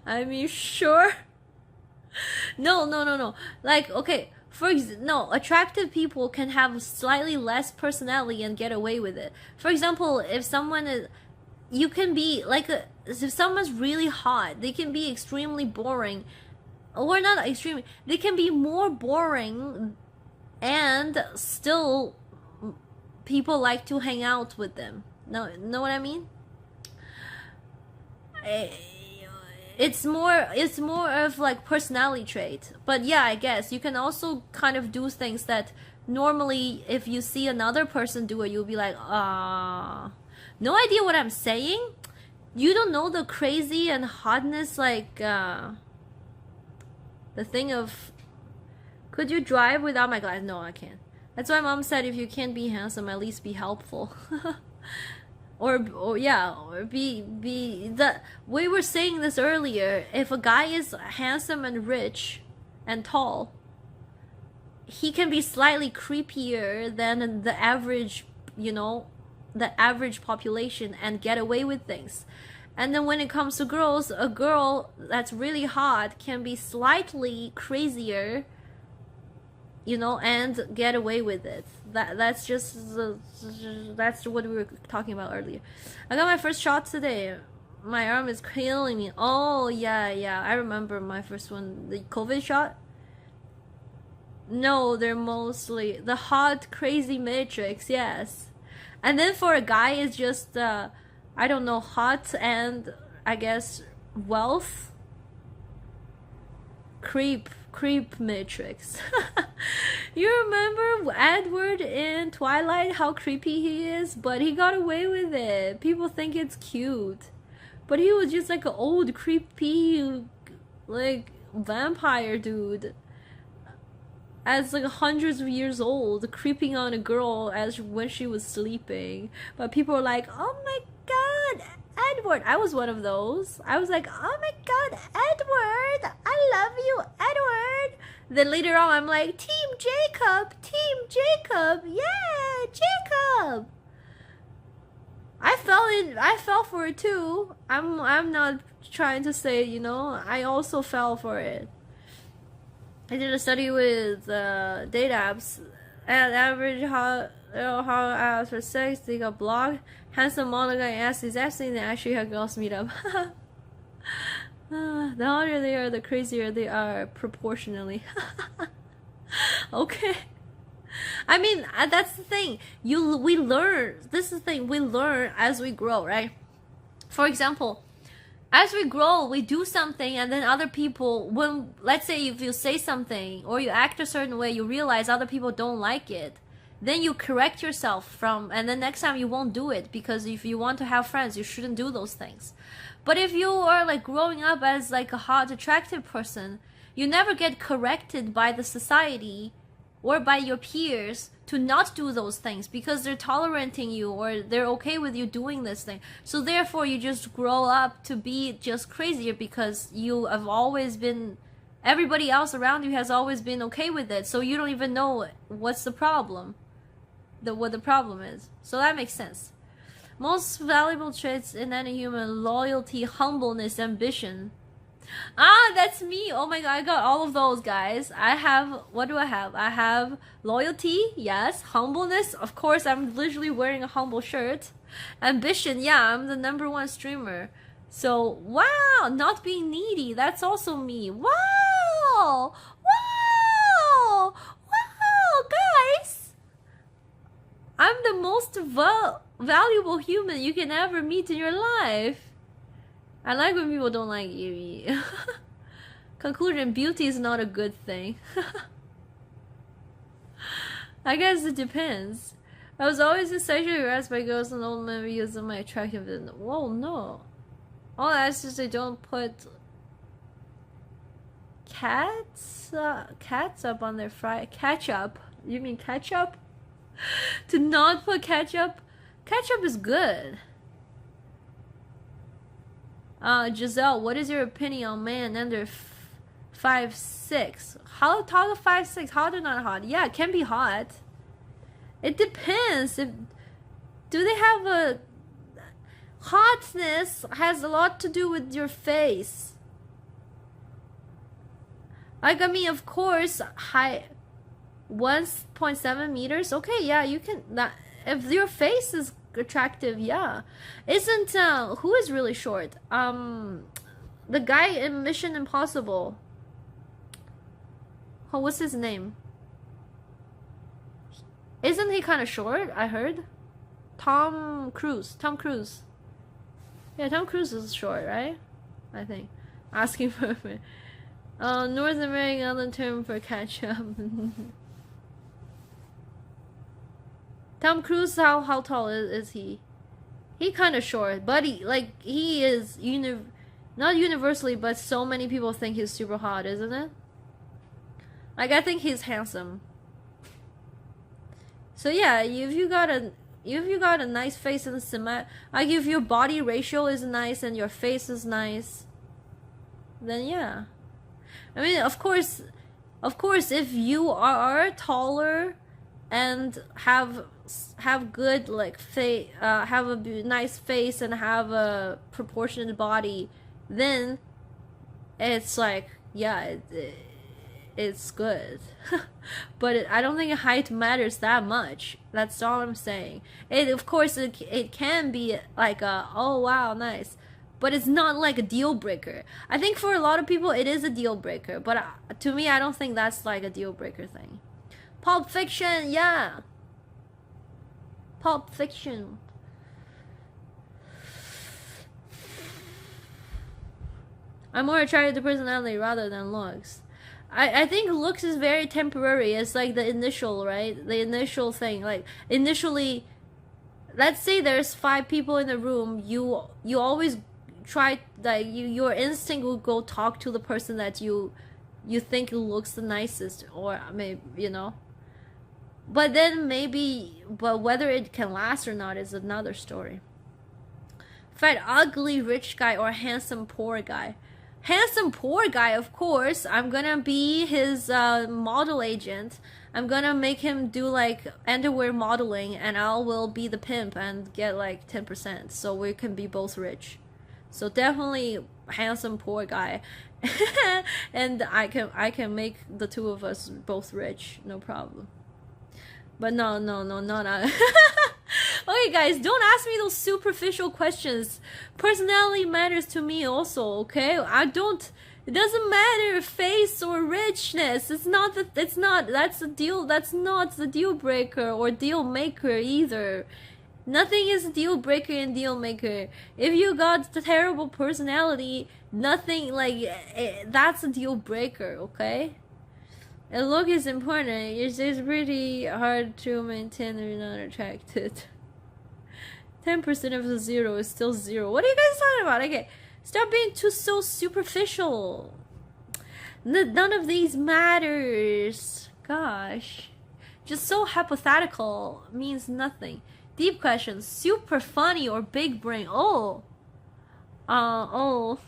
I mean, sure. No. Like, okay, attractive people can have slightly less personality and get away with it. For example, if someone is... You can be, like, if someone's really hot, they can be extremely boring. Or not extremely, they can be more boring and still people like to hang out with them. Know what I mean? It's more of like personality trait. But yeah, I guess you can also kind of do things that normally if you see another person do it, you'll be like, no idea what I'm saying? You don't know the crazy and hotness, like the thing of, could you drive without my glass? No, I can't. That's why mom said if you can't be handsome, at least be helpful. or be the... We were saying this earlier. If a guy is handsome and rich and tall, he can be slightly creepier than the average, the average population and get away with things. And then when it comes to girls, a girl that's really hot can be slightly crazier, and get away with it. That's what we were talking about earlier. I got my first shot today. My arm is killing me. Oh, yeah. I remember my first one. The COVID shot? No, they're mostly the hot, crazy matrix, yes. And then for a guy, it's just... I don't know, hot and I guess wealth, creep matrix. You remember Edward in Twilight, how creepy he is, but he got away with it. People think it's cute, but he was just like an old creepy like vampire dude, as like hundreds of years old, creeping on a girl as when she was sleeping. But people were like, oh my god, Edward. I was one of those. I was like, oh my god, Edward, I love you, Edward. Then later on I'm like, Team Jacob, yeah, Jacob. I fell for it too. I'm not trying to say, I also fell for it. I did a study with date apps. At average how hours for sex, they got blocked. Handsome model guy asked his ex and actually had girls meet up. The hotter they are, the crazier they are proportionally. Okay. I mean, that's the thing. We learn. This is the thing. We learn as we grow, right? For example, as we grow, we do something, and then other people, when, let's say if you say something or you act a certain way, you realize other people don't like it. Then you correct yourself from, and then next time you won't do it, because if you want to have friends, you shouldn't do those things. But if you are like growing up as like a hot, attractive person, you never get corrected by the society or by your peers to not do those things, because they're tolerating you or they're okay with you doing this thing. So therefore you just grow up to be just crazier, because you have always been, everybody else around you has always been okay with it, so you don't even know what's the problem, what the problem is. So that makes sense. Most valuable traits in any human: loyalty, humbleness, ambition. Ah, that's me. Oh my god, I got all of those, guys. I have, what do I have? I have loyalty, yes. Humbleness, of course, I'm literally wearing a humble shirt. Ambition, yeah, I'm the #1 streamer. So, wow, not being needy, that's also me. Wow! Wow! Wow, guys! I'm the most valuable human you can ever meet in your life. I like when people don't like you. Conclusion: beauty is not a good thing. I guess it depends. I was always sexually harassed by girls and old men because of my attractiveness. Whoa, no. All I ask is they don't put cats up on their fried ketchup. You mean ketchup? To not put ketchup? Ketchup is good. Giselle, what is your opinion on men under 5'6"? How tall are 5'6"? Hot or not hot? Yeah, it can be hot. It depends. Do they have a... Hotness has a lot to do with your face. Like, I mean, of course, height 1.7 meters. Okay, yeah, you can... if your face is attractive, yeah. Isn't who is really short? The guy in Mission Impossible. Oh, what's his name? Isn't he kind of short? I heard. Tom Cruise. Yeah, Tom Cruise is short, right? I think. Asking for North American other term for ketchup. Tom Cruise, how tall is he? He kind of short, but he is not universally, but so many people think he's super hot, isn't it? Like, I think he's handsome. So yeah, if you got a nice face and like if your body ratio is nice and your face is nice, then yeah. I mean, of course, if you are taller and have good like have a nice face and have a proportionate body, then it's like, yeah, it's good. But I don't think height matters that much. That's all I'm saying. Of course it can be like a, oh wow, nice, but it's not like a deal breaker. I think for a lot of people it is a deal breaker, but to me, I don't think that's like a deal breaker thing. Pulp Fiction, yeah. Pulp Fiction. I'm more attracted to personality rather than looks. I think looks is very temporary. It's like the initial, right? The initial thing. Like, initially, let's say there's 5 people in the room. You always try, like, your instinct will go talk to the person that you think looks the nicest, or maybe, you know. But then but whether it can last or not is another story. Fat, ugly, rich guy, or handsome, poor guy. Handsome, poor guy, of course. I'm gonna be his model agent. I'm gonna make him do like underwear modeling, and I will be the pimp and get like 10%. So we can be both rich. So definitely handsome, poor guy. And I can make the two of us both rich, no problem. But no, not okay, guys, don't ask me those superficial questions. Personality matters to me also, okay? I don't It doesn't matter face or richness. It's not that. It's not. That's the deal. That's not the deal breaker or deal maker either. Nothing is a deal breaker and deal maker. If you got the terrible personality, nothing like that's a deal breaker. Okay. And look is important. It's pretty hard to maintain if you're not attracted. 10% of the 0 is still 0. What are you guys talking about? Okay, stop being so superficial. None of these matters. Gosh. Just so hypothetical means nothing. Deep questions. Super funny or big brain? Oh. Oh.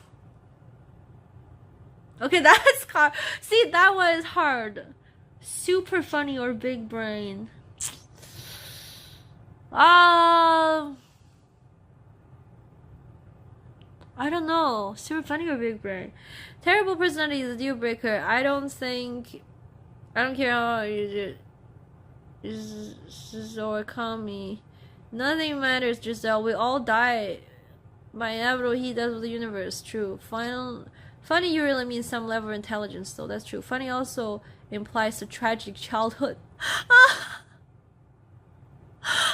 Okay, that's hard. See, that one is hard. Super funny or big brain? I don't know. Super funny or big brain? Terrible personality is a deal breaker. I don't care how you do or call me. Nothing matters, Giselle. We all die by inevitable he does with the universe. True. Funny usually means some level of intelligence, though. That's true. Funny also implies a tragic childhood.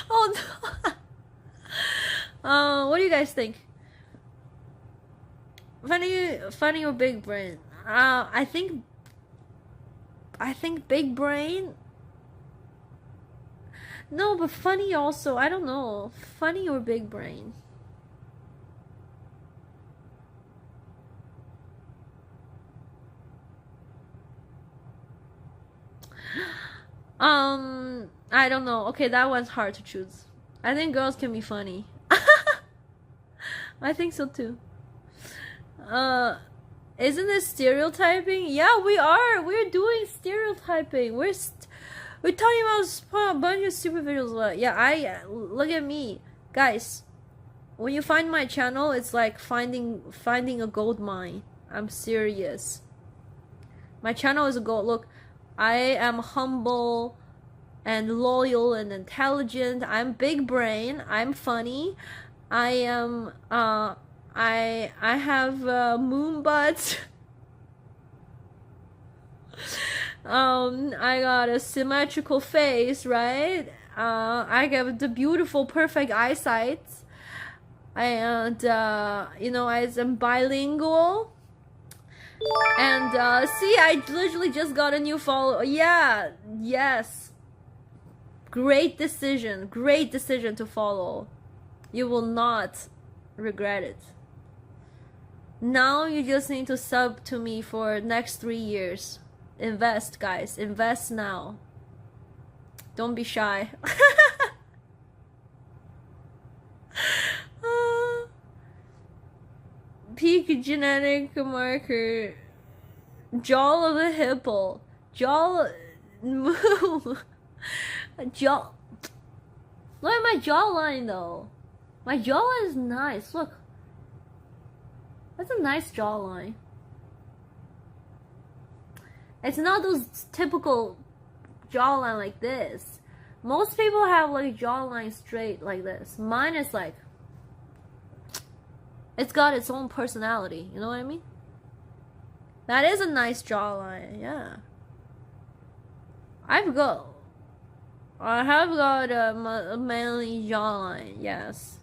Oh no. What do you guys think? Funny or big brain? I think big brain. No, but funny also. I don't know. Funny or big brain? I don't know. Okay, that one's hard to choose. I think girls can be funny. I think so too. Isn't this stereotyping? Yeah, we are. We're doing stereotyping. We're talking about a bunch of superficials. Yeah, look at me, guys. When you find my channel, it's like finding a gold mine. I'm serious. My channel is a gold. Look, I am humble and loyal and intelligent. I'm big brain. I'm funny. I am I have moon butts. I got a symmetrical face, right? I got the beautiful, perfect eyesight, and I'm bilingual. And see, I literally just got a new follower. Yeah, yes. Great decision to follow. You will not regret it. Now you just need to sub to me for next 3 years. Invest, guys. Invest now. Don't be shy. Peak genetic marker. Jaw of a hippo. Jaw. Jaw. Look at my jawline though. My jawline is nice. Look. That's a nice jawline. It's not those typical jawline like this. Most people have like jawline straight like this. Mine is like, it's got its own personality. You know what I mean? That is a nice jawline. Yeah. I have got a manly jawline. Yes.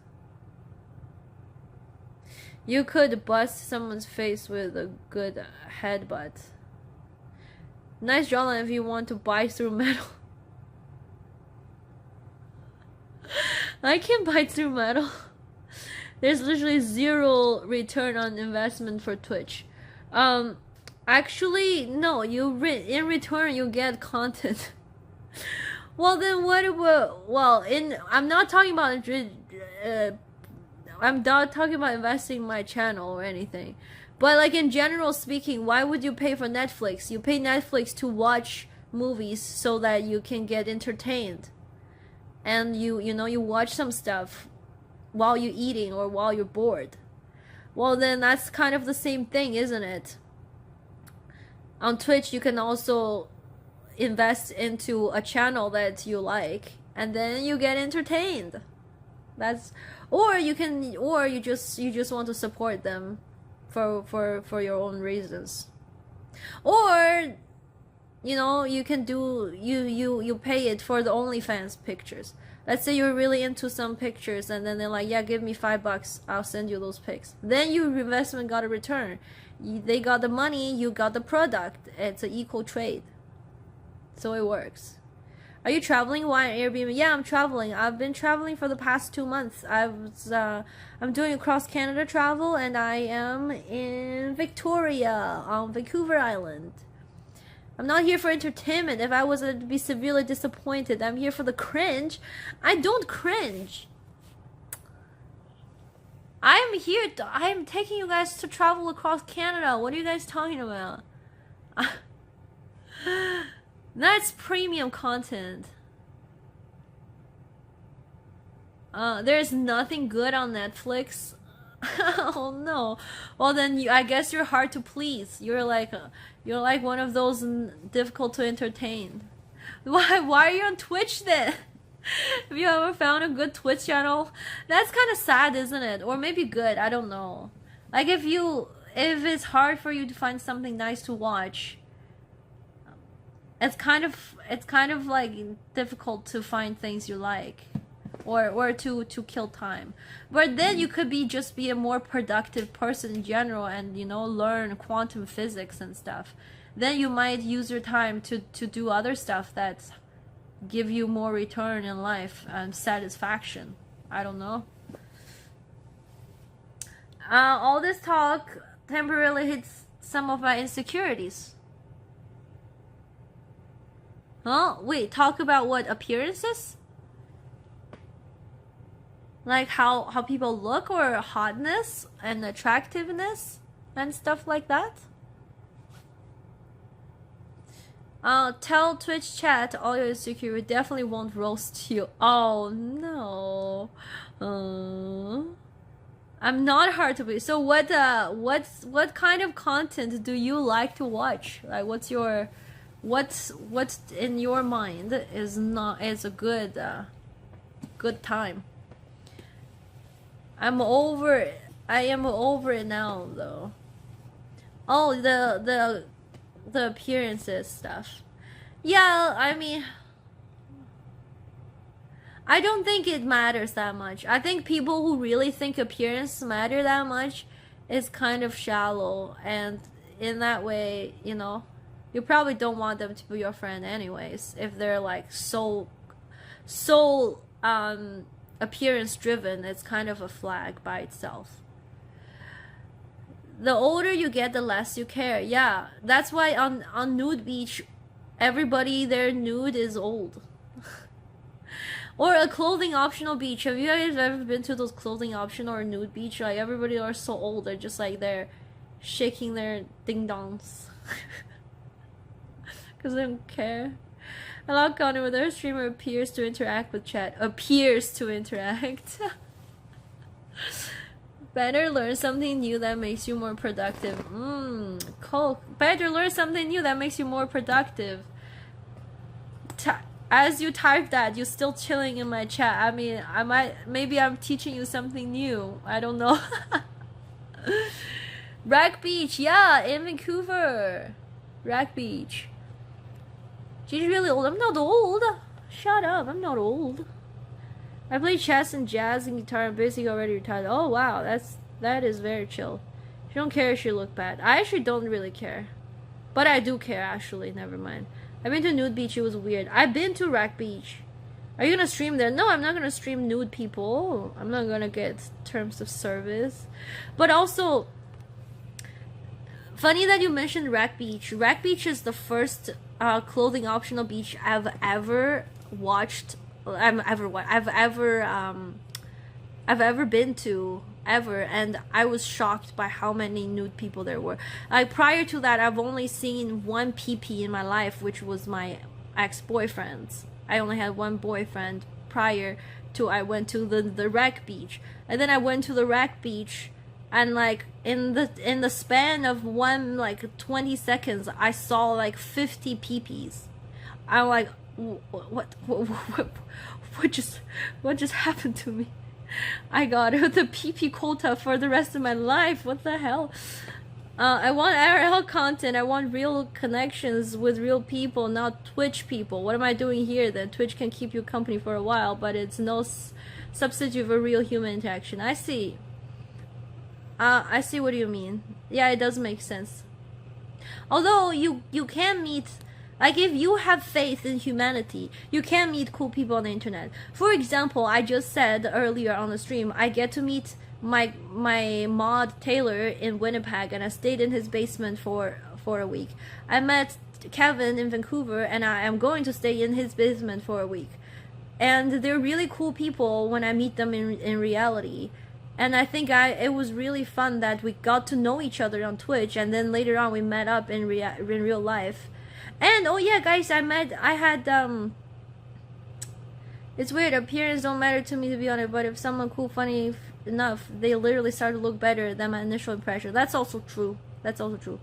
You could bust someone's face with a good headbutt. Nice jawline if you want to bite through metal. I can bite through metal. There's literally zero return on investment for Twitch. Actually, no. In return you get content. Well, then what about? Well, I'm not talking about. I'm not talking about investing in my channel or anything. But like in general speaking, why would you pay for Netflix? You pay Netflix to watch movies so that you can get entertained. And you watch some stuff while you're eating or while you're bored. Well, then that's kind of the same thing, isn't it? On Twitch, you can also invest into a channel that you like and then you get entertained. Or you just want to support them for your own reasons. Or you can do you pay it for the OnlyFans pictures. Let's say you're really into some pictures, and then they're like, yeah, give me $5, I'll send you those pics. Then your investment got a return. They got the money, you got the product. It's an equal trade. So it works. Are you traveling while Airbnb? Yeah, I'm traveling. I've been traveling for the past 2 months. I'm doing across Canada travel, and I am in Victoria on Vancouver Island. I'm not here for entertainment. If I was to be severely disappointed, I'm here for the cringe. I don't cringe. I am taking you guys to travel across Canada. What are you guys talking about? That's premium content. There's nothing good on Netflix. Oh no. Well then, I guess you're hard to please. You're like one of those difficult to entertain. Why are you on Twitch then? Have you ever found a good Twitch channel? That's kind of sad, isn't it? Or maybe good. I don't know. Like if it's hard for you to find something nice to watch, it's kind of like difficult to find things you like. Or to kill time. But then you could just be a more productive person in general, and learn quantum physics and stuff. Then you might use your time to do other stuff that give you more return in life and satisfaction. I don't know. All this talk temporarily hits some of my insecurities. Huh? Wait, talk about what? Appearances? Like how people look, or hotness and attractiveness and stuff like that? Tell Twitch chat all your insecurity. Definitely won't roast you. Oh no. I'm not hard to please. So what kind of content do you like to watch? Like what's in your mind is a good time? I am over it now though. Oh, the appearances stuff. Yeah, I mean, I don't think it matters that much. I think people who really think appearance matter that much is kind of shallow, and in that way, you probably don't want them to be your friend anyways if they're like so appearance driven. It's kind of a flag by itself. The older you get, the less you care. Yeah, that's why on Nude Beach, everybody there nude is old. Or a clothing optional beach. Have you guys ever been to those clothing optional or nude beach? Like everybody are so old, they're just like they're shaking their ding dongs because they don't care. I love Connor with her streamer appears to interact with chat. Appears to interact. Better learn something new that makes you more productive. Cool. Better learn something new that makes you more productive. As you type that, you're still chilling in my chat. I mean, maybe I'm teaching you something new. I don't know. Rack Beach, yeah, in Vancouver. Rack Beach. She's really old. I'm not old. Shut up. I'm not old. I play chess and jazz and guitar. I'm basically already retired. Oh wow, that is very chill. She don't care if she look bad. I actually don't really care, but I do care actually. Never mind. I've been to Nude Beach. It was weird. I've been to Rack Beach. Are you gonna stream there? No, I'm not gonna stream nude people. I'm not gonna get terms of service. But also, funny that you mentioned Rack Beach. Rack Beach is the first clothing optional beach I've ever watched. I've ever been to ever, and I was shocked by how many nude people there were. Like prior to that, I've only seen one PP in my life, which was my ex-boyfriend's. I only had one boyfriend prior to I went to the Rack Beach, and then I went to the Rack Beach, and like in the span of 20 seconds, I saw like 50 PPs. I'm like, what just happened to me? I got the PP quota for the rest of my life. What the hell? I want IRL content. I want real connections with real people, not Twitch people. What am I doing here then? Twitch can keep you company for a while, but it's no substitute for real human interaction. I see. I see what you mean. Yeah, it does make sense. Although you can meet, like, if you have faith in humanity, you can meet cool people on the internet. For example, I just said earlier on the stream, I get to meet my mod Taylor in Winnipeg, and I stayed in his basement for a week. I met Kevin in Vancouver, and I am going to stay in his basement for a week. And they're really cool people when I meet them in reality. And I think it was really fun that we got to know each other on Twitch, and then later on we met up in real life. And oh yeah, guys, I had it's weird, appearance don't matter to me, to be honest, but if someone cool, funny enough, they literally start to look better than my initial impression. That's also true. That's also true.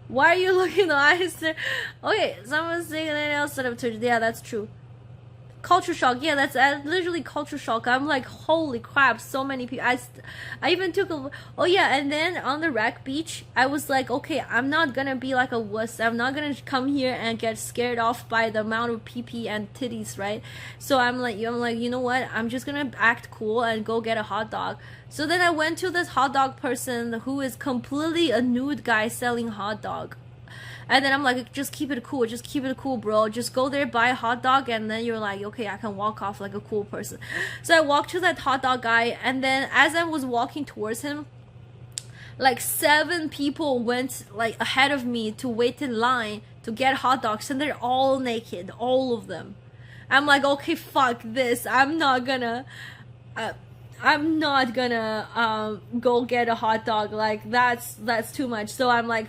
Why are you looking in the eyes there? Okay, someone's saying anything else instead of Twitch. Yeah, that's true. Culture shock. Yeah, that's literally culture shock. I'm like, holy crap, so many people. I even took a, oh yeah, and then on the wreck beach, I was like, okay, I'm not gonna be like a wuss. I'm not gonna come here and get scared off by the amount of pee and titties, right? So I'm like, you know what? I'm just gonna act cool and go get a hot dog. So then I went to this hot dog person who is completely a nude guy selling hot dog. And then I'm like, just keep it cool, bro. Just go there, buy a hot dog, and then you're like, okay, I can walk off like a cool person. So I walked to that hot dog guy, and then as I was walking towards him, like 7 people went like ahead of me to wait in line to get hot dogs, and they're all naked, all of them. I'm like, okay, fuck this. I'm not gonna go get a hot dog. Like that's too much. So I'm like,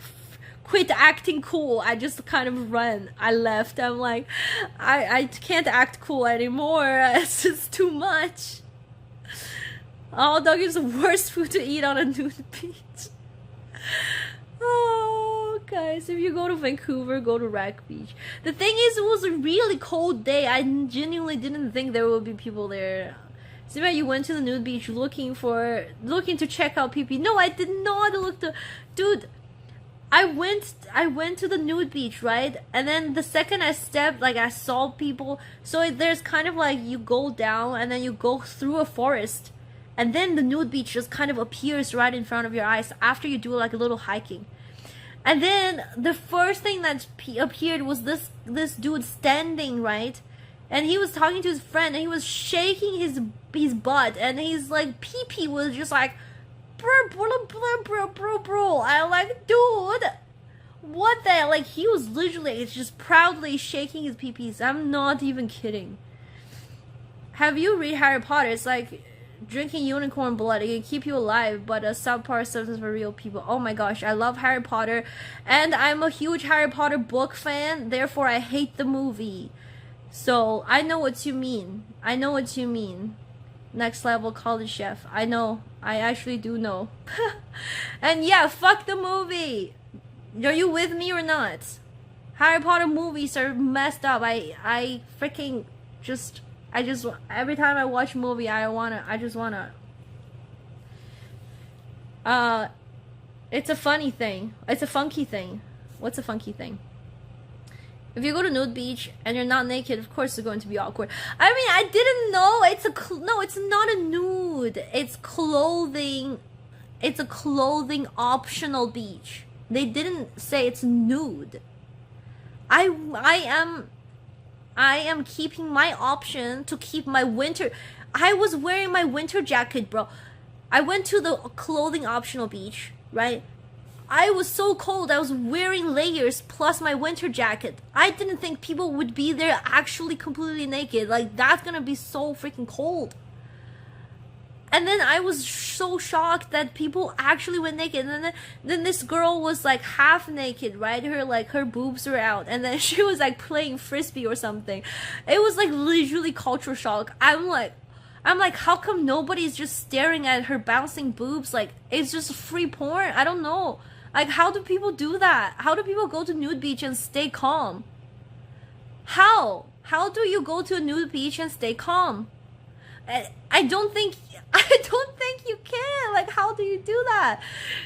quit acting cool. I just kind of run. I left. I'm like, I can't act cool anymore. It's just too much. Hot dog is the worst food to eat on a nude beach. Oh, guys, if you go to Vancouver, go to Wreck Beach. The thing is, it was a really cold day. I genuinely didn't think there would be people there. Sima, you went to the nude beach looking to check out PP. No, I did not look to, dude. I went to the nude beach, right? And then the second I stepped, like, I saw people. So there's kind of like, you go down and then you go through a forest, and then the nude beach just kind of appears right in front of your eyes after you do like a little hiking. And then the first thing that appeared was this dude standing, right? And he was talking to his friend, and he was shaking his butt, and he's like, pee was just like, bro. I'm like, dude, what the, like, he was literally just proudly shaking his pee-pees. I'm not even kidding. Have you read Harry Potter? It's like drinking unicorn blood. It can keep you alive, but a subpar substance for real people. Oh my gosh, I love Harry Potter, and I'm a huge Harry Potter book fan, therefore I hate the movie. So I know what you mean. Next level college chef. I know. I actually do know. And yeah, fuck the movie. Are you with me or not? Harry Potter movies are messed up. I freaking just every time I watch a movie, I just wanna it's a funny thing. It's a funky thing. What's a funky thing? If you go to nude beach and you're not naked, of course it's going to be awkward. I mean, I didn't know. No, it's not a nude. It's clothing. It's a clothing optional beach. They didn't say it's nude. I am keeping my option to keep my winter. I was wearing my winter jacket, bro. I went to the clothing optional beach, right? I was so cold, I was wearing layers plus my winter jacket. I didn't think people would be there actually completely naked. Like, that's gonna be so freaking cold. And then I was so shocked that people actually went naked. And then this girl was like half naked, right? Her boobs were out. And then she was like playing frisbee or something. It was like literally culture shock. I'm like, how come nobody's just staring at her bouncing boobs? Like, it's just free porn? I don't know. Like, how do people do that? How do people go to nude beach and stay calm? How? How do you go to a nude beach and stay calm? I don't think you can. Like, how do you do that?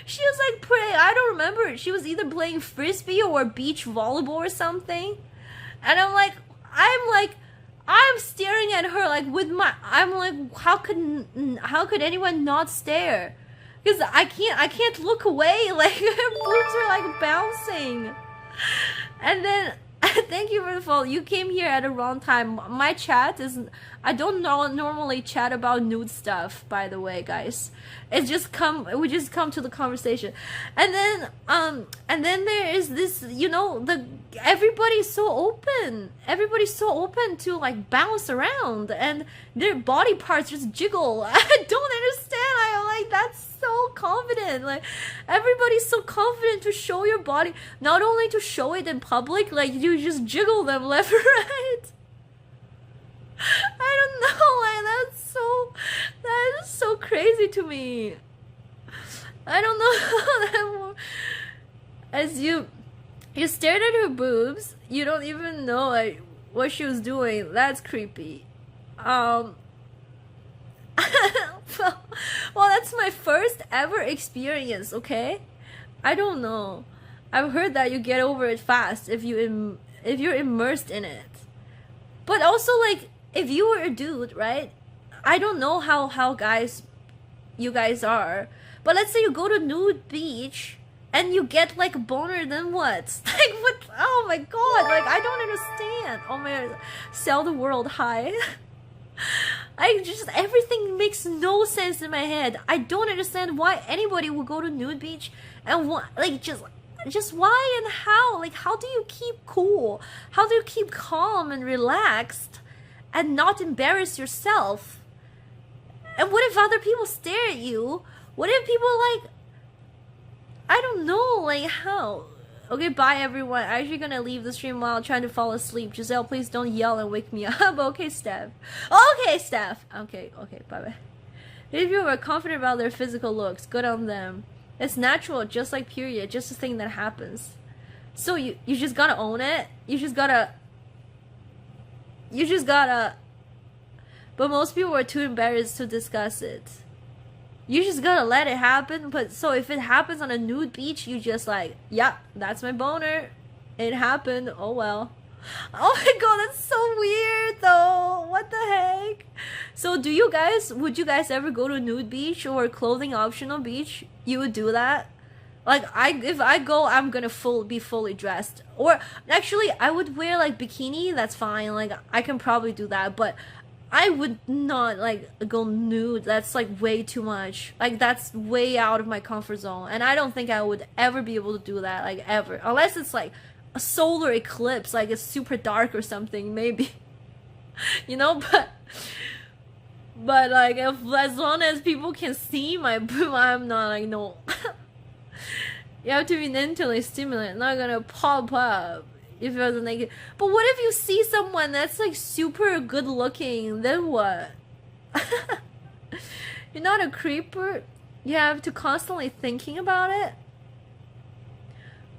She was like playing, I don't remember. She was either playing frisbee or beach volleyball or something. And I'm staring at her like with my, I'm like, how could anyone not stare? Because I can't look away. Like, her boobs are like bouncing. And then, thank you for the follow. You came here at the wrong time. My chat is, I don't normally chat about nude stuff, by the way, guys. We just come to the conversation. And then there is this, you know, everybody's so open. Everybody's so open to like bounce around and their body parts just jiggle. I don't understand. I'm like, that's so confident. Like, everybody's so confident to show your body, not only to show it in public, like you just jiggle them left and right. I don't know, like that is so crazy to me. I don't know how that works. As you stared at her boobs, you don't even know like what she was doing. That's creepy. Well, that's my first ever experience, okay? I don't know. I've heard that you get over it fast if you're immersed in it. But also, like, if you were a dude, right? I don't know how you guys are. But let's say you go to nude beach and you get like a boner, then what? Like, what? Oh my god, like, I don't understand. Oh my, sell the world high. Everything makes no sense in my head. I don't understand why anybody would go to nude beach and just why and how? Like, how do you keep cool? How do you keep calm and relaxed and not embarrass yourself? And what if other people stare at you? What if people like, I don't know, like, how? Okay, bye everyone. I'm actually gonna leave the stream while trying to fall asleep. Giselle, please don't yell and wake me up. Okay, Steph. Okay, Steph. Okay, bye-bye. If people are confident about their physical looks, good on them. It's natural, just like period, just a thing that happens. So you just gotta own it. You just gotta. But most people are too embarrassed to discuss it. You just gotta let it happen. But so if it happens on a nude beach, you just like, yeah, that's my boner. It happened. Oh well. Oh my god, that's so weird though. What the heck? So would you guys ever go to a nude beach or a clothing optional beach? You would do that? Like, if I go, I'm gonna be fully dressed. Or actually, I would wear like bikini. That's fine. Like, I can probably do that. But I would not like go nude. That's like way too much. Like, that's way out of my comfort zone. And I don't think I would ever be able to do that. Like, ever. Unless it's like a solar eclipse. Like, it's super dark or something. Maybe. You know? But like, as long as people can see my boob, I'm not like, no. You have to be mentally stimulated. Not gonna pop up if it was naked. But what if you see someone that's like super good looking? Then what? You're not a creeper. You have to constantly thinking about it.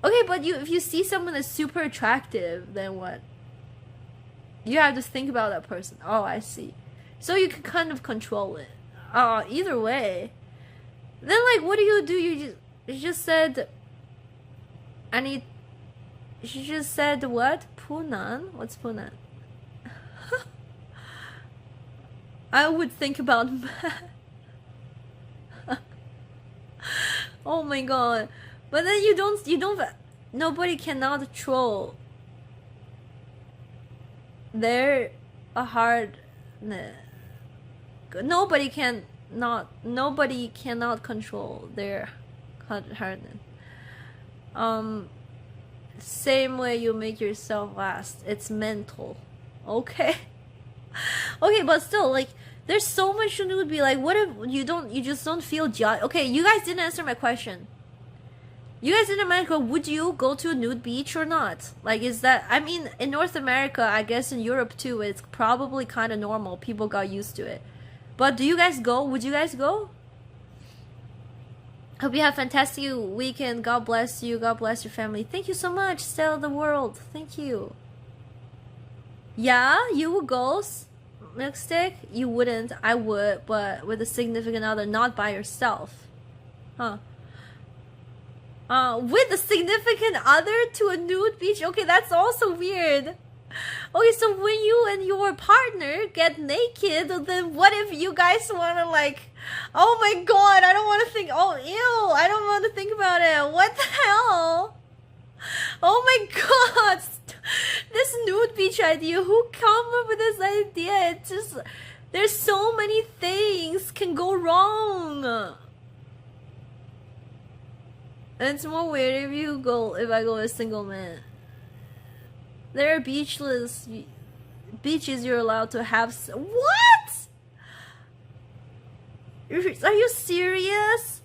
Okay, but if you see someone that's super attractive, then what? You have to think about that person. Oh, I see. So you can kind of control it. Either way. Then like, what do? You just said, she just said what? Punan? What's Punan? I would think about oh my god. But then you don't, nobody cannot troll. They're a hard, nobody cannot control their hardness. Same way you make yourself last. It's mental. Okay. Okay, but still, like, there's so much you would be like, what if you just don't feel jealous? Okay, you guys didn't answer my question. You guys in America, would you go to a nude beach or not? Like, is that, I mean, in North America, I guess in Europe too, it's probably kind of normal. People got used to it. But do you guys go? Would you guys go? Hope you have a fantastic weekend. God bless you. God bless your family. Thank you so much, Stella the World. Thank you. Yeah, you would go milk stick? You wouldn't. I would, but with a significant other, not by yourself. Huh. With a significant other to a nude beach? Okay, that's also weird. Okay, so when you and your partner get naked, then what if you guys wanna like, oh my god, I don't wanna think, oh ew, I don't wanna think about it. What the hell? Oh my god, this nude beach idea, who come up with this idea? It's just, there's so many things can go wrong. And it's more weird if I go with a single man. There are beaches you're allowed to have. What? Are you serious?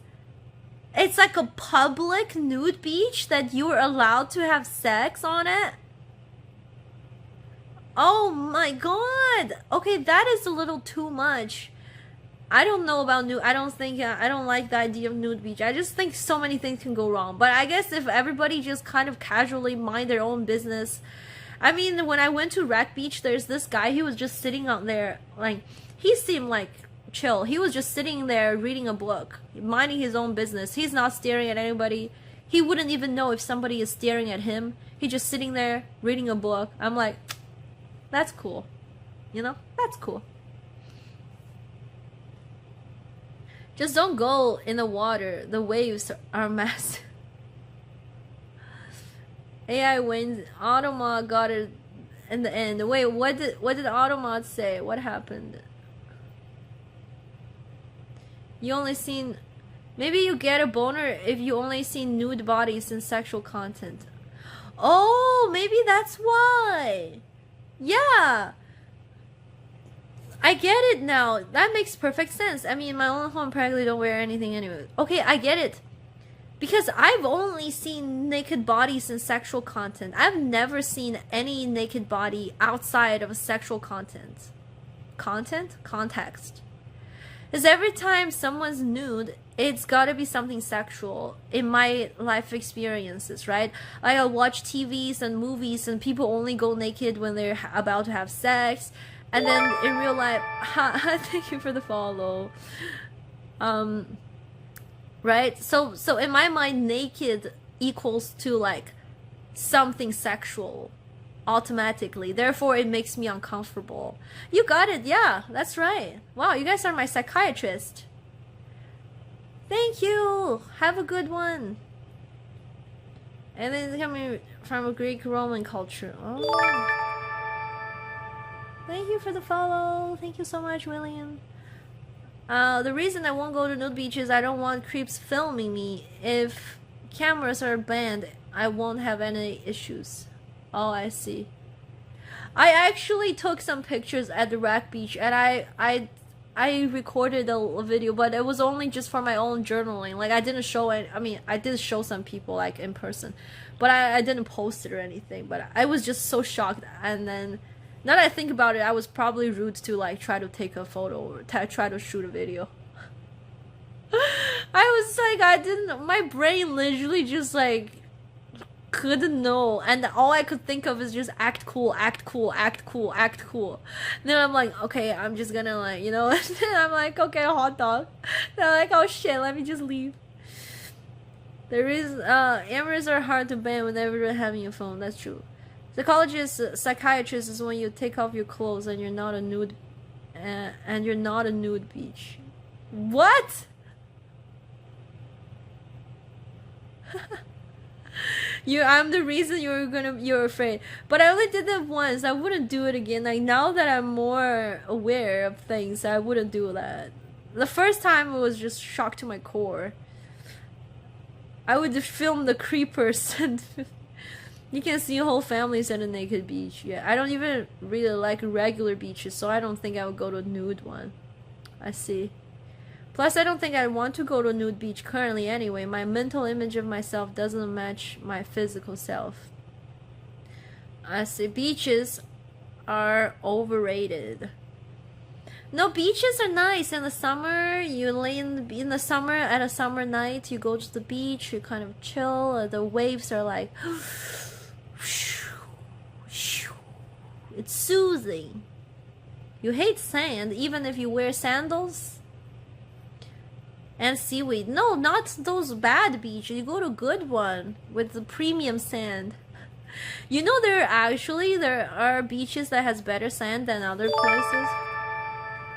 It's like a public nude beach that you're allowed to have sex on it? Oh my god. Okay, that is a little too much. I don't know about nude. I don't like the idea of nude beach. I just think so many things can go wrong. But I guess if everybody just kind of casually mind their own business. I mean, when I went to Wreck Beach, there's this guy, he was just sitting out there, like, he seemed like chill. He was just sitting there reading a book, minding his own business. He's not staring at anybody. He wouldn't even know if somebody is staring at him. He's just sitting there reading a book. I'm like, that's cool. You know? That's cool. Just don't go in the water. The waves are massive. AI wins. Automod got it in the end. Wait, what did Automod say? What happened? You only seen... Maybe you get a boner if you only see nude bodies and sexual content. Oh, maybe that's why. Yeah. I get it now. That makes perfect sense. I mean, in my own home, practically don't wear anything anyway. Okay, I get it. Because I've only seen naked bodies in sexual content. I've never seen any naked body outside of a sexual content. Context. Because every time someone's nude, it's gotta be something sexual in my life experiences, right? Like I watch TVs and movies and people only go naked when they're about to have sex. And then in real life, thank you for the follow. Right? So in my mind, naked equals to like something sexual automatically. Therefore, it makes me uncomfortable. You got it. Yeah, that's right. Wow, you guys are my psychiatrist. Thank you. Have a good one. And then it's coming from a Greek Roman culture. Oh. Thank you for the follow. Thank you so much, William. The reason I won't go to nude beaches, I don't want creeps filming me. If cameras are banned, I won't have any issues. Oh, I see. I actually took some pictures at the Wreck Beach, and I recorded a video, but it was only just for my own journaling. Like I didn't show it. I mean, I did show some people like in person, but I didn't post it or anything. But I was just so shocked, and then. Now that I think about it, I was probably rude to like try to take a photo or try to shoot a video. I was like, my brain literally just like couldn't know, and all I could think of is just act cool, act cool, act cool, act cool. Then I'm like, okay, I'm just gonna like, you know, and then I'm like, okay, hot dog. Then I'm like, oh shit, let me just leave. There is, cameras are hard to ban whenever you're having a phone, that's true. Psychiatrist is when you take off your clothes and you're not a nude, and you're not a nude beach. What? I'm the reason you're afraid. But I only did that once. I wouldn't do it again. Like now that I'm more aware of things, I wouldn't do that. The first time it was just shock to my core. I would film the creepers and. You can see whole families at a naked beach. Yeah, I don't even really like regular beaches, so I don't think I would go to a nude one. I see. Plus, I don't think I want to go to a nude beach currently anyway. My mental image of myself doesn't match my physical self. I see. Beaches are overrated. No, beaches are nice in the summer. You lay in the summer at a summer night. You go to the beach. You kind of chill. The waves are like... It's soothing. You hate sand even if you wear sandals and seaweed. No, not those bad beaches. You go to a good one with the premium sand. You know, there are beaches that has better sand than other places.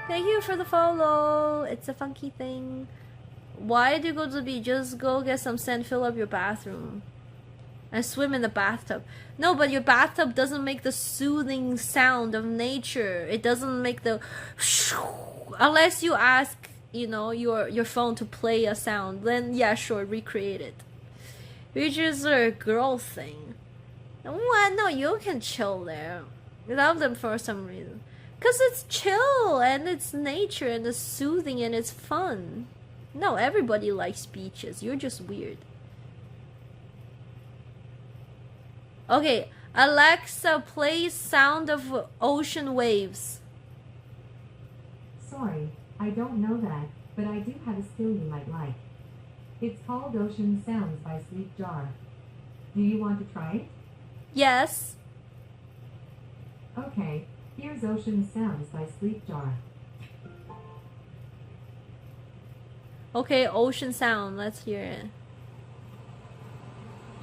Thank you for the follow. It's a funky thing. Why do you go to the beach? Just go get some sand, fill up your bathroom, and swim in the bathtub. No, but your bathtub doesn't make the soothing sound of nature. It doesn't make the unless you ask, you know, your phone to play a sound. Then yeah, sure, recreate it. Beaches are a girl thing. What? No, you can chill there. I love them for some reason. Cause it's chill and it's nature and it's soothing and it's fun. No, everybody likes beaches. You're just weird. Okay, Alexa, play sound of ocean waves. Sorry, I don't know that, but I do have a skill you might like. It's called Ocean Sounds by Sleep Jar. Do you want to try it? Yes. Okay, here's Ocean Sounds by Sleep Jar. Okay, ocean sound. Let's hear it.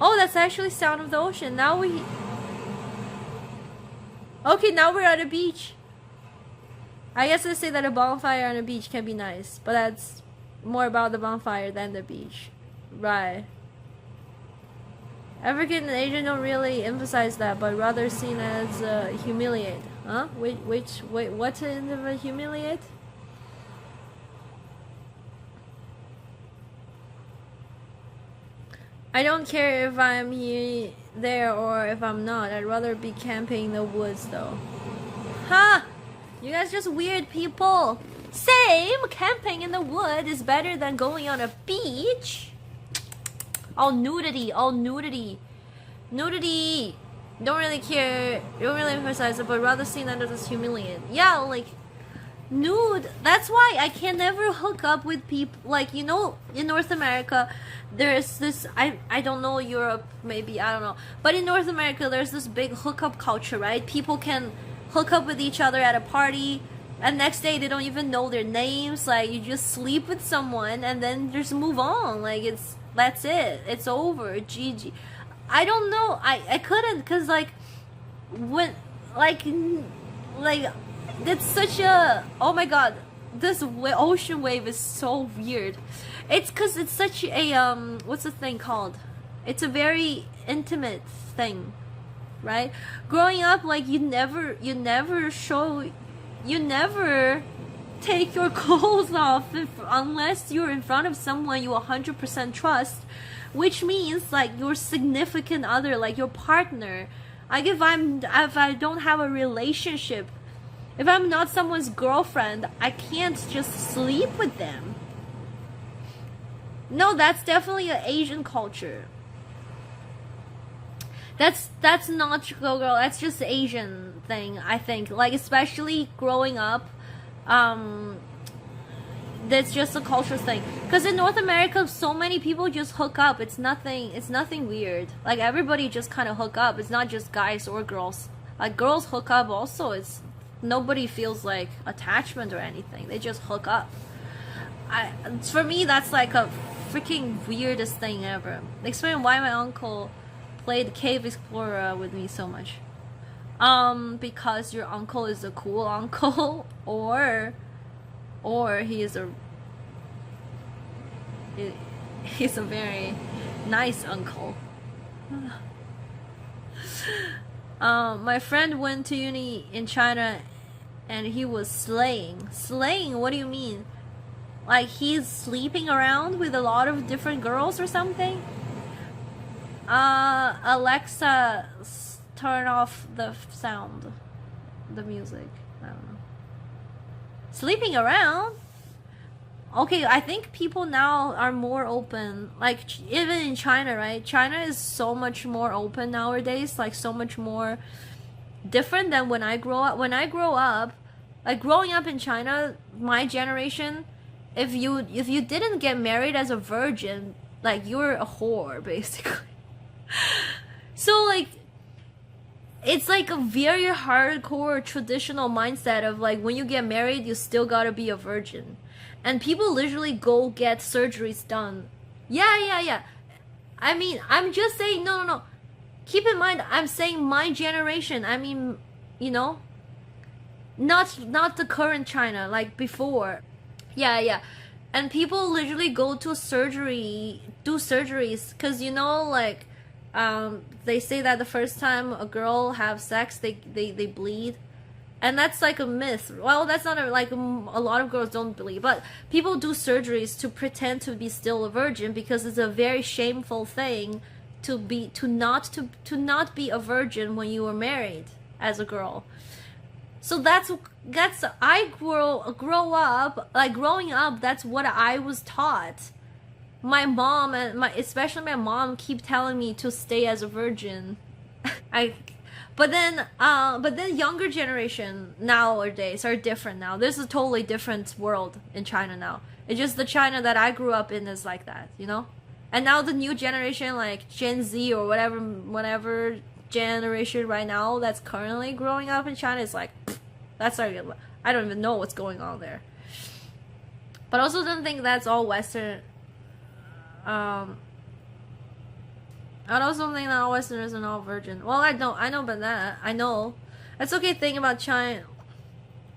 Oh, that's actually sound of the ocean. Now we... Okay, now we're at a beach. I guess they say that a bonfire on a beach can be nice, but that's more about the bonfire than the beach. Right. African and Asian don't really emphasize that, but rather seen as humiliate. Huh? Wait, what's in the humiliate? I don't care if I'm here, there, or if I'm not. I'd rather be camping in the woods, though. Huh? You guys just weird people. Same. Camping in the wood is better than going on a beach. All nudity. All nudity. Nudity. Don't really care. Don't really emphasize it, but rather seen that as humiliating. Yeah, like... nude. That's why I can never hook up with people. Like, you know, in North America there's this, I don't know, Europe maybe, I don't know, but in North America there's this big hookup culture, right? People can hook up with each other at a party and next day they don't even know their names. Like, you just sleep with someone and then just move on. Like, that's it, it's over, GG. I don't know, I couldn't, because like when like it's such a, oh my god, this ocean wave is so weird. It's because it's such a what's the thing called, it's a very intimate thing, right? Growing up, like, you never take your clothes off unless you're in front of someone you 100% trust, which means like your significant other, like your partner. Like, if I don't have a relationship, if I'm not someone's girlfriend, I can't just sleep with them. No, that's definitely an Asian culture. That's not girl. That's just Asian thing, I think. Like, especially growing up, that's just a cultural thing. Because in North America, so many people just hook up. It's nothing weird. Like, everybody just kind of hook up. It's not just guys or girls. Like, girls hook up also. It's nobody feels like attachment or anything. They just hook up. For me, that's like a freaking weirdest thing ever. Explain why my uncle played Cave Explorer with me so much. Because your uncle is a cool uncle, or he's a very nice uncle. My friend went to uni in China and he was slaying. Slaying? What do you mean? Like, he's sleeping around with a lot of different girls or something? Alexa, turn off the sound, the music. I don't know. Sleeping around? Okay, I think people now are more open. Like, even in China, right? China is so much more open nowadays. Like, so much more different than when I grow up. When I grow up, like, growing up in China, my generation, if you didn't get married as a virgin, like, you're a whore, basically. So, like, it's like a very hardcore traditional mindset of like when you get married, you still gotta be a virgin. And people literally go get surgeries done. Yeah. I mean, I'm just saying, no. Keep in mind, I'm saying my generation. I mean, you know, not the current China, like before. Yeah. And people literally go to surgery, do surgeries, because, you know, like, they say that the first time a girl have sex, they bleed. And that's like a myth. Well, that's not like a lot of girls don't believe, but people do surgeries to pretend to be still a virgin because it's a very shameful thing to not be a virgin when you were married as a girl. So that's I grow up, like growing up, that's what I was taught. My mom and especially my mom keep telling me to stay as a virgin. But then younger generation nowadays are different now. There's a totally different world in China now. It's just the China that I grew up in is like that, you know? And now the new generation, like Gen Z or whatever generation right now that's currently growing up in China is like, that's like, I don't even know what's going on there. But I also don't think that's all Western. I also think that all Westerners are all virgin. Well, I know about that. I know. That's okay thing about China.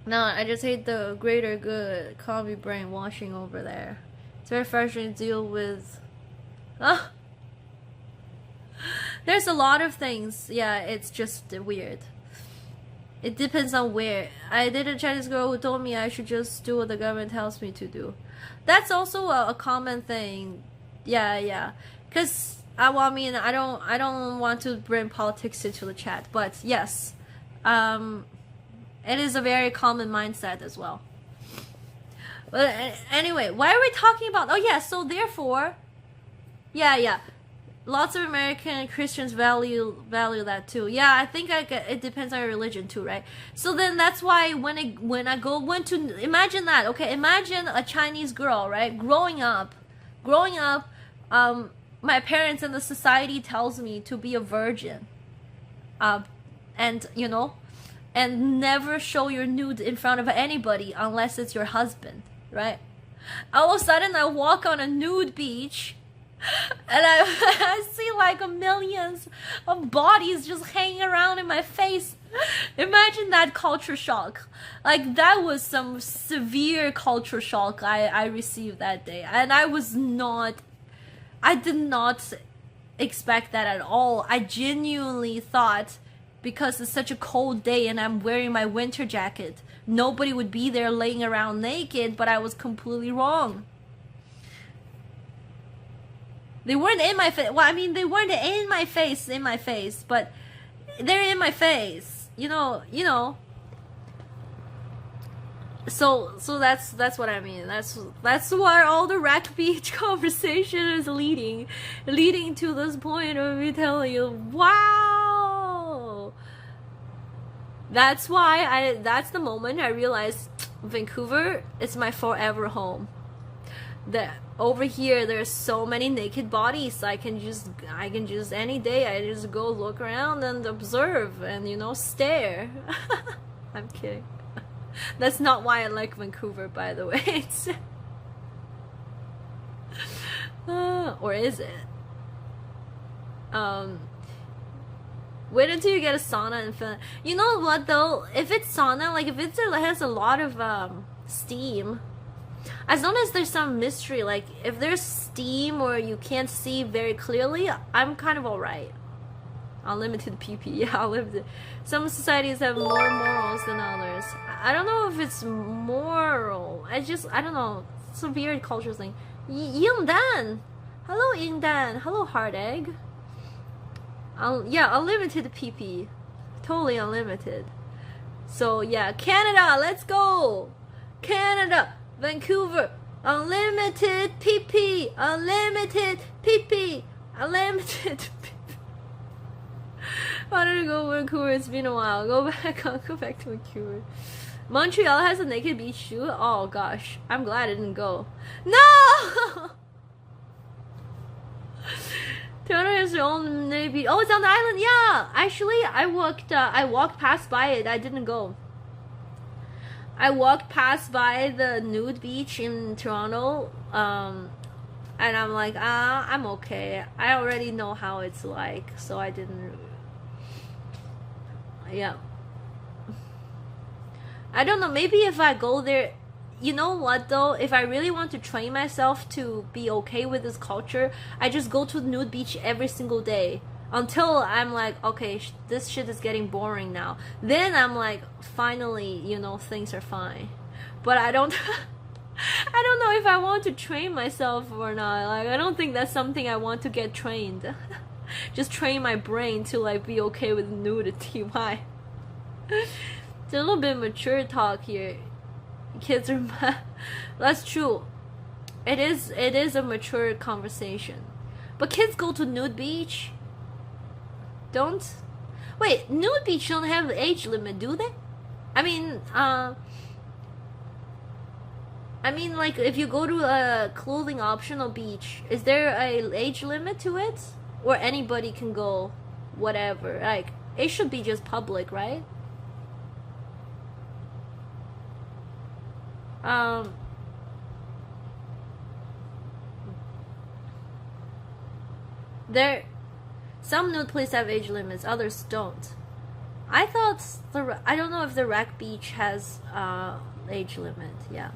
No, I just hate the greater good commie brainwashing over there. It's very frustrating to deal with. There's a lot of things. Yeah, it's just weird. It depends on where. I dated a Chinese girl who told me I should just do what the government tells me to do. That's also a common thing. Yeah. Because well, I mean, I don't want to bring politics into the chat, but yes, it is a very common mindset as well. But anyway, why are we talking about? Oh yeah, so therefore, yeah, lots of American Christians value that too. Yeah, I think it depends on your religion too, right? So then that's why when I went to imagine that. Okay, imagine a Chinese girl, right, growing up, my parents and the society tells me to be a virgin, and you know, and never show your nude in front of anybody unless it's your husband, right? All of a sudden I walk on a nude beach and I see like millions of bodies just hanging around in my face. Imagine that culture shock. Like that was some severe culture shock I received that day, and I did not expect that at all. I genuinely thought, because it's such a cold day and I'm wearing my winter jacket, nobody would be there laying around naked, but I was completely wrong. They weren't in my face. Well, I mean, they weren't in my face, but they're in my face. You know. So that's what I mean. That's where all the Rack Beach conversation is leading to this point of me telling you, wow. That's the moment I realized Vancouver is my forever home. That over here there's so many naked bodies. I can just any day I just go look around and observe and stare. I'm kidding. That's not why I like Vancouver, by the way. Or is it? Wait until you get a sauna in Finland. You know what though? If it's sauna, like if it has a lot of steam, as long as there's some mystery, like if there's steam or you can't see very clearly, I'm kind of alright. Unlimited PP, yeah, unlimited. Some societies have more morals than others. I don't know if it's moral. I don't know. It's a weird cultural thing. Ying Dan! Hello, Ying Dan. Hello, Hard Egg. Yeah, unlimited PP. Totally unlimited. So, yeah, Canada, let's go! Canada, Vancouver, unlimited PP! Unlimited PP! Unlimited PP! I wanted to go to Vancouver. It's been a while. Go back to Vancouver. Montreal has a naked beach too. Oh gosh, I'm glad I didn't go. No. Toronto has their own navy. Oh, it's on the island. Yeah, actually, I walked past by it. I didn't go. I walked past by the nude beach in Toronto, and I'm like, I'm okay. I already know how it's like, so I didn't. Yeah. I don't know. Maybe if I go there, you know what though? If I really want to train myself to be okay with this culture, I just go to the nude beach every single day until I'm like, okay, this shit is getting boring now. Then I'm like, finally, you know, things are fine. But I don't I don't know if I want to train myself or not. Like, I don't think that's something I want to get trained. Just train my brain to like be okay with nudity. Why? It's a little bit mature talk here. Kids are that's true. It is a mature conversation. But kids go to nude beach? Don't? Wait, nude beach don't have an age limit, do they? I mean, like, if you go to a clothing optional beach, is there a age limit to it? Or anybody can go, whatever. Like, it should be just public, right? There, some nude places have age limits, others don't. I thought I don't know if the Rack Beach has age limit. Yeah.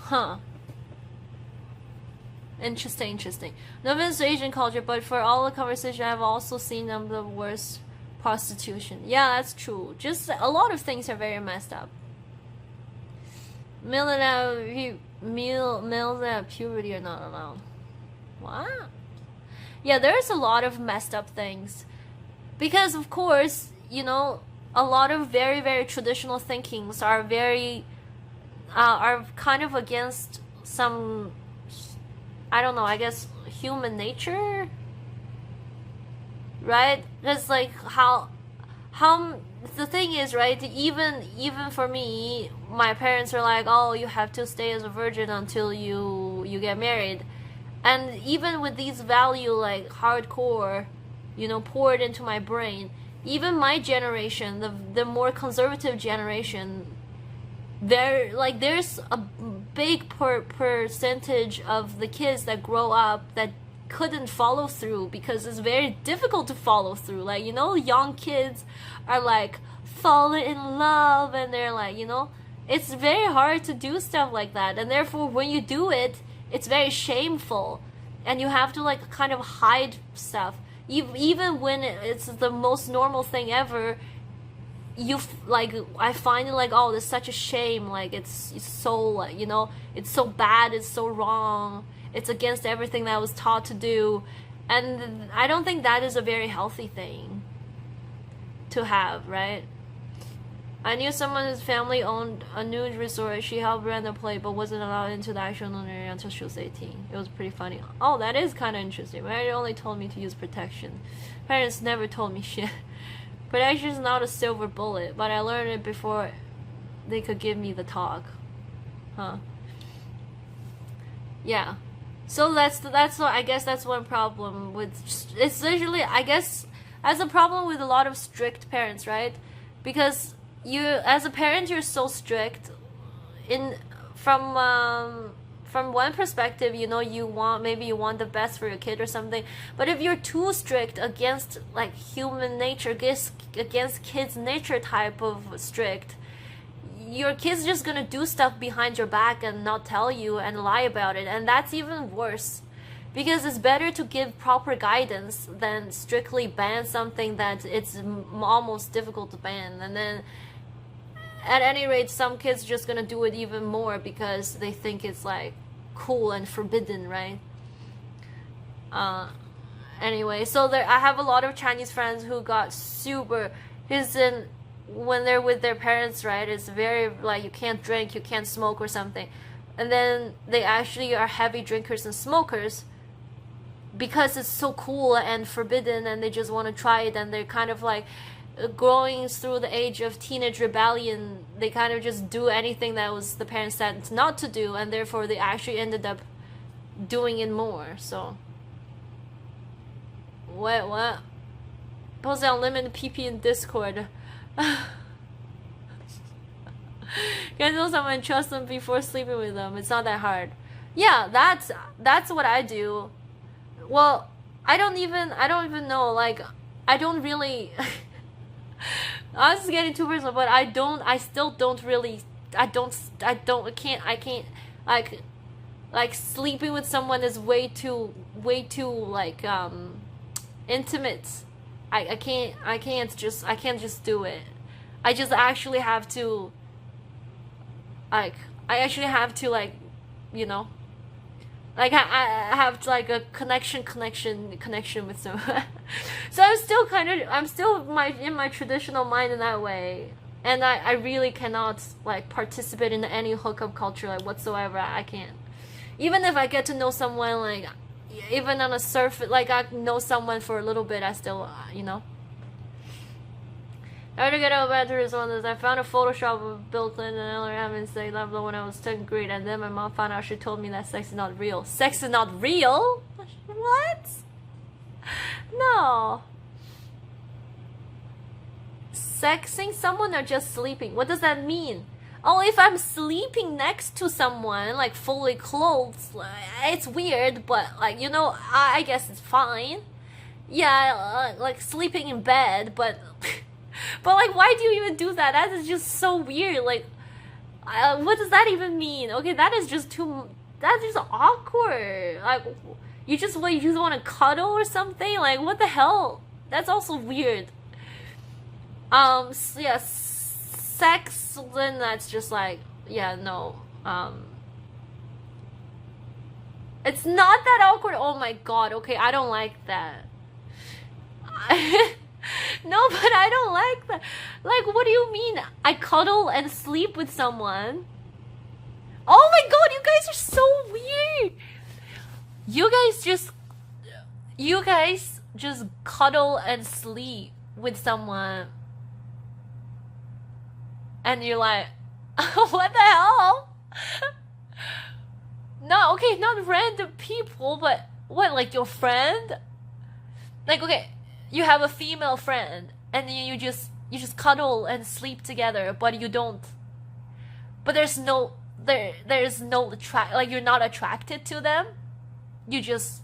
Huh. Interesting. No offense to Asian culture, but for all the conversation, I've also seen them the worst prostitution. Yeah, that's true. Just a lot of things are very messed up. Males at puberty are not allowed. What? Yeah, there's a lot of messed up things. Because, of course, you know, a lot of very, very traditional thinkings are very, are kind of against some, I don't know, I guess, human nature? Right? Because, like, how, the thing is, right, even for me, my parents are like, oh, you have to stay as a virgin until you get married. And even with these value, like, hardcore, you know, poured into my brain, even my generation, the more conservative generation, there's a big percentage of the kids that grow up that couldn't follow through because it's very difficult to follow through. Like, you know, young kids are like falling in love and they're like, you know, it's very hard to do stuff like that, and therefore when you do it, it's very shameful and you have to like kind of hide stuff. Even when it's the most normal thing ever, like, I find it like, oh, there's such a shame, like it's so, like, you know, it's so bad, it's so wrong, it's against everything that I was taught to do. And I don't think that is a very healthy thing to have, right? I knew someone whose family owned a nude resort. She helped rent the place but wasn't allowed into the actual nude area until she was 18. It was pretty funny. Oh, that is kind of interesting. My parents only told me to use protection. Parents never told me shit. Protection is not a silver bullet, but I learned it before they could give me the talk. Huh. Yeah. So that's I guess that's one problem with, it's usually, I guess, as a problem with a lot of strict parents, right? Because you, as a parent, you're so strict from one perspective, you know, you want the best for your kid or something. But if you're too strict against like human nature, against kids' nature type of strict, your kid's just gonna do stuff behind your back and not tell you and lie about it, and that's even worse. Because it's better to give proper guidance than strictly ban something that it's almost difficult to ban. And then, at any rate, some kids are just gonna do it even more because they think it's like cool and forbidden, right? Anyway, so I have a lot of Chinese friends who got super, when they're with their parents, right, it's very like, you can't drink, you can't smoke or something, and then they actually are heavy drinkers and smokers because it's so cool and forbidden, and they just want to try it, and they're kind of like growing through the age of teenage rebellion. They kind of just do anything that was the parents said not to do, and therefore they actually ended up doing it more. So what? Post unlimited PP in Discord. Guys, know someone and trust them before sleeping with them. It's not that hard. Yeah, that's what I do. Well, I don't even know, like, I don't really I was getting too personal, but I still don't really, I can't, like sleeping with someone is way too like intimate. I can't just do it. I just actually have to, like, you know, like I have like a connection with someone. So I'm still in my traditional mind in that way, and I really cannot like participate in any hookup culture like whatsoever. I can't. Even if I get to know someone, like even on a surface, like I know someone for a little bit, I still you know. How to get out of bed to one is I found a Photoshop of Bill Clinton and Hillary having sex level when I was 10th grade, and then my mom found out. She told me that sex is not real. Sex is not real? What? No. Sexing someone or just sleeping? What does that mean? Oh, if I'm sleeping next to someone, like fully clothed, it's weird, but like, you know, I guess it's fine. Yeah, like sleeping in bed, but but like, why do you even do that? That is just so weird. Like, what does that even mean? Okay, that is just that's just awkward. Like, you just want to cuddle or something? Like, what the hell? That's also weird. So yeah, sex, then that's just like, yeah, no. It's not that awkward. Oh my god, okay, I don't like that. No, but I don't like that. Like, what do you mean? I cuddle and sleep with someone? Oh my god, you guys are so weird. You guys just cuddle and sleep with someone, and you're like, what the hell? No, okay, not random people, but what, like your friend? Like, okay, you have a female friend, and you just cuddle and sleep together, but you don't. But there's no like, you're not attracted to them. You just.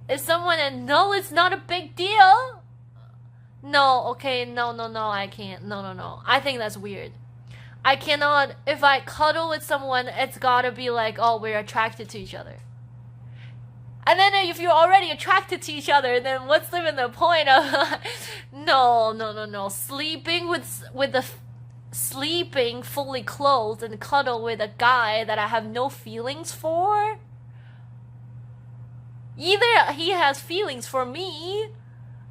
If someone, and no, it's not a big deal. No, okay, no, I can't. No. I think that's weird. I cannot. If I cuddle with someone, it's gotta be like, oh, we're attracted to each other. And then if you're already attracted to each other, then what's even the point of no. Sleeping fully clothed and cuddle with a guy that I have no feelings for. Either he has feelings for me,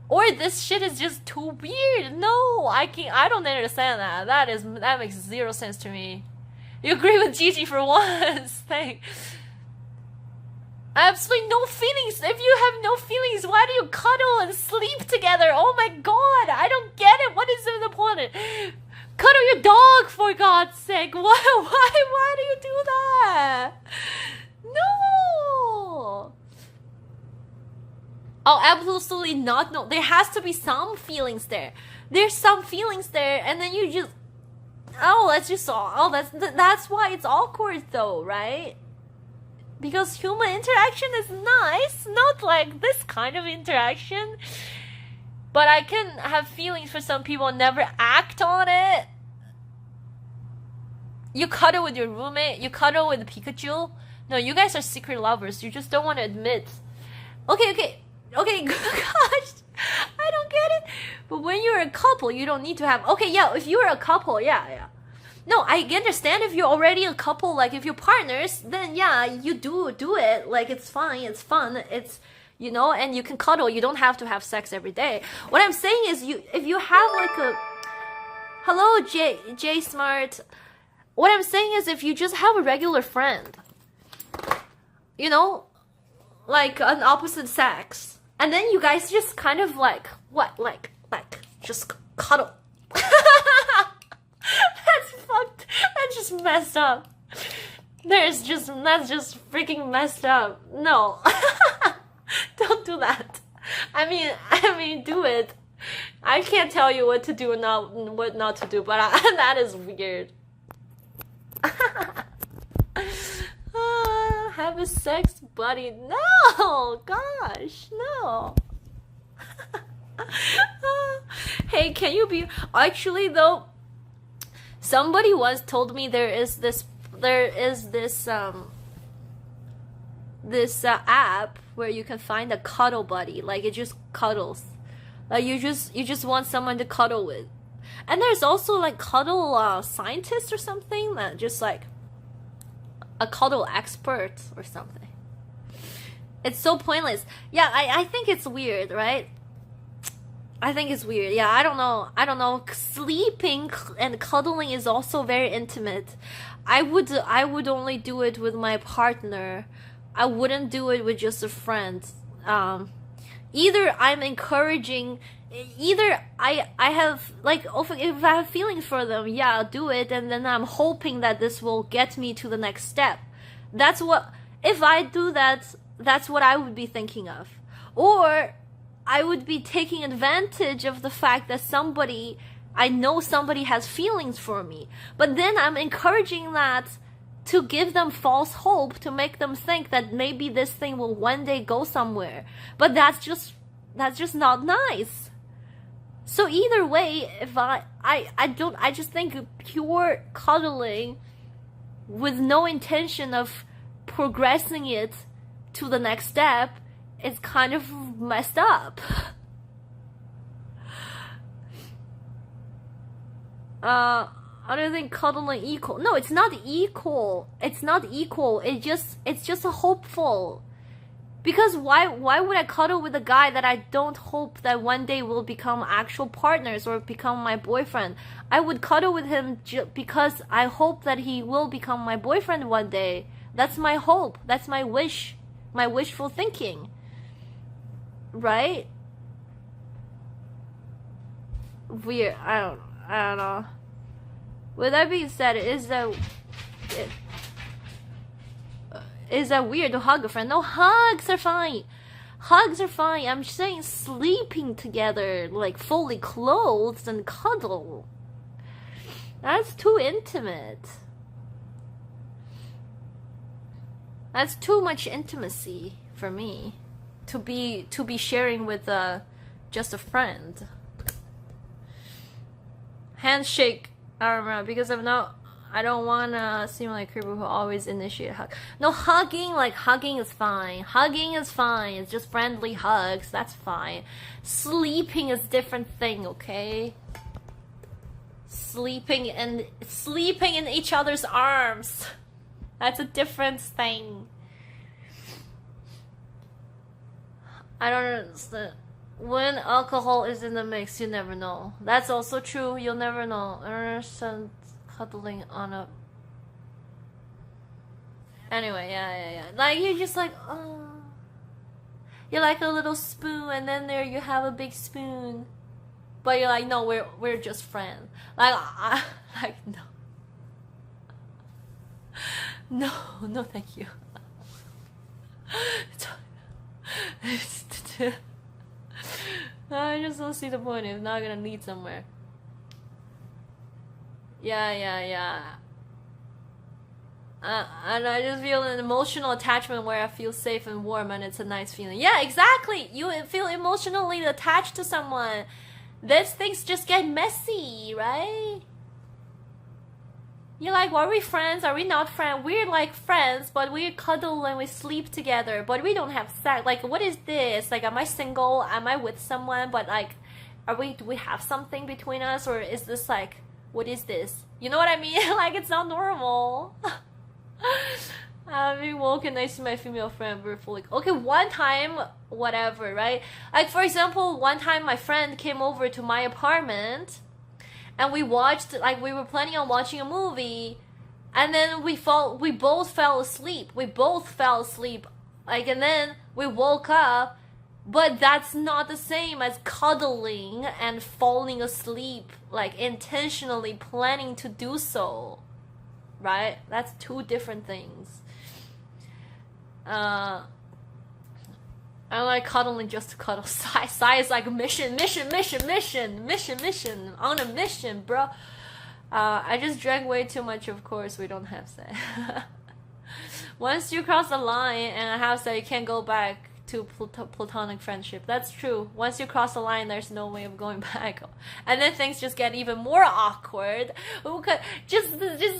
or this shit is just too weird. No, I don't understand that. That makes zero sense to me. You agree with Gigi for once. Thanks. Absolutely no feelings. If you have no feelings, why do you cuddle and sleep together? Oh my god, I don't get it. What is the point? Cuddle your dog, for God's sake. Why do you do that? No. Oh, absolutely not. No, there has to be some feelings there. There's some feelings there, and then you just. Oh, that's why it's awkward, though, right? Because human interaction is nice, not like this kind of interaction. But I can have feelings for some people and never act on it. You cuddle with your roommate, you cuddle with Pikachu. No, you guys are secret lovers. You just don't want to admit. Okay, gosh, I don't get it. But when you're a couple, you don't need to have. Okay, yeah, if you're a couple, yeah. No, I understand if you're already a couple, like if you're partners, then yeah, you do it. Like, it's fine, it's fun, it's, you know, and you can cuddle. You don't have to have sex every day. What I'm saying is, if you have like a, hello, J Smart. What I'm saying is, if you just have a regular friend, you know, like an opposite sex, and then you guys just kind of like, just cuddle. That's fucked. That's just messed up. That's just freaking messed up. No. Don't do that. I mean, do it. I can't tell you what to do and what not to do, but that is weird. Have a sex buddy? No, gosh, no. Hey, can you be? Actually, though, somebody once told me there is this app where you can find a cuddle buddy. Like, it just cuddles. Like, you just want someone to cuddle with. And there's also like cuddle scientists or something, that just like a cuddle expert or something. It's so pointless. Yeah, I think it's weird, right? I think it's weird. Yeah, I don't know. Sleeping and cuddling is also very intimate. I would only do it with my partner. I wouldn't do it with just a friend. Either I'm encouraging, either I have, like, if I have feelings for them, yeah, I'll do it, and then I'm hoping that this will get me to the next step. That's what, if I do that, that's what I would be thinking of. Or I would be taking advantage of the fact that I know somebody has feelings for me. But then I'm encouraging that to give them false hope, to make them think that maybe this thing will one day go somewhere. But that's just not nice. So either way, if I just think pure cuddling with no intention of progressing it to the next step is kind of messed up. I don't think cuddling equal. No, it's not equal. It's not equal. It's just a hopeful. Because why would I cuddle with a guy that I don't hope that one day will become actual partners or become my boyfriend? I would cuddle with him because I hope that he will become my boyfriend one day. That's my hope. That's my wish. My wishful thinking. Right? Weird. I don't know. With that being said, is that weird to hug a friend? No, hugs are fine. Hugs are fine. I'm saying sleeping together, like fully clothed and cuddle. That's too intimate. That's too much intimacy for me to be sharing with just a friend. Handshake. I remember, because I don't want to seem like a creeper who always initiate hug. No, hugging is fine. Hugging is fine. It's just friendly hugs. That's fine. Sleeping is a different thing, okay? Sleeping in each other's arms. That's a different thing. I don't understand. When alcohol is in the mix, you never know. That's also true. You'll never know. I don't understand cuddling on a... Anyway, yeah. Like, you're just like, oh. You're like a little spoon, and then there you have a big spoon. But you're like, no, we're just friends. Like, no. No, thank you. I just don't see the point. It's not gonna lead somewhere. Yeah. And I just feel an emotional attachment where I feel safe and warm, and it's a nice feeling. Yeah, exactly. You feel emotionally attached to someone. These things just get messy, right? You're like, are we friends? Are we not friends? We're like friends, but we cuddle and we sleep together, but we don't have sex. Like, what is this? Like, am I single? Am I with someone? But like, do we have something between us? Or is this like, what is this? You know what I mean? Like, it's not normal. I've been woken next to my female friend. We're fully okay. One time, whatever, right? Like, for example, one time my friend came over to my apartment, and we watched, like, we were planning on watching a movie, and then we both fell asleep. Like, and then we woke up, but that's not the same as cuddling and falling asleep, like, intentionally planning to do so. right? That's two different things. I like cuddling just to cuddle. Sai is like mission on a mission, bro. I just drank way too much. Of course, we don't have sex. Once you cross the line and have sex, you can't go back to platonic friendship. That's true. Once you cross the line, there's no way of going back, and then things just get even more awkward. Just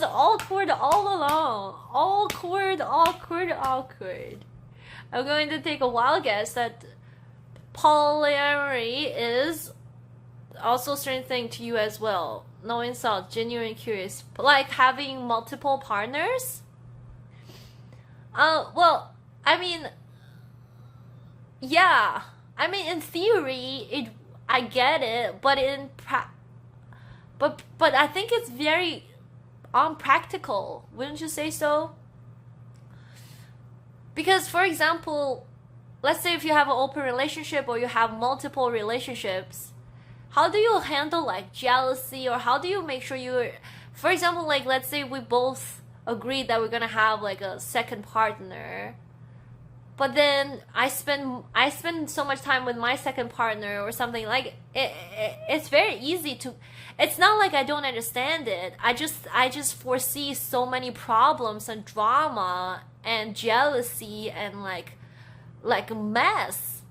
awkward all along. Awkward. I'm going to take a wild guess that polyamory is also a certain thing to you as well. No insult, genuine curious. Like having multiple partners? Well, I mean, yeah. I mean, in theory, I get it, but but I think it's very unpractical. Wouldn't you say so? Because, for example, let's say if you have an open relationship or you have multiple relationships, how do you handle like jealousy, or how do you make sure you're, for example, like let's say we both agreed that we're gonna have like a second partner, but then I spend so much time with my second partner or something, like it's very easy to, it's not like I don't understand it, I just foresee so many problems and drama and jealousy and like mess,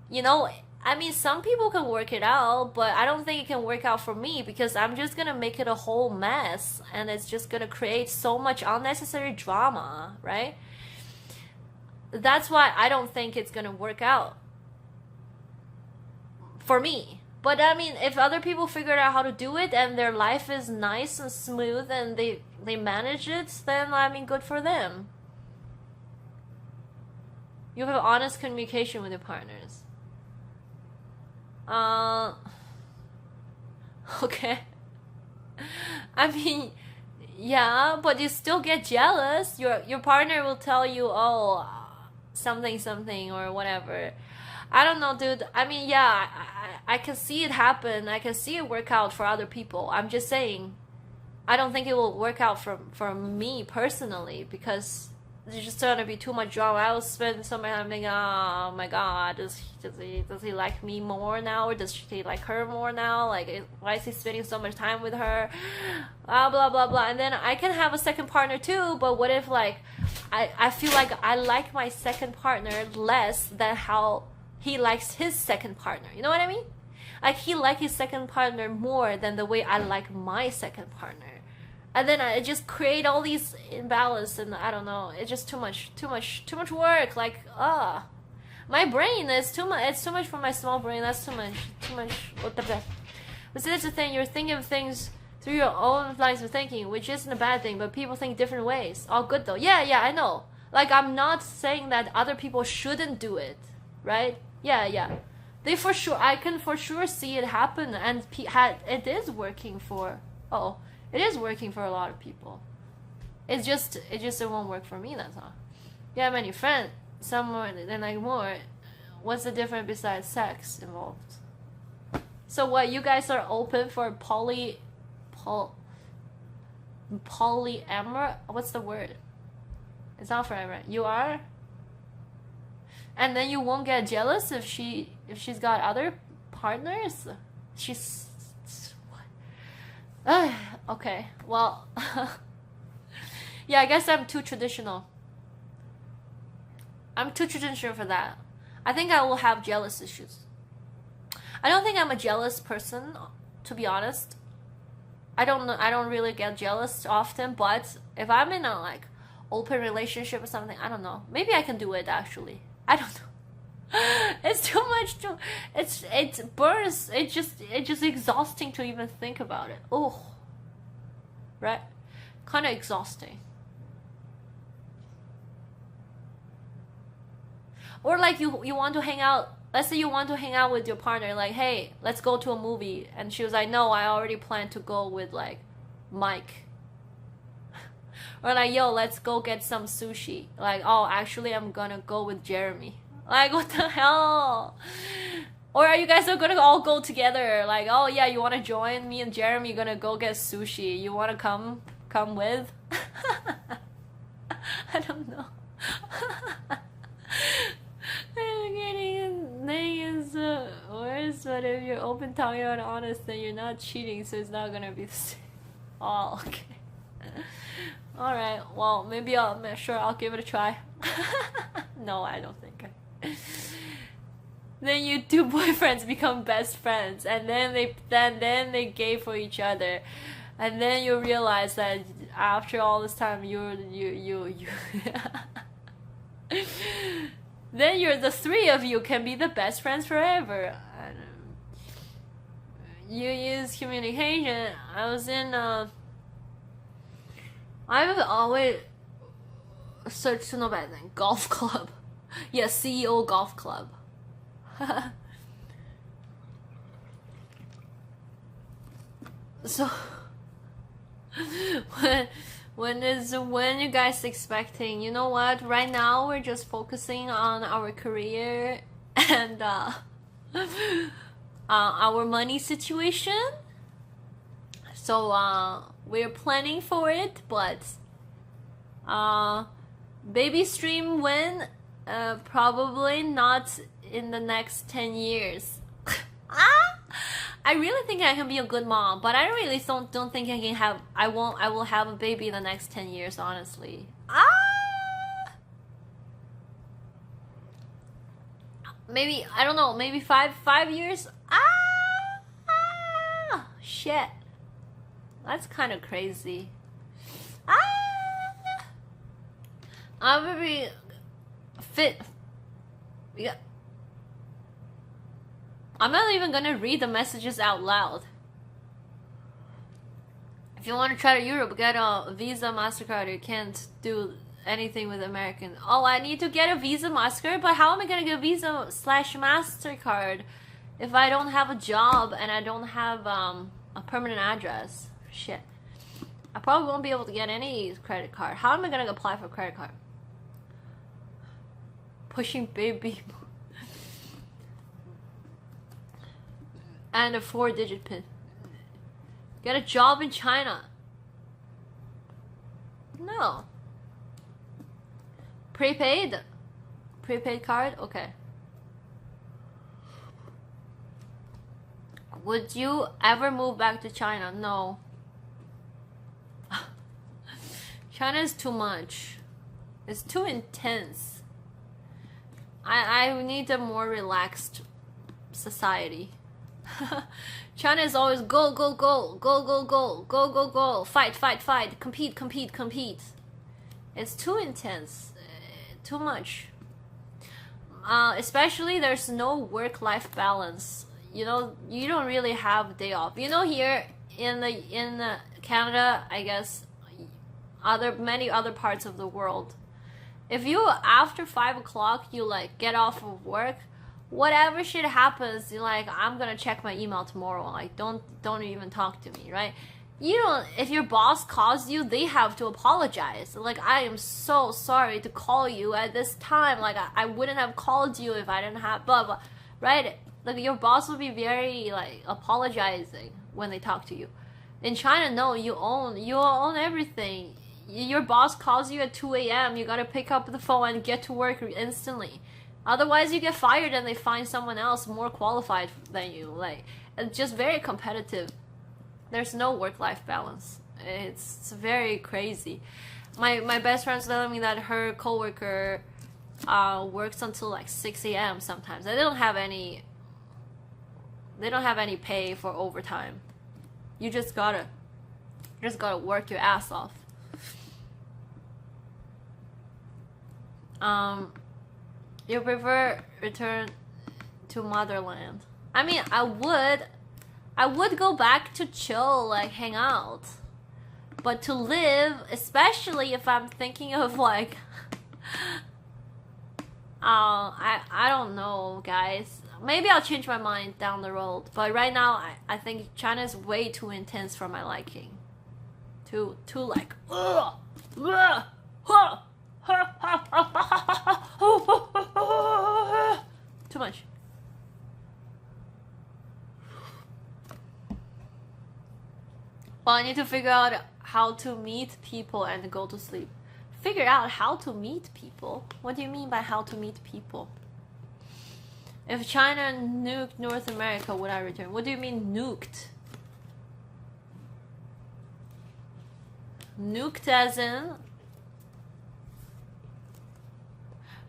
you know. I mean, some people can work it out, but I don't think it can work out for me, because I'm just gonna make it a whole mess and it's just gonna create so much unnecessary drama, right? That's why I don't think it's gonna work out for me. But I mean, if other people figure out how to do it and their life is nice and smooth and they manage it, then I mean, good for them. You have honest communication with your partners. Okay. I mean, yeah, but you still get jealous. Your partner will tell you, oh, something or whatever. I don't know, dude. I mean, yeah, I can see it happen. I can see it work out for other people. I'm just saying, I don't think it will work out for me personally, because there's just gonna be too much drama. I will spend so much time thinking, oh my god, does he like me more now, or does she like her more now? Like, why is he spending so much time with her? Blah blah blah. And then I can have a second partner too, but what if like I feel like I like my second partner less than how he likes his second partner? You know what I mean? Like, he likes his second partner more than the way I like my second partner. And then I just create all these imbalance, and I don't know, it's just too much work. Like, my brain is too much. It's too much for my small brain. That's too much. What the best? But see, that's the thing. You're thinking of things through your own lines of thinking, which isn't a bad thing. But people think different ways. All good though. Yeah, I know. Like, I'm not saying that other people shouldn't do it, right? Yeah. They for sure. I can for sure see it happen, and it is working for. It is working for a lot of people. It won't work for me, that's all. You have many friends, some more than like more. What's the difference besides sex involved? So what, you guys are open for polyamor? What's the word? It's not forever. You are? And then you won't get jealous if she's got other partners? She's okay, well, yeah, I guess I'm too traditional. I'm too traditional for that. I think I will have jealous issues. I don't think I'm a jealous person, to be honest. I don't really get jealous often, but if I'm in a like open relationship or something, I don't know. Maybe I can do it actually. I don't know. It's too much it burns. It's just exhausting to even think about it. Oh, right, kind of exhausting. Or like you want to hang out. Let's say you want to hang out with your partner. Like, hey, let's go to a movie, and she was like, no, I already planned to go with like Mike. Or like, yo, let's go get some sushi. Like, oh, actually, I'm gonna go with Jeremy. Like, what the hell? Or are you guys are gonna all go together? Like, oh yeah, you wanna join me and Jeremy? Gonna go get sushi. You wanna come come with. I don't know. Thing is worse, but if you're open, tongue and honest, then you're not cheating, so it's not gonna be the same. Oh, okay. Alright, well, maybe I'm sure I'll give it a try. No, I don't think Then you two boyfriends become best friends, and then they gay for each other, and then you realize that after all this time you then the three of you can be the best friends forever. You use communication. I've always searched to know better than golf club. Yeah, CEO golf club. So when you guys expecting? You know what? Right now we're just focusing on our career and our money situation. So we're planning for it, but baby stream when probably not in the next 10 years. I really think I can be a good mom, but I really don't think I will have a baby in the next 10 years, honestly. Maybe, I don't know, maybe 5 years? Shit. That's kind of crazy. I'm very fit. Yeah. I'm not even gonna read the messages out loud. If you want to try to Europe, get a Visa, MasterCard. You can't do anything with American. Oh, I need to get a Visa, MasterCard, but how am I gonna get Visa / MasterCard if I don't have a job and I don't have a permanent address? Shit. I probably won't be able to get any credit card. How am I gonna apply for a credit card? Pushing baby. And a 4-digit pin. Get a job in China. No. Prepaid? Prepaid card? Okay. Would you ever move back to China? No. China is too much. It's too intense. I need a more relaxed society. China is always go, go, go, go, go, go, go, go, go, fight, fight, fight, compete, compete, compete. It's too intense, too much. Especially there's no work-life balance. You know, you don't really have a day off. You know, here in Canada, I guess, many other parts of the world, if you after 5 o'clock you like get off of work, whatever shit happens, you're like, I'm gonna check my email tomorrow. Like, don't even talk to me, right? You don't. If your boss calls you, they have to apologize. Like, I am so sorry to call you at this time. Like, I wouldn't have called you if I didn't have blah blah, right? Like, your boss will be very like apologizing when they talk to you. In China, no, you own everything. Your boss calls you at 2 a.m. You gotta pick up the phone and get to work instantly. Otherwise, you get fired and they find someone else more qualified than you. Like, it's just very competitive. There's no work-life balance. It's very crazy. My best friend's telling me that her coworker works until like 6 a.m. sometimes. They don't have any pay for overtime. You just gotta work your ass off. You prefer return to motherland? I mean, I would go back to chill, like hang out. But to live, especially if I'm thinking of like I don't know, guys. Maybe I'll change my mind down the road. But right now I think China is way too intense for my liking. Too like too much. Well, I need to figure out how to meet people and go to sleep. Figure out how to meet people? What do you mean by how to meet people? If China nuked North America, would I return? What do you mean nuked? Nuked as in?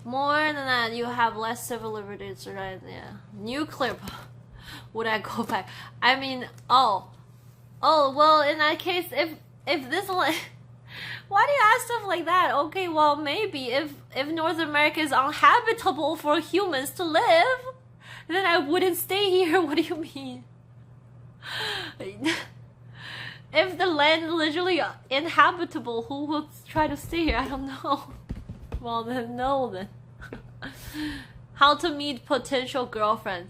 More than that, you have less civil liberties, right? Yeah. Nuclear. Would I go back? I mean, oh, well, in that case, if this like, why do you ask stuff like that? Okay, well, maybe if North America is uninhabitable for humans to live, then I wouldn't stay here. What do you mean? If the land is literally inhabitable, who would try to stay here? I don't know. Well, then no, then. How to meet potential girlfriends?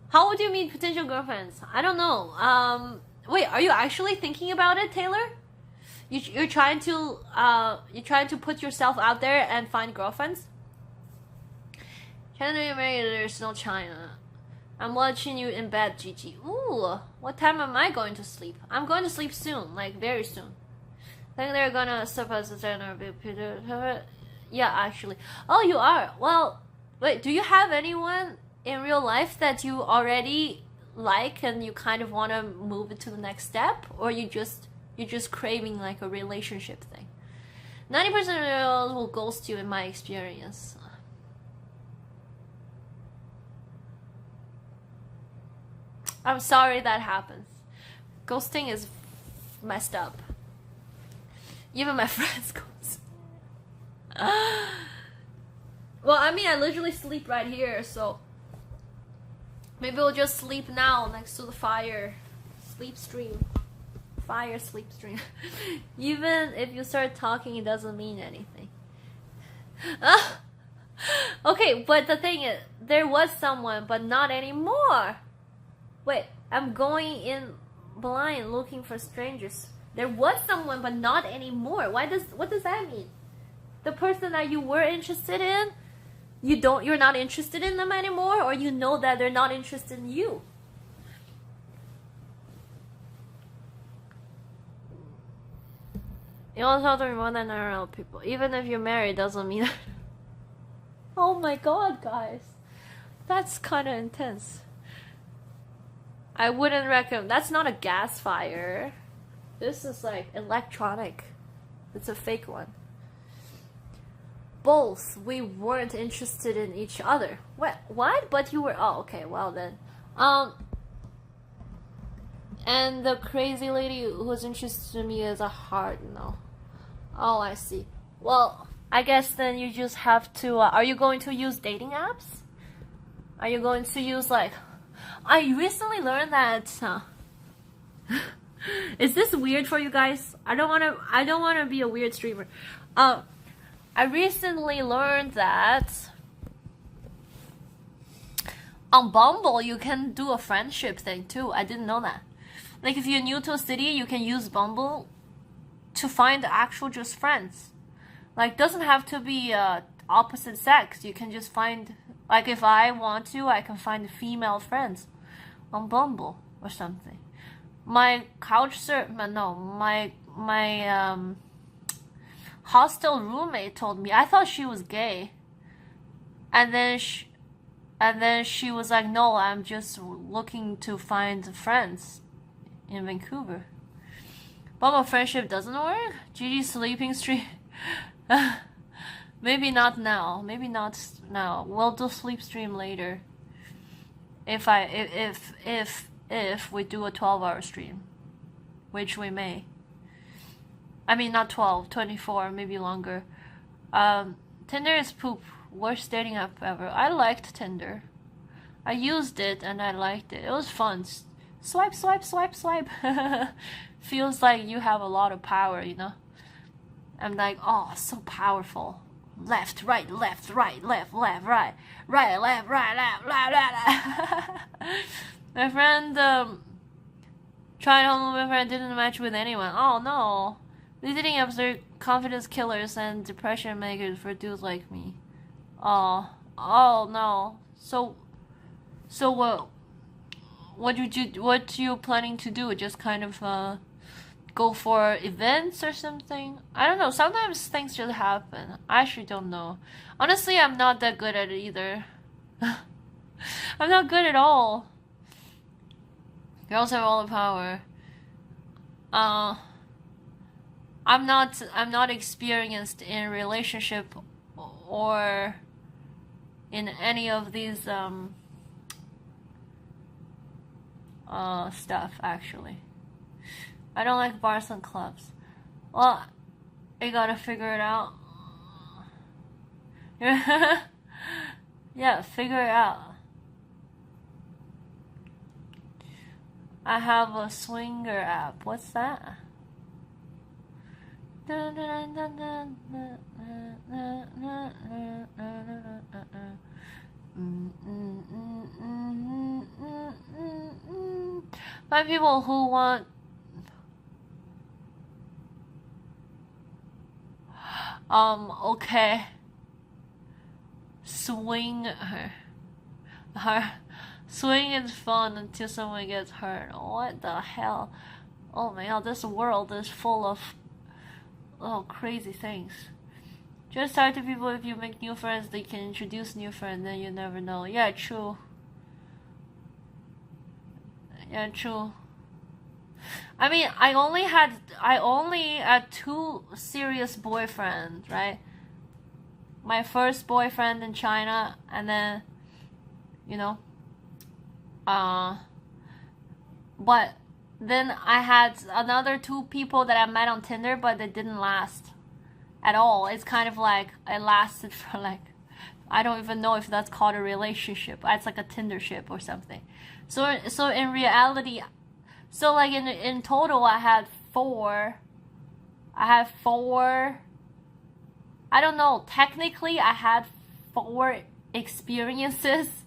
How would you meet potential girlfriends? I don't know. Wait, are you actually thinking about it, Taylor? You're trying to put yourself out there and find girlfriends? China, America, there's no China. I'm watching you in bed, Gigi. Ooh, what time am I going to sleep? I'm going to sleep soon, like very soon. I think they're gonna suppose the yeah, actually. Oh, you are. Well, wait, do you have anyone in real life that you already like and you kind of want to move it to the next step, or you're just craving like a relationship thing? 90% of girls will ghost you in my experience. I'm sorry that happens. Ghosting is messed up. Even my friends ghost. Well, I mean, I literally sleep right here, so maybe we'll just sleep now next to the fire. Sleep stream. Fire sleep stream. Even if you start talking, it doesn't mean anything. Okay, but the thing is, there was someone, but not anymore. Wait, I'm going in blind looking for strangers. There was someone, but not anymore. What does that mean? The person that you were interested in, you're not interested in them anymore, or you know that they're not interested in you. You don't have to be more than around people. Even if you're married, doesn't mean. Oh my god, guys. That's kind of intense. I wouldn't recommend. That's not a gas fire. This is like electronic. It's a fake one. Both. We weren't interested in each other. What? But you were. Oh, okay. Well then. And the crazy lady who was interested in me is a heart. No. Oh, I see. Well, I guess then you just have to. Are you going to use dating apps? Are you going to use like? I recently learned that. Is this weird for you guys? I don't want to be a weird streamer. I recently learned that on Bumble you can do a friendship thing too. I didn't know that. Like if you're new to a city, you can use Bumble to find actual just friends. Like doesn't have to be opposite sex. You can just find, like if I want to, I can find female friends on Bumble or something. My hostel roommate told me. I thought she was gay, and then she was like, "No, I'm just looking to find friends in Vancouver." Bumble friendship doesn't work. Gigi sleeping stream. Maybe not now. Maybe not now. We'll do sleep stream later. If we do a 12-hour stream, which we may. I mean, not 12, 24, maybe longer. Tinder is poop. Worst dating app ever. I liked Tinder. I used it and I liked it. It was fun. Swipe, swipe, swipe, swipe. Feels like you have a lot of power, you know? I'm like, oh, so powerful. Left, right, left, right, left, left, right, right, left, right, left, left, left. My friend tried home with my friend, didn't match with anyone. Oh no. These dating apps are confidence killers and depression makers for dudes like me. Oh no. So what you planning to do? Just kind of go for events or something. I don't know. Sometimes things just happen. I actually don't know. Honestly, I'm not that good at it either. I'm not good at all. Girls have all the power. I'm not experienced in relationship or in any of these stuff actually. I don't like bars and clubs. Well, I gotta figure it out. Yeah, figure it out. I have a swinger app. What's that? Find people who want okay. Swing her. Swing is fun until someone gets hurt. What the hell? Oh my god, this world is full of crazy things. Just talk to people. If you make new friends, they can introduce new friends, then you never know. Yeah, true. Yeah, true. I mean, I only had 2 serious boyfriends, right? My first boyfriend in China, and then, but then I had another 2 people that I met on Tinder, but they didn't last at all. It's kind of like it lasted for like, I don't even know if that's called a relationship. It's like a Tindership or something. So in reality, so like in total I had 4. I don't know, technically I had 4 experiences,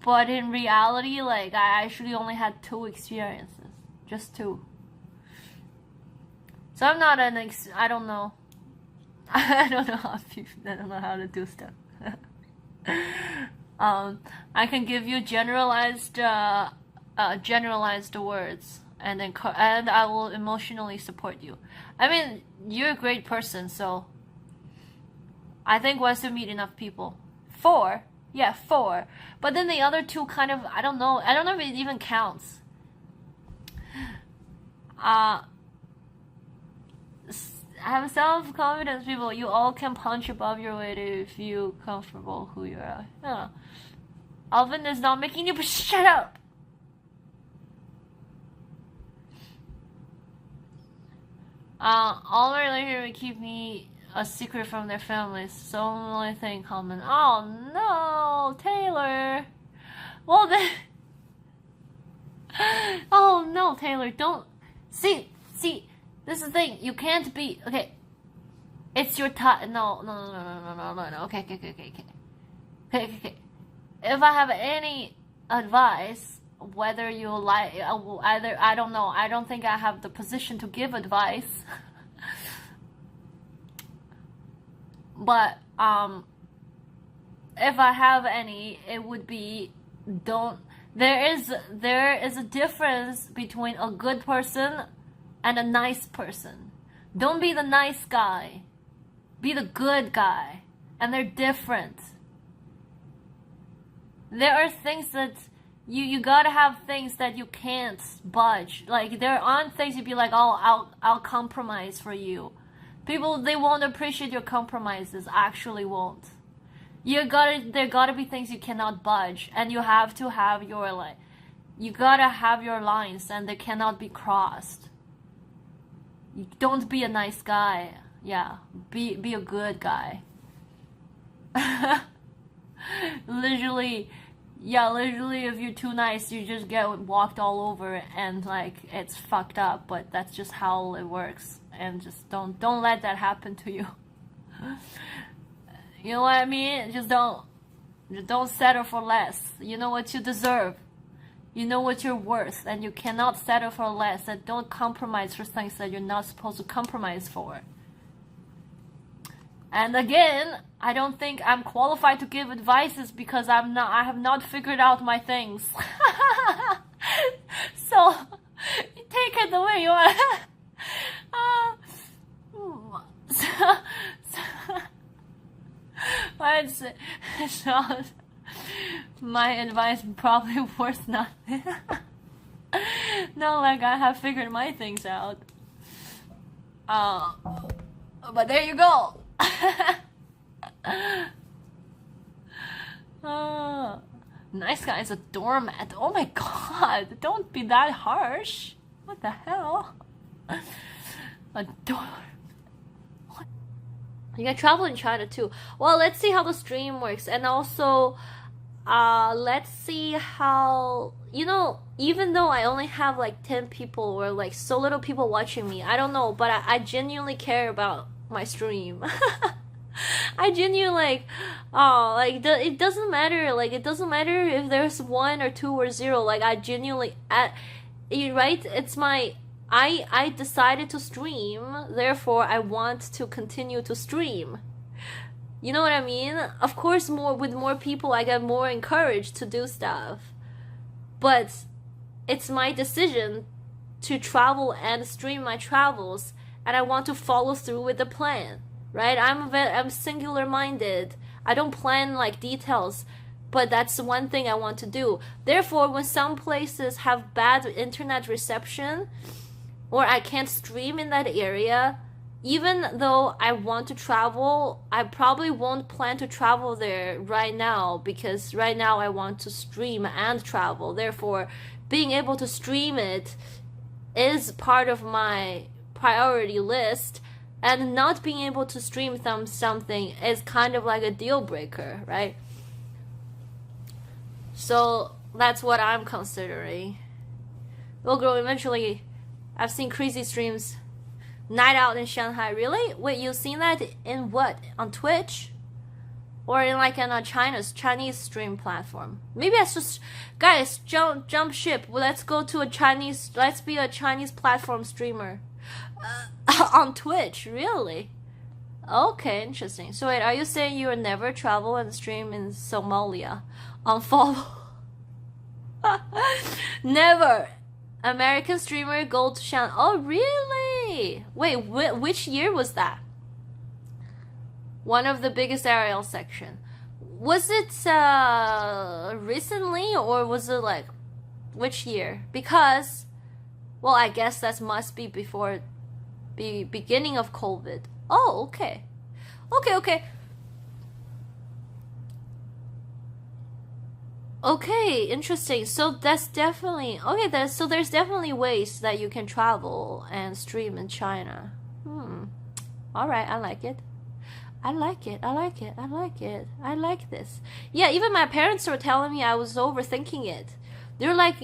but in reality, like, I actually only had 2 experiences. Just 2. So I'm not I don't know. I don't know how to do stuff. I can give you generalized words, and I will emotionally support you. I mean, you're a great person, so I think once you meet enough people, 4, yeah, 4. But then the other 2 kind of, I don't know if it even counts. Have self-confidence, people. You all can punch above your weight if you comfortable who you are. Yeah. Alvin is not making you shut up. All my relationships keep me a secret from their families. So only thing common. Oh no, Taylor. Well then. Oh no, Taylor. Don't see. This is the thing. You can't be okay. It's your time. No. Okay. If I have any advice, whether you like, either I don't know. I don't think I have the position to give advice. But if I have any, it would be don't. There is a difference between a good person and a nice person. Don't be the nice guy. Be the good guy. And they're different. There are things that you gotta have things that you can't budge. Like there aren't things you'd be like, oh, I'll compromise for you. People, they won't appreciate your compromises. Actually won't. There gotta be things you cannot budge, and you have to have your you gotta have your lines, and they cannot be crossed. You don't be a nice guy. Yeah, be a good guy. Literally, if you're too nice, you just get walked all over, and like it's fucked up. But that's just how it works, and just don't let that happen to you. You know what I mean? Just don't settle for less. You know what you deserve. You know what you're worth, and you cannot settle for less. And don't compromise for things that you're not supposed to compromise for. And again, I don't think I'm qualified to give advices because I have not figured out my things. So take it the way you want. it's not. My advice probably worth nothing. Not like I have figured my things out. But there you go. Nice guy is a doormat. Oh my god, don't be that harsh. What the hell? A door. What? You can travel in China too. Well, let's see how the stream works, and also, let's see how, even though I only have like 10 people or like so little people watching me, I don't know, but I genuinely care about my stream. I genuinely it doesn't matter. Like, it doesn't matter if there's 1 or 2 or 0. Like, I genuinely, right? It's I decided to stream, therefore I want to continue to stream. You know what I mean? Of course, with more people, I get more encouraged to do stuff. But it's my decision to travel and stream my travels, and I want to follow through with the plan, right? I'm singular-minded. I don't plan like details, but that's the one thing I want to do. Therefore, when some places have bad internet reception, or I can't stream in that area, even though I want to travel, I probably won't plan to travel there right now, because right now I want to stream and travel. Therefore, being able to stream it is part of my priority list, and not being able to stream something is kind of like a deal breaker, right? So that's what I'm considering. Will grow eventually. I've seen crazy streams. Night out in Shanghai. Really? Wait, you've seen that in what? On Twitch? Or in like on a Chinese stream platform? Maybe it's just, guys, jump ship. Let's be a Chinese platform streamer. On Twitch, really? Okay, interesting. So wait, are you saying you will never travel and stream in Somalia? Unfollow. Never. American streamer go to Shanghai. Oh, really? Wait, which year was that? One of the biggest aerial section. Was it recently, or was it like which year? Because, well, I guess that must be before the beginning of COVID. Oh, okay. Okay, interesting. So that's definitely okay. There's definitely ways that you can travel and stream in China. All right, I like it. I like this. Yeah, even my parents were telling me I was overthinking it. They're like,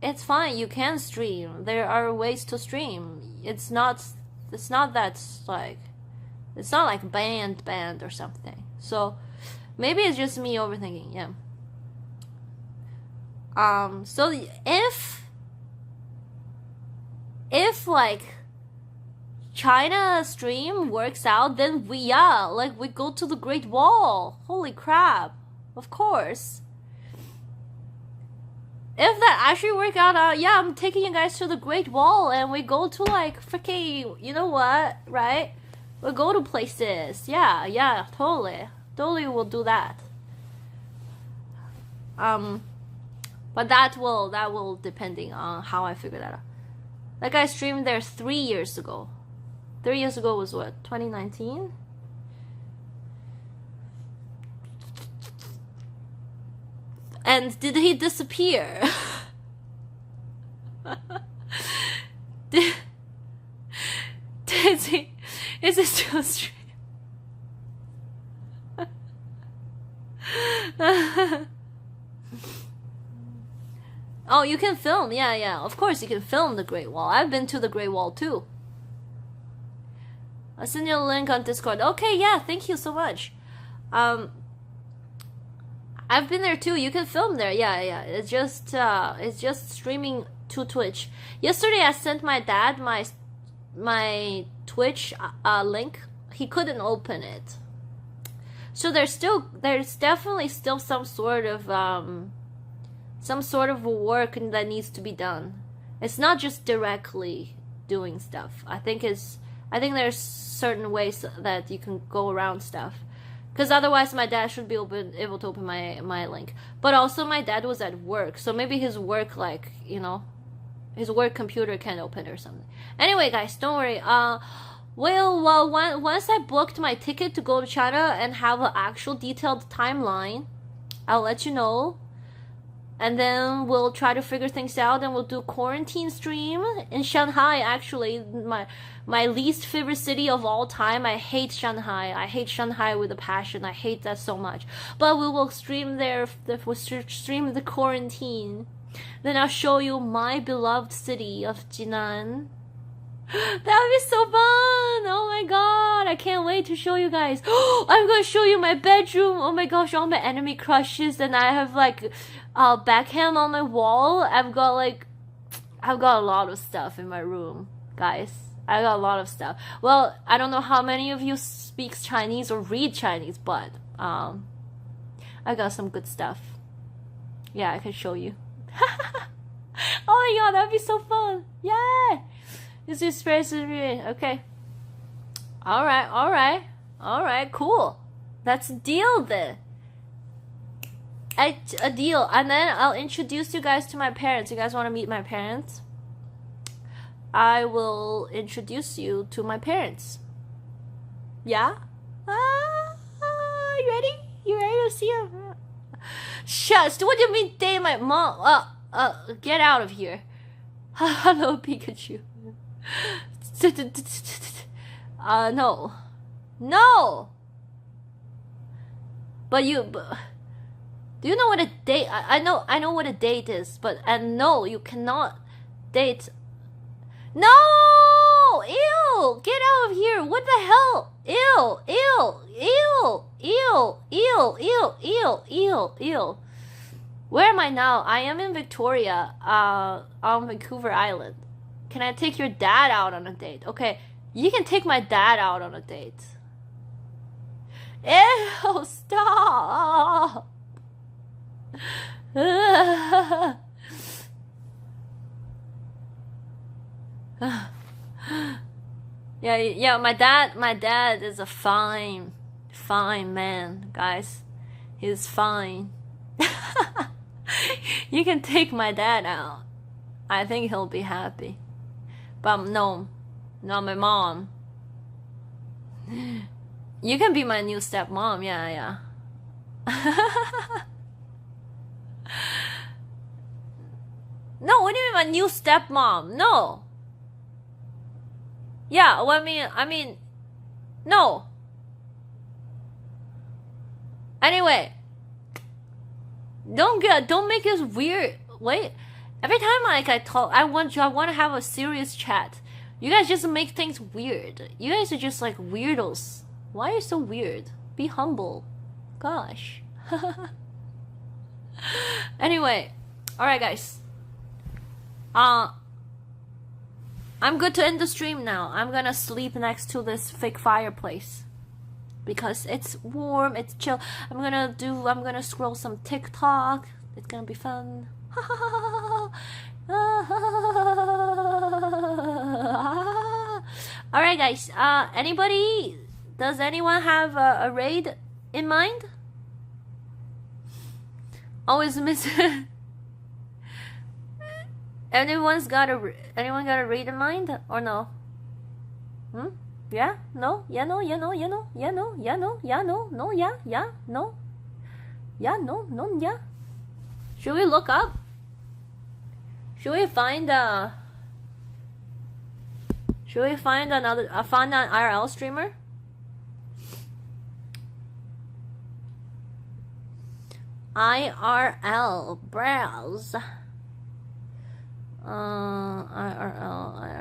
it's fine. You can stream. There are ways to stream. It's not that like, it's not like banned or something. So maybe it's just me overthinking. Yeah. So if like China stream works out, then we go to the Great Wall. Holy crap. Of course. If that actually work out, I'm taking you guys to the Great Wall, and we go to like freaking, you know what, right? We'll go to places. Yeah, totally we'll do that. But that will depending on how I figure that out. That guy streamed there 3 years ago. 3 years ago was what? 2019? And did he disappear? Is it still stream? Oh, you can film. Yeah. Of course you can film the Great Wall. I've been to the Great Wall too. I'll send you a link on Discord. Okay, yeah, thank you so much. I've been there too. You can film there. Yeah. It's just streaming to Twitch. Yesterday I sent my dad my Twitch link. He couldn't open it. So there's definitely still some sort of work that needs to be done. It's not just directly doing stuff. I think there's certain ways that you can go around stuff. Because otherwise my dad should be able to open my link. But also my dad was at work, so maybe his work, like, you know, his work computer can't open or something. Anyway, guys, don't worry. Well, once I booked my ticket to go to China and have an actual detailed timeline, I'll let you know. And then we'll try to figure things out, and we'll do quarantine stream in Shanghai. Actually, my least favorite city of all time. I hate Shanghai. I hate Shanghai with a passion. I hate that so much. But we will stream there. We'll stream the quarantine. Then I'll show you my beloved city of Jinan. That would be so fun! Oh my god, I can't wait to show you guys. I'm gonna show you my bedroom. Oh my gosh, all my anime crushes, and I have like backhand on my wall. I've got a lot of stuff in my room, guys. I got a lot of stuff. Well, I don't know how many of you speaks Chinese or read Chinese, but I got some good stuff. Yeah, I can show you. Oh my god, that'd be so fun! Yeah. This is very okay. Alright, cool. That's a deal then. A deal. And then I'll introduce you guys to my parents. You guys want to meet my parents? I will introduce you to my parents. Yeah? You ready? You ready to see them? Shush, what do you mean date my mom? Get out of here. Hello, Pikachu. No. But do you know what a date? I know what a date is, but no, you cannot date. No! Ew! Get out of here! What the hell? Ew! Where am I now? I am in Victoria, on Vancouver Island. Can I take your dad out on a date? Okay, you can take my dad out on a date. Ew, stop! Yeah, my dad is a fine man, guys. He's fine. You can take my dad out. I think he'll be happy. But no, not my mom. You can be my new stepmom, yeah. No, what do you mean my new stepmom? No. Yeah, well, I mean, no. Anyway, don't make this weird. Wait. Every time I want to have a serious chat. You guys just make things weird. You guys are just like weirdos. Why are you so weird? Be humble. Gosh. Anyway, alright guys. I'm good to end the stream now. I'm gonna sleep next to this fake fireplace. Because it's warm, it's chill. I'm gonna scroll some TikTok. It's gonna be fun. Alright guys, does anyone have a raid in mind? Always miss anyone got a raid in mind or no? Yeah? No? Yeah, no? Yeah, no? Yeah, no? Yeah, no? Yeah, no? Yeah, no? No? Yeah? Yeah? No? Yeah, no? No? Yeah? Should we look up? Should we find an IRL streamer? IRL browse. IRL.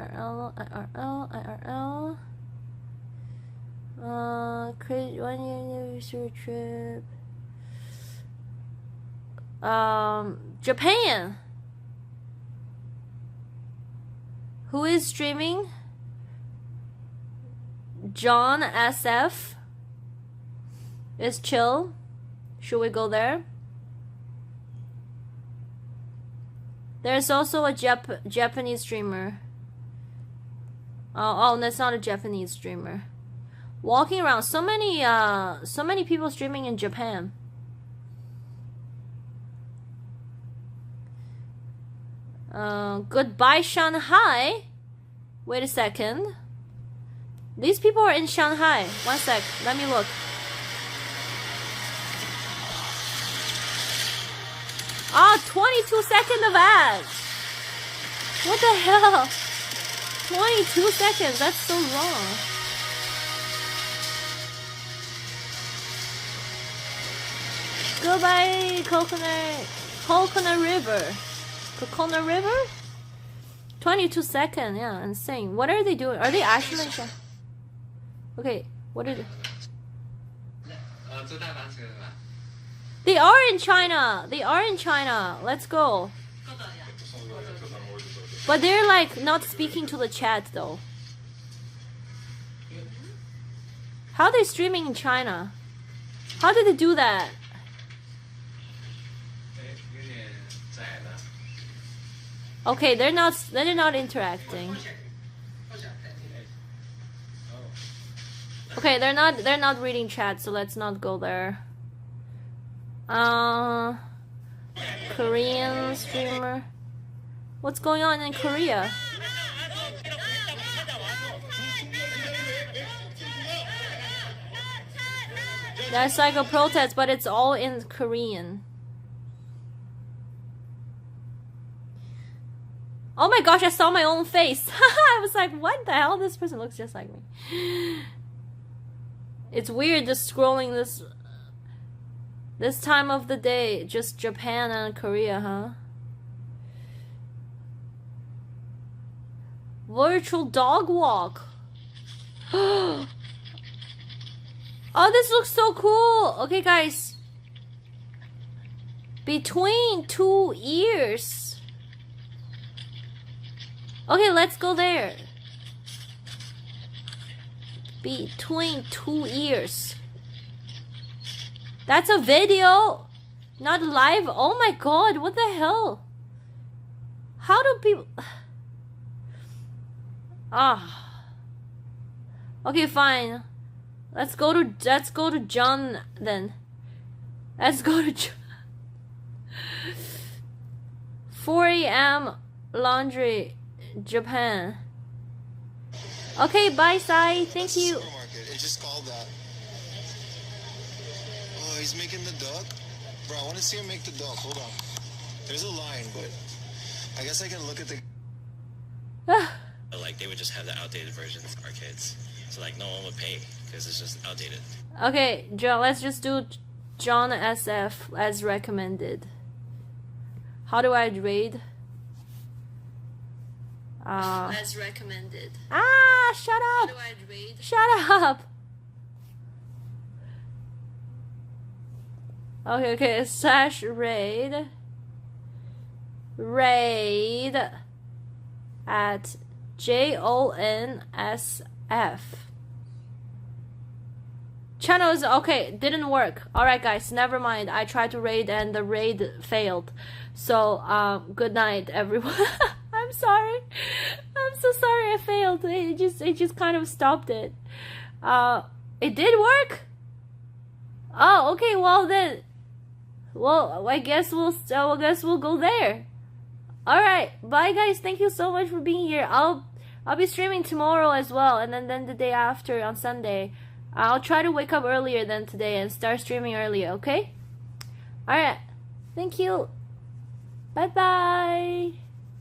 Create 1 year anniversary trip. Japan. Who is streaming? John SF is chill. Should we go there? There's also a Japanese streamer. Oh, that's not a Japanese streamer. walking around. So many people streaming in Japan. Goodbye Shanghai. Wait a second. These people are in Shanghai. One sec. Let me look. Ah, 22 seconds of ads. What the hell? 22 seconds. That's so long. Goodbye, Coconut River. Coconut River? 22 seconds. Yeah, insane. What are they doing? Are they actually in China? Okay, what are they? They are in China. They are in China. Let's go. But they're like not speaking to the chat though. How are they streaming in China? How did they do that? Okay, they're not interacting. Okay, they're not reading chat, so let's not go there. Korean streamer. What's going on in Korea? That's like a protest, but it's all in Korean. Oh my gosh, I saw my own face. I was like, what the hell? This person looks just like me. It's weird just scrolling this time of the day. Just Japan and Korea, huh? Virtual dog walk. Oh, this looks so cool. Okay, guys. Between 2 ears. Okay, let's go there. Between 2 ears. That's a video, not live. Oh my god, what the hell? How do people... Ah. Okay, fine. Let's go to John then. Let's go to John. 4 a.m. laundry, Japan. Okay, bye, Sai. Thank you. Supermarket. It's just called that. Oh, he's making the duck? Bro, I want to see him make the duck. Hold on. There's a line, but I guess I can look at the... Like, they would just have the outdated versions of arcades. So, like, no one would pay because it's just outdated. Okay, John, let's just do John SF as recommended. How do I raid? As recommended. Ah, shut up! How do I raid? Shut up! Okay, slash raid. Raid at JONSF. Channel is okay, didn't work. Alright guys, never mind. I tried to raid and the raid failed. So good night everyone. I'm sorry. I'm so sorry I failed. It just kind of stopped it. It did work? Oh, okay, well then. Well, I guess we'll go there. Alright, bye guys. Thank you so much for being here. I'll be streaming tomorrow as well, and then the day after on Sunday. I'll try to wake up earlier than today and start streaming earlier, okay? Alright. Thank you. Bye bye.